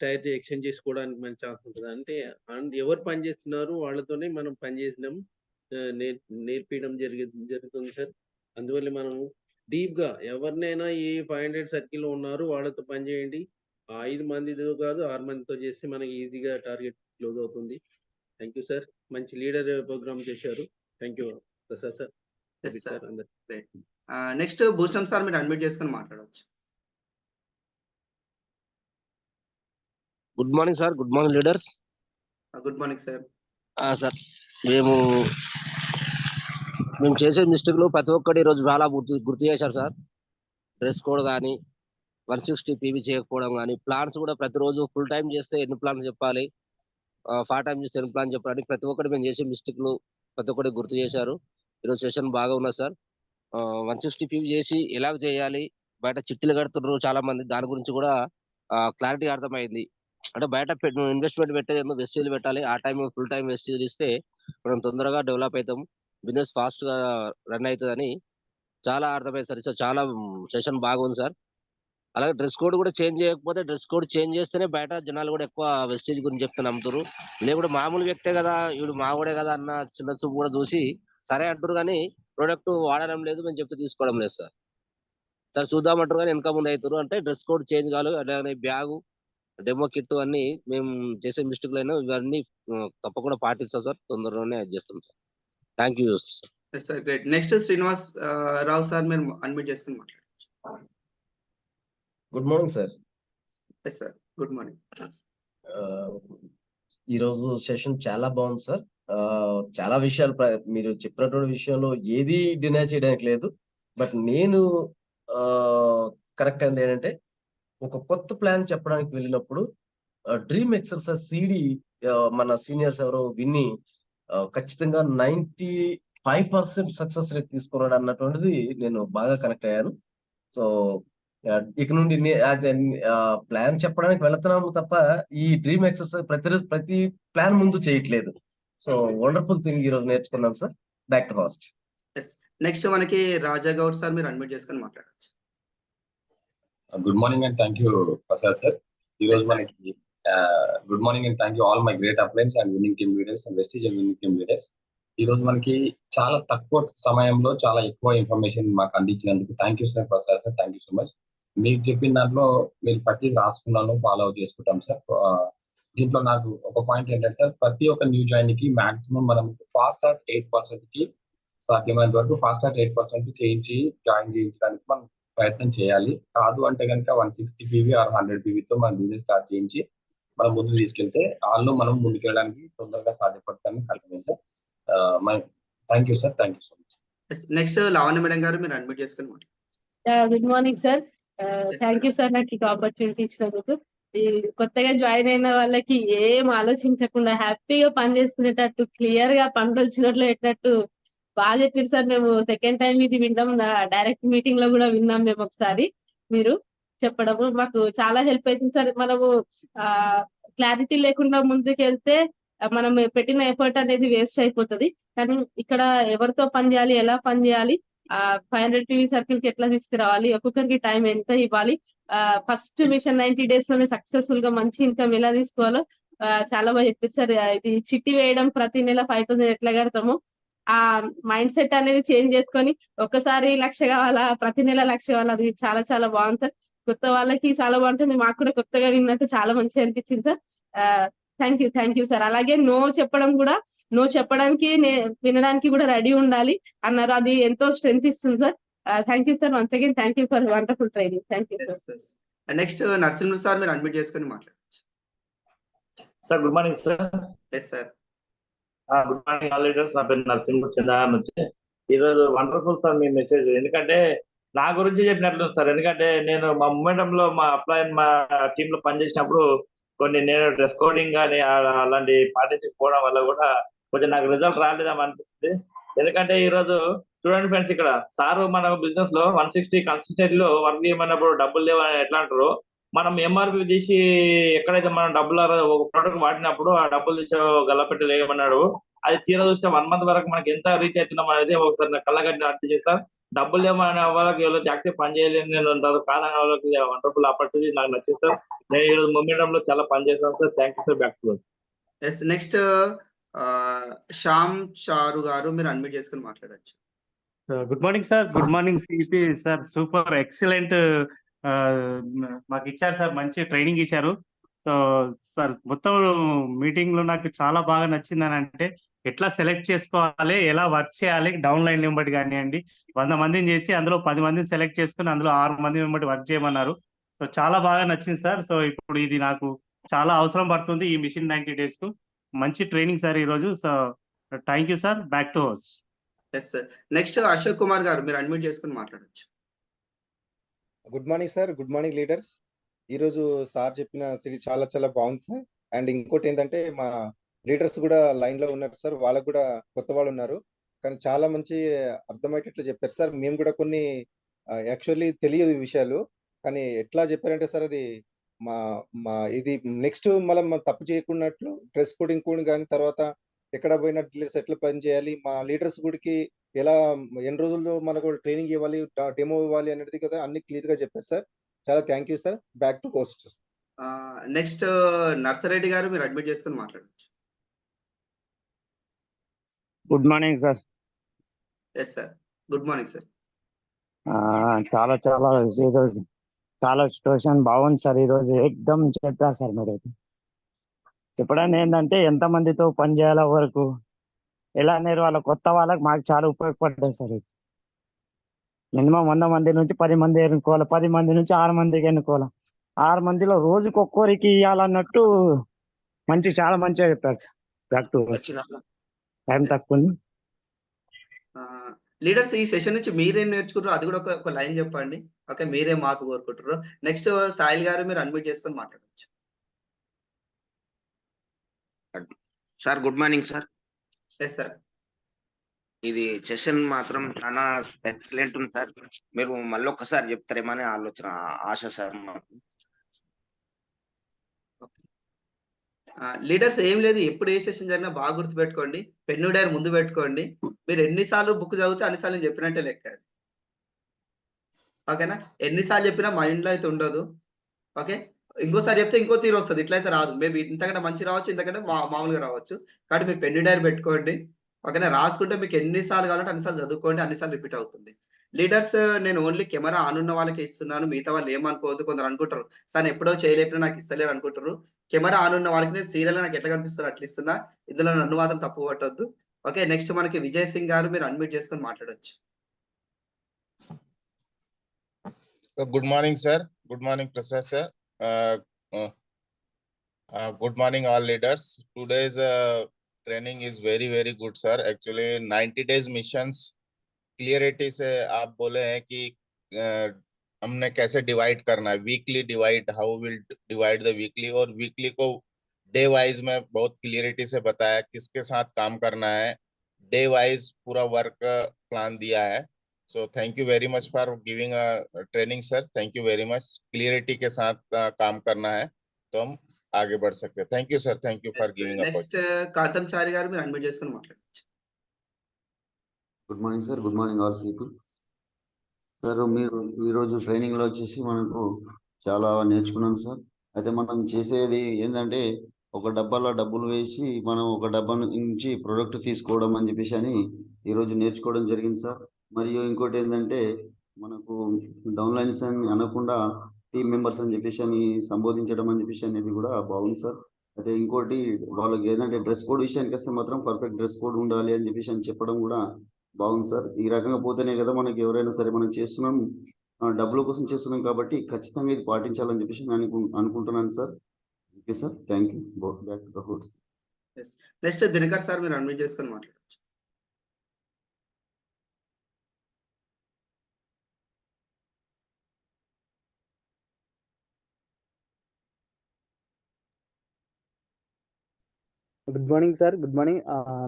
టైర్ ఎక్స్చేంజ్ చేసుకోవడానికి మంచి ఛాన్స్ ఉంటుంది. అంటే ఎవరు పని చేస్తున్నారు వాళ్ళతోనే మనం పని చేసినాం, నేర్పించడం జరుగుతుంది సార్. అందువల్ల మనం డీప్ గా ఎవరినైనా ఈ 500 సర్కిల్ లో ఉన్నారు వాళ్ళతో పని చేయండి. 5 మందితో కాదు 6 మందితో చేస్తే మనకి ఈజీగా టార్గెట్ క్లోజ్ అవుతుంది. థ్యాంక్ యూ సార్, మంచి లీడర్ ప్రోగ్రామ్ చేశారు. Thank you Prasad sir. Next Bhushanam sir, మీరు అన్మ్యూట్ చేసుకొని మాట్లాడవచ్చు. Good morning sir, good morning leaders. Good morning sir. Sir మేము చేసే మిస్టేక్లు ప్రతి ఒక్కటి ఈరోజు చాలా గుర్తు చేశారు సార్. డ్రెస్ కోడ్ కానీ 160 PV చేయకపోవడం కానీ, ప్లాన్స్ కూడా ప్రతిరోజు ఫుల్ టైం చేస్తే ఎన్ని ప్లాన్స్ చెప్పాలి, పార్ట్ టైం చేస్తే ఎన్ని ప్లాన్ చెప్పాలి, ప్రతి ఒక్కటి మేము చేసే మిస్టేక్లు ప్రతి ఒక్కటి గుర్తు చేశారు. ఈరోజు సెషన్ బాగా ఉన్నది సార్. 160 PV చేసి ఎలాగ చేయాలి, బయట చిట్టీలు కడుతున్నారు చాలా మంది, దాని గురించి కూడా క్లారిటీ అర్థమైంది. అంటే బయట ఇన్వెస్ట్మెంట్ పెట్టేది ఎందుకు, వెస్టేజ్ పెట్టాలి, ఆ టైం ఫుల్ టైం వెస్టేజ్ ఇస్తే మనం తొందరగా డెవలప్ అవుతాం, బిజినెస్ ఫాస్ట్ గా రన్ అవుతుందని చాలా అర్థమైంది సార్. సో చాలా సెషన్ బాగుంది సార్. అలాగే డ్రెస్ కోడ్ కూడా చేంజ్ చేయకపోతే, డ్రెస్ కోడ్ చేంజ్ చేస్తేనే బయట జనాలు కూడా ఎక్కువ వెస్టేజ్ గురించి చెప్తే నమ్ముతారు. లేకుంటే మామూలు వ్యక్తే కదా, వీడు మావాడే కదా అన్న చిన్న చూపు కూడా చూసి సరే అంటారు, కానీ ప్రోడక్ట్ వాడడం లేదు, మేము చెప్పి తీసుకోవడం లేదు సార్. సార్ చూద్దామంటారు కానీ వెనక ముందు అవుతారు. అంటే డ్రెస్ కోడ్ చేంజ్ కాదు, అలాగే బ్యాగు, డెమో కిట్ అన్ని మేము చేసే మిస్టేక్లు అయినా ఇవన్నీ తప్పకుండా పాటిస్తాం సార్, తొందరలోనే అది చేస్తాం sir. Thank you sir. Great. Next Srinivas Rao sir, మీరు అన్మ్యూట్ చేసుకొని మాట్లాడచ్చు. Good morning sir. Sir good morning. ఈరోజు సెషన్ చాలా బాగుంది సార్. చాలా విషయాలు మీరు చెప్పినటువంటి విషయంలో ఏది డినై చేయడానికి లేదు. బట్ నేను కరెక్ట్ అయింది ఏంటంటే, ఒక కొత్త ప్లాన్ చెప్పడానికి వెళ్ళినప్పుడు డ్రీమ్ ఎక్సర్సైజ్ సిడి మన సీనియర్స్ ఎవరో విని ఖచ్చితంగా 95% సక్సెస్ రేట్ తీసుకున్నాడు అన్నటువంటిది నేను బాగా కనెక్ట్ అయ్యాను. సో ఇక నుండి ప్లాన్ చెప్పడానికి వెళుతున్నాము తప్ప ఈ డ్రీమ్ ఎక్సర్సైజ్ ప్రతి ప్లాన్ ముందు చేయట్లేదు. సో వండర్ఫుల్ థింగ్ ఈరోజు నేర్చుకున్నాం sir. Back to fast. Next మనకి రాజా గౌడ్ సార్, మీరు అన్మ్యూట్ చేసుకొని మాట్లాడచ్చు. Good morning and thank you Prasad sir. ఈ రోజు మనకి good morning and thank you all my great appliance and winning team leaders and వెస్టీజ్ అండ్ విన్నింగ్ టీమ్ లీడర్స్. ఈ రోజు మనకి చాలా తక్కువ సమయంలో చాలా ఎక్కువ ఇన్ఫర్మేషన్ మాకు అందించినందుకు thank you sir Prasad sir. Thank you so much. మీరు చెప్పిన దాంట్లో మీరు ప్రతి రాసుకున్నాను, ఫాలో చేసుకుంటాం సార్. దీంట్లో నాకు ఒక పాయింట్ ఏంటంటే సార్, ప్రతి ఒక్క న్యూ జాయిన్ కి మాక్సిమం మనం ఫాస్ట్ స్టార్ట్ 8% కి సాధ్యమైనంత వరకు ఫాస్ట్ స్టార్ట్ 8% చేయించి జాయిన్ చేయించడానికి మనం ప్రయత్నం చేయాలి. కాదు అంటే కనుక 160 PV ఆర్ 100 PVతో మనం బిజినెస్ స్టార్ట్ చేయించి మనం ముందుకు తీసుకెళ్తే వాళ్ళు మనం ముందుకెళ్ళడానికి తొందరగా సాధ్యపడతామని Kalpana sir. Thank you sir. Thank you so much. Next Lavanya madam garu, మీరు అడ్మిట్ చేసుకొని good morning sir. Thank you sir నాకు ఆపర్చునిటీ ఇచ్చినందుకు. ఈ కొత్తగా జాయిన్ అయిన వాళ్ళకి ఏం ఆలోచించకుండా హ్యాపీగా పని చేసుకునేటట్టు, క్లియర్ గా పనులు వచ్చినట్లు ఎట్టినట్టు బాగా చెప్పారు సార్. మేము సెకండ్ టైం ఇది విన్నాం, డైరెక్ట్ మీటింగ్ లో కూడా విన్నాం మేము ఒకసారి. మీరు చెప్పడము మాకు చాలా హెల్ప్ అవుతుంది సార్. మనము క్లారిటీ లేకుండా ముందుకు వెళ్తే మనం పెట్టిన ఎఫర్ట్ అనేది వేస్ట్ అయిపోతుంది. కానీ ఇక్కడ ఎవరితో పని చేయాలి, ఎలా పని చేయాలి, 500 PV సర్కిల్ కి ఎట్లా తీసుకురావాలి, ఒక్కొక్కరికి టైం ఎంత ఇవ్వాలి, ఫస్ట్ మిషన్ 90 days లోనే సక్సెస్ఫుల్ గా మంచి ఇన్కమ్ ఎలా తీసుకోవాలో చాలా బాగా చెప్పారు సార్. ఇది చిట్టి వేయడం, ప్రతి నెల 5000 ఎట్లా కడతామో ఆ మైండ్ సెట్ అనేది చేంజ్ చేసుకొని ఒక్కసారి 1,00,000 కావాలా, ప్రతి నెల 1,00,000 కావాలా, అది చాలా చాలా బాగుంది సార్. కొత్త వాళ్ళకి చాలా బాగుంటుంది, మాకు కూడా కొత్తగా విన్నట్టు చాలా మంచిగా అనిపించింది సార్. Thank you sir. అలాగే నో చెప్పడం కూడా, నో చెప్పడానికి వినడానికి కూడా రెడీ ఉండాలి అన్నారు, అది ఎంతో స్ట్రెంగ్త్ ఇస్తుంది సార్. Thank you sir. Once again thank you for wonderful training. Thank you sir. Next Narasimha sir, మీరు అడ్మిట్ చేసుకొని మాట్లాడచ్చు. Sir good morning sir. Yes sir. Good morning all leaders. నా పేరు నరసింహ చంద్రగారి నుంచి. ఈరోజు వండర్ఫుల్ సార్ మీ మెసేజ్. ఎందుకంటే నా గురించి చెప్పినట్లు సార్. ఎందుకంటే నేను మా మూమెంటంలో మా టీమ్ లో పనిచేసినప్పుడు నేను డ్రెస్ కోడింగ్ కానీ అలాంటి పాటించకపోవడం వల్ల కూడా కొంచెం నాకు రిజల్ట్ రాలేదని అనిపిస్తుంది. ఎందుకంటే ఈ రోజు చూడండి ఫ్రెండ్స్, ఇక్కడ సార్ మన బిజినెస్ లో 160 కన్సిస్టెంట్ లో వర్క్ చేయమన్నప్పుడు డబ్బులు లేవని ఎట్లా అంటారు, మనం ఎంఆర్పి తీసి ఎక్కడైతే మనం డబ్బులు ఒక ప్రోడక్ట్ వాడినప్పుడు ఆ డబ్బులు తీసి గల్లపెట్టి లేయమన్నాడు. అది తీరా చూస్తే 1 month వరకు మనకి ఎంత రీచ్ అవుతున్నాం అనేది ఒకసారి నాకు కళ్ళగట్టి అర్థం చేస్తాను. డబ్బులు ఏమనే వాళ్ళకి ఎవరో యాక్టివ్ పని చేయలేని నేను ఉంటారు, కాదనే వాళ్ళకి వండర్ఫుల్ ఆపర్చునిటీ నాకు నచ్చింది సార్. నేను ఈరోజు మూమెంటం లో చాలా పని చేస్తాను sir. Thank you sir. Back to yes. Next Shyam Charu garu, మీరు అన్మ్యూట్ చేసుకుని మాట్లాడచ్చు. Good morning sir. Good morning CP sir. Super excellent మాకు ఇచ్చారు సార్, మంచి ట్రైనింగ్ ఇచ్చారు. సో సార్ మొత్తం మీటింగ్ లో నాకు చాలా బాగా నచ్చింది అని అంటే ఎట్లా సెలెక్ట్ చేసుకోవాలి, ఎలా వర్క్ చేయాలి, డౌన్ లైన్ వెంబడి కానివ్వండి 100 మందిని చేసి అందులో 10 మందిని సెలెక్ట్ చేసుకుని అందులో 6 మంది వెంబడి వర్క్ చేయమన్నారు. సో చాలా బాగా నచ్చింది సార్. సో ఇప్పుడు ఇది నాకు చాలా అవసరం పడుతుంది ఈ మిషన్ 90 days కు. మంచి ట్రైనింగ్ సార్ ఈరోజు. So thank you sir. Back to house. Yes sir. Next Ashok Kumar garu, మీరు అన్మ్యూట్ చేసుకుని మాట్లాడచ్చు. Good morning sir. Good morning leaders. ఈరోజు సార్ చెప్పిన సిటీ చాలా చాలా బాగుంది సార్. అండ్ ఇంకోటి ఏంటంటే మా లీడర్స్ కూడా లైన్ లో ఉన్నారు సార్. వాళ్ళకు కూడా కొత్త వాళ్ళు ఉన్నారు, కానీ చాలా మంచి అర్థమయ్యేటట్లు చెప్పారు సార్. మేము కూడా కొన్ని యాక్చువల్లీ తెలియదు ఈ విషయాలు, కానీ ఎట్లా చెప్పారంటే సార్ అది మా మా ఇది నెక్స్ట్ మళ్ళీ తప్పు చేయకున్నట్లు డ్రెస్ కోడింగ్ కూడా కానీ తర్వాత ఎక్కడ పోయిన డీలర్స్ ఎట్లా పని చేయాలి, మా లీడర్స్ గుడికి ఎలా ఎన్ని రోజుల్లో మనకు ట్రైనింగ్ ఇవ్వాలి, డెమో ఇవ్వాలి అనేది కదా అన్ని క్లియర్ గా చెప్పారు సార్. చాలా thank you sir. Back to post. Next Narsareddy గారు, మీరు అడ్మిట్ చేసుకుని మాట్లాడచ్చు. Good morning sir. Yes sir. Good morning sir. చాలా చాలా ఈరోజు చాలా సిచ్యువేషన్ బాగుంది సార్. ఈరోజు ఎక్దమ్ చెప్పారు సార్. మీరైతే చెప్పడానికి ఏంటంటే ఎంతమందితో పని చేయాలో వరకు ఎలా అనేది వాళ్ళ కొత్త వాళ్ళకి మాకు చాలా ఉపయోగపడ్డాయి సార్. మినిమం 100 మంది నుంచి 10 మంది ఎన్నుకోవాలి, 10 మంది నుంచి 6 మందికి ఎన్నుకోవాలి, 6 మందిలో రోజుకి ఒక్కొక్కరికి ఇవ్వాలన్నట్టు మంచి చాలా మంచిగా చెప్పారు సార్. బ్యాక్ టు టైం తక్కువ ఉంది. లీడర్స్, ఈ సెషన్ నుంచి మీరేం నేర్చుకుంటారో అది కూడా ఒక లైన్ చెప్పండి. ఓకే, మీరేం మార్పు కోరుకుంటారు. నెక్స్ట్ సాయిల్ గారు, మీరు అన్మ్యూట్ చేసుకొని మాట్లాడచ్చు. Sir good morning sir. Yes sir. ఇది సెషన్ మాత్రం చాలా ఎక్సలెంట్ ఉంది సార్. మీరు మళ్ళీ ఒక్కసారి చెప్తారేమని ఆశ సార్ మాకు. లీడర్స్ ఏం లేదు, ఎప్పుడు ఏ సెషన్ జరిగినా బాగా గుర్తు పెట్టుకోండి. పెన్ను డైర్ ముందు పెట్టుకోండి. మీరు ఎన్నిసార్లు బుక్ చదివితే అన్నిసార్లు నేను చెప్పినట్టే లెక్క. ఓకేనా? ఎన్నిసార్లు చెప్పినా మైండ్ లో అయితే ఉండదు. ఓకే, ఇంకోసారి చెప్తే ఇంకో తీరు వస్తుంది. ఇట్లయితే రాదు. మేబీ ఇంతకంటే మంచి రావచ్చు, ఇంతకంటే మామూలుగా రావచ్చు. కాబట్టి మీరు పెన్ను డైర్ పెట్టుకోండి. ఓకేనా? రాసుకుంటే మీకు ఎన్నిసార్లు కావాలంటే అన్నిసార్లు చదువుకోండి, అన్నిసార్లు రిపీట్ అవుతుంది. లీడర్స్, నేను ఓన్లీ కెమెరా ఆన్ ఉన్న వాళ్ళకి ఇస్తున్నాను, మిగతా వాళ్ళు ఏమనుకోవద్దు. కొందరు అనుకుంటారు సార్ ఎప్పుడో చేయలేపినా నాకు ఇస్తలేరు అనుకుంటారు. కెమెరా ఆన్ ఉన్న వాళ్ళకి నేను సీరియల్ నాకు ఎట్లా కనిపిస్తారు అట్లా ఇస్తున్నా. ఇందులో నన్ను మాత్రం తప్పు పట్టొద్దు. ఓకే, నెక్స్ట్ మనకి విజయ్ సింగ్ గారు, మీరు అన్మ్యూట్ చేసుకొని మాట్లాడొచ్చు. Good morning sir. Good morning Prasad sir. Good morning all leaders. Today's training is very very good sir. Actually 90 days missions clarity से आप बोले हैं कि हमने कैसे डिवाइड करना है, weekly divide, how will divide the weekly, और वीकली को डे वाइज में बहुत क्लियरिटी से बताया किसके साथ काम करना है, डे वाइज पूरा वर्क प्लान दिया है. So thank you very much for giving a training sir. Thank you very much. Clarity के साथ काम करना है तो हम आगे बढ़ सकते हैं. Thank you sir. Thank you for giving next Kantham Chari garu, మీరు అన్మ్యూట్ చేసుకొని మాట్లాడచ్చు. Good morning sir. Good morning all people. Sir మీరు ఈరోజు ట్రైనింగ్ లో వచ్చేసి మనకు చాలా నేర్చుకున్నాం సార్. అయితే మనం చేసేది ఏంటంటే ఒక డబ్బాలో డబ్బులు వేసి మనం ఒక డబ్బా నుంచి ప్రొడక్ట్ తీసుకోవడం అని చెప్పేసి అని ఈరోజు నేర్చుకోవడం జరిగింది సార్. మరియు ఇంకోటి ఏంటంటే మనకు డౌన్ లైన్స్ అని అనకుండా టీమ్ మెంబర్స్ అని చెప్పేసి అని సంబోధించడం అని చెప్పేసి అనేది కూడా బాగుంది సార్. అయితే ఇంకోటి వాళ్ళకి ఏంటంటే డ్రెస్ కోడ్ విషయానికి వస్తే మాత్రం పర్ఫెక్ట్ డ్రెస్ కోడ్ ఉండాలి అని చెప్పేసి అని చెప్పడం కూడా బాగుంది సార్. ఈ రకంగా పోతేనే కదా మనకి ఎవరైనా సరే మనం చేస్తున్నాం, డబ్బుల కోసం చేస్తున్నాం కాబట్టి ఖచ్చితంగా ఇది పాటించాలని చెప్పేసి నేను అనుకుంటున్నాను sir. Okay sir, thank you. Back to the host. Next Dinakar sir మీరు అన్మ్యూట్ చేసుకొని మాట్లాడచ్చు. Good morning sir, good morning.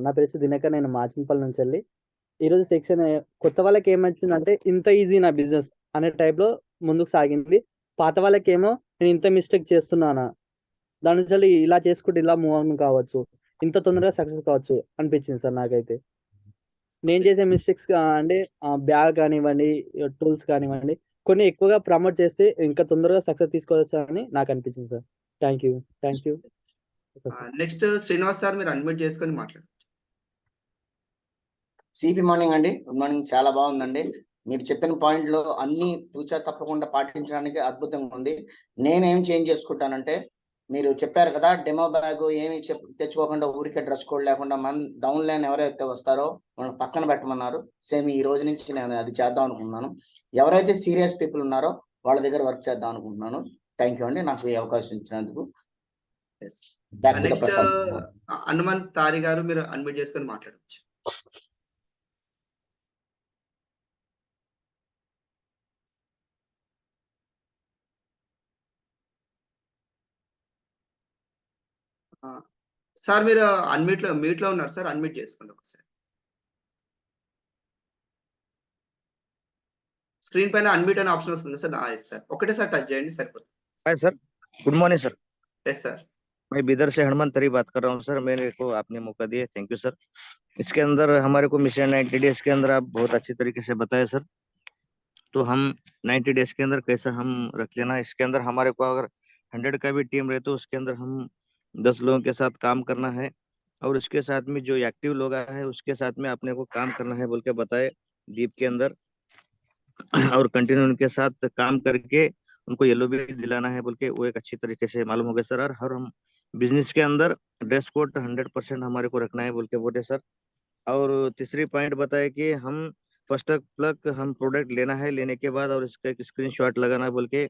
నా పేరు వచ్చి దినకర్, నేను మాచినపల్లి నుంచి వెళ్ళి ఈరోజు సెక్షన్ కొత్త వాళ్ళకి ఏమొచ్చిందంటే ఇంత ఈజీ నా బిజినెస్ అనే టైప్లో ముందుకు సాగింది. పాత వాళ్ళకేమో నేను ఇంత మిస్టేక్ చేస్తున్నానా, దాని నుంచి వెళ్ళి ఇలా చేసుకుంటే ఇలా మూవ్ ఆన్ కావచ్చు, ఇంత తొందరగా సక్సెస్ కావచ్చు అనిపించింది సార్ నాకైతే. నేను చేసే మిస్టేక్స్ అంటే బ్యాగ్ కానివ్వండి, టూల్స్ కానివ్వండి, కొన్ని ఎక్కువగా ప్రమోట్ చేస్తే ఇంకా తొందరగా సక్సెస్ తీసుకోవచ్చు అని నాకు అనిపించింది sir. Thank you. Next Srinivas sir మీరు అన్మ్యూట్ చేసుకొని మాట్లాడచ్చు. సిపి మార్నింగ్ అండి, గుడ్ మార్నింగ్. చాలా బాగుందండి. మీరు చెప్పిన పాయింట్లు అన్ని తూచా తప్పకుండా పాటించడానికి అద్భుతంగా ఉంది. నేనేం చేంజ్ చేసుకుంటానంటే, మీరు చెప్పారు కదా డెమో బ్యాగ్ ఏమి తెచ్చుకోకుండా ఊరికే డ్రెస్ కోడ్ లేకుండా మన డౌన్ లైన్ ఎవరైతే వస్తారో వాళ్ళని పక్కన పెట్టమన్నారు. సేమ్ ఈ రోజు నుంచి నేను అది చేద్దాం అనుకుంటున్నాను. ఎవరైతే సీరియస్ పీపుల్ ఉన్నారో వాళ్ళ దగ్గర వర్క్ చేద్దాం అనుకుంటున్నాను. థ్యాంక్ యూ అండి నాకు ఈ అవకాశం ఇచ్చినందుకు. నెక్స్ట్ హనుమంత్ తారి గారు మీరు అన్మ్యూట్ చేసుకొని మాట్లాడవచ్చు. సార్ మీరు మ్యూట్ లో ఉన్నారు సార్, అన్మ్యూట్ చేసుకోండి ఒకసారి. స్క్రీన్ పైన అన్మ్యూట్ అనే ఆప్షన్ వస్తుంది సార్. సార్ ఒకటేసారి టచ్ చేయండి సరిపోతుంది. Hi sir, good morning sir. Yes sir. मैं बिदर से हनुमंत तरी बात कर रहा हूँ सर। मेरे को आपने मौका दिया, थैंक यू सर। इसके अंदर हमारे को मिशन 90 डेज के अंदर आप बहुत अच्छी तरीके से बताए सर। तो हम 90 डेज के अंदर कैसा हम रख लेना, इसके अंदर हमारे को अगर 100 का भी टीम रहे तो उसके अंदर हम 10 लोगों के साथ काम करना है, और उसके साथ में जो एक्टिव लोग आए हैं उसके साथ में अपने को काम करना है बोल के बताए दीप के अंदर, और कंटिन्यू उनके साथ काम करके उनको येलो भी दिलाना है बोल के वो एक अच्छी तरीके से मालूम हो गया सर। और हर हम बिजनेस के अंदर ड्रेस कोड 100% हमारे को रखना है बोल के बोले सर। और तीसरी पॉइंट बताए कि हम फर्स्ट प्लग हम प्रोडक्ट लेना है, लेने के बाद और इसका एक स्क्रीनशॉट लगाना है बोल के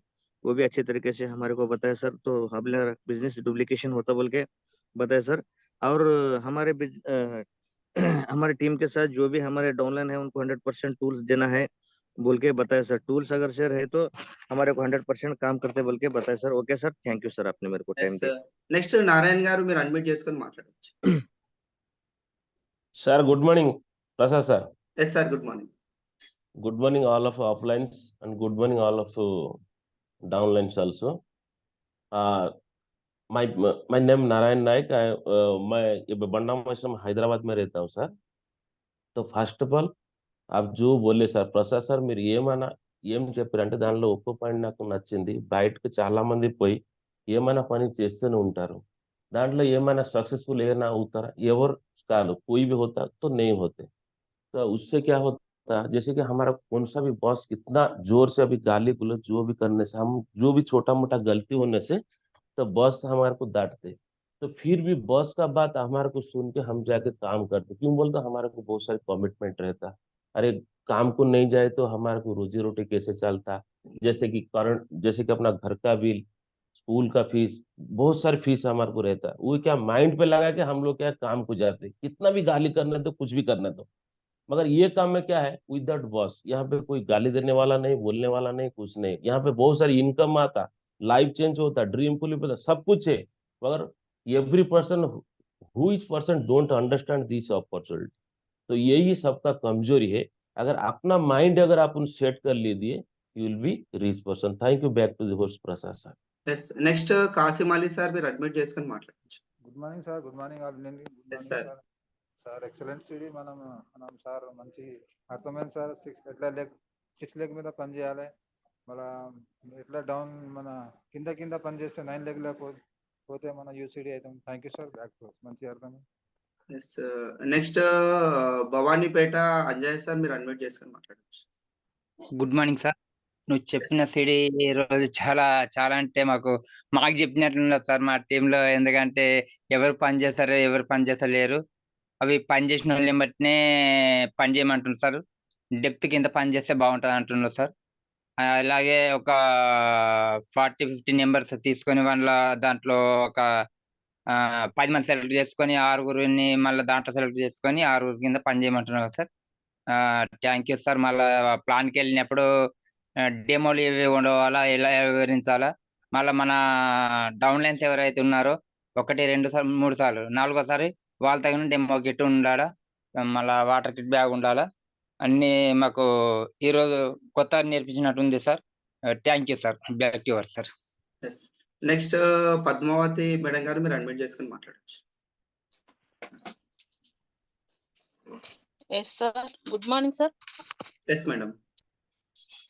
वो भी अच्छे तरीके से हमारे को बताया सर। तो हमने बिजनेस डुप्लीकेशन होता बोल के बताया सर। और हमारे टीम के साथ जो भी हमारे डाउनलाइन है उनको 100% टूल्स देना है बोल के बताया सर। टूल्स अगर शेयर है तो हमारे को 100% काम करते बोल के बताया sir. Okay sir, thank you sir, आपने मेरे को टाइम दिया। నెక్స్ట్ నారాయణ గారు మీరు అన్మ్యూట్ చేసుకొని మాట్లాడవచ్చు. Sir, good morning, Prasad sir. Yes sir, good morning. Good morning, all of uplines, and good morning, all of downlines also. My name Narayan Naik. मैं बंडा मशरम हैदराबाद में रहता हूँ सर। तो फर्स्ट ऑफ ऑल आप जो बोले సార్ ప్రసాద్ సార్, మీరు ఏం చెప్పారంటే దానిలో ఒక్క పాయింట్ నాకు నచ్చింది. బయటకు చాలా మంది పోయి ఏమైనా పని చేస్తూనే ఉంటారు, దాంట్లో ఏమైనా సక్సెसफुल ఏమైనా అవుతారా? ఎవరు కాదు, कोई भी होता तो नहीं होते। तो उससे क्या होता, जैसे कि हमारा कौन सा भी बॉस कितना जोर से अभी गाली गलौज जो भी करने से, हम जो भी छोटा मोटा गलती होने से तो बॉस हमारे को डांटते, तो फिर भी बॉस का बात हमारे को सुन के हम जाके काम करते। क्यों बोलते, हमारे को बहुत सारे कमिटमेंट रहता। अरे काम को नहीं जाए तो हमारे को रोजी रोटी कैसे चलता, जैसे कि करंट, जैसे कि अपना घर का बिल, स्कूल का फीस, बहुत सारी फीस हमारे को रहता है। वो क्या माइंड पे लगा के हम लोग क्या काम को जाते, कितना भी गाली करना तो कुछ भी करना तो, मगर ये काम में क्या है, विदाउट बॉस यहाँ पे कोई गाली देने वाला नहीं, बोलने वाला नहीं, कुछ नहीं। यहाँ पे बहुत सारी इनकम आता, लाइफ चेंज होता, ड्रीम फुल सब कुछ है। मगर every person who is person don't understand this opportunity. तो यही सबका कमजोरी है। अगर अपना माइंड अगर आप सेट कर लीजिए, you will be rich person. Thank you, back to the host Prasad sir. Yes next Kasim Ali sir మీరు అడ్మిట్ చేసుకొని మాట్లాడవచ్చు. Good morning sir, good morning all. Yes sir. Sir excellent సిడి మనం సార్ మంచి అర్థమైంది సార్. 6 లెగ్ మీద పని చేయాలి, మళ్ళా ఎట్లా డౌన్ మన కింద పని చేస్తే 9 లెగ్ పోతే మన యూసిడి అవుతాం. Thank you sir, back to మంచి అర్థం. Yes next Bhavanipeta Anjay sir మీరు అడ్మిట్ చేసుకొని మాట్లాడవచ్చు. Good morning sir. నువ్వు చెప్పిన సిడి ఈ రోజు చాలా అంటే మాకు చెప్పినట్లున్నారు సార్ మా టీంలో. ఎందుకంటే ఎవరు పని చేస్తారు, ఎవరు పని చేస్తలేరు, అవి పని చేసిన వాళ్ళని బట్టినే పని చేయమంటున్నారు సార్. డెప్త్ కింద పని చేస్తే బాగుంటుంది అంటున్నారు సార్. అలాగే ఒక 40-50 నెంబర్స్ తీసుకొని వాళ్ళ దాంట్లో ఒక 10 మంది సెలెక్ట్ చేసుకొని 6గురిని మళ్ళీ దాంట్లో సెలెక్ట్ చేసుకొని 6గురి కింద పని చేయమంటున్నారు కదా సార్. Thank you sir. మళ్ళీ ప్లాన్కి వెళ్ళినప్పుడు డెమోలు ఏవి ఉండవాలా, ఎలా వివరించాలా, మళ్ళీ మన డౌన్ లైన్స్ ఎవరైతే ఉన్నారో 1, 2 సార్లు 3 సార్లు 4గోసారి వాళ్ళ తగిన డెమో కిట్ ఉండాలా, మళ్ళీ వాటర్ కిట్ బ్యాగ్ ఉండాలా, అన్ని మాకు ఈరోజు కొత్త నేర్పించినట్టుంది sir. Thank you sir. Back to your sir. Next Padmavathi madam garu మీరు అడ్మిట్ చేసుకుని మాట్లాడచ్చు. Yes sir. Good morning sir. Yes madam.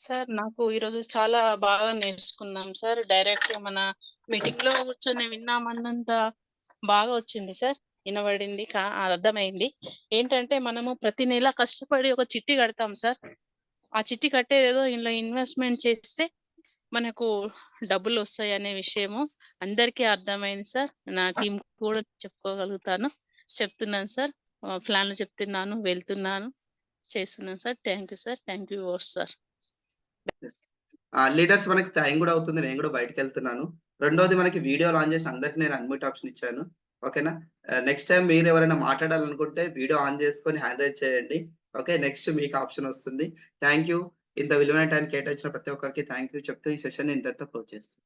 Sir నాకు ఈరోజు చాలా బాగా నేర్చుకున్నాం సార్. డైరెక్ట్ మన మీటింగ్ లో కూర్చొని విన్నామన్నంత బాగా వచ్చింది సార్. వినబడింది, అర్థమైంది. ఏంటంటే మనము ప్రతి నెల కష్టపడి ఒక చిట్టి కడతాం సార్. ఆ చిట్టి కట్టేదేదో ఇందులో ఇన్వెస్ట్మెంట్ చేస్తే మనకు డబ్బులు వస్తాయి అనే విషయము అందరికీ అర్థమైంది సార్. నా టీం కూడా చెప్తున్నాను సార్. ప్లాన్లు చెప్తున్నాను, వెళ్తున్నాను, చేస్తున్నాను sir. Thank you sir. Thank you sir. Leaders మనకి టైం కూడా అవుతుంది, నేను కూడా బయటకు వెళ్తున్నాను. రెండోది మనకి వీడియో ఆన్ చేసి అందరికి నేను అన్మ్యూట్ ఆప్షన్ ఇచ్చాను. ఓకేనా? నెక్స్ట్ టైం మీరు ఎవరైనా మాట్లాడాలనుకుంటే వీడియో ఆన్ చేసుకొని హ్యాండ్ రైజ్ చేయండి. ఓకే, నెక్స్ట్ మీకు ఆప్షన్ వస్తుంది. Thank you. ఇంత విలువైన టైం కేటాయించిన ప్రతి ఒక్కరికి థ్యాంక్ యూ చెప్తూ ఈ సెషన్ ఇంతటితో క్లోజ్ చేస్తాను.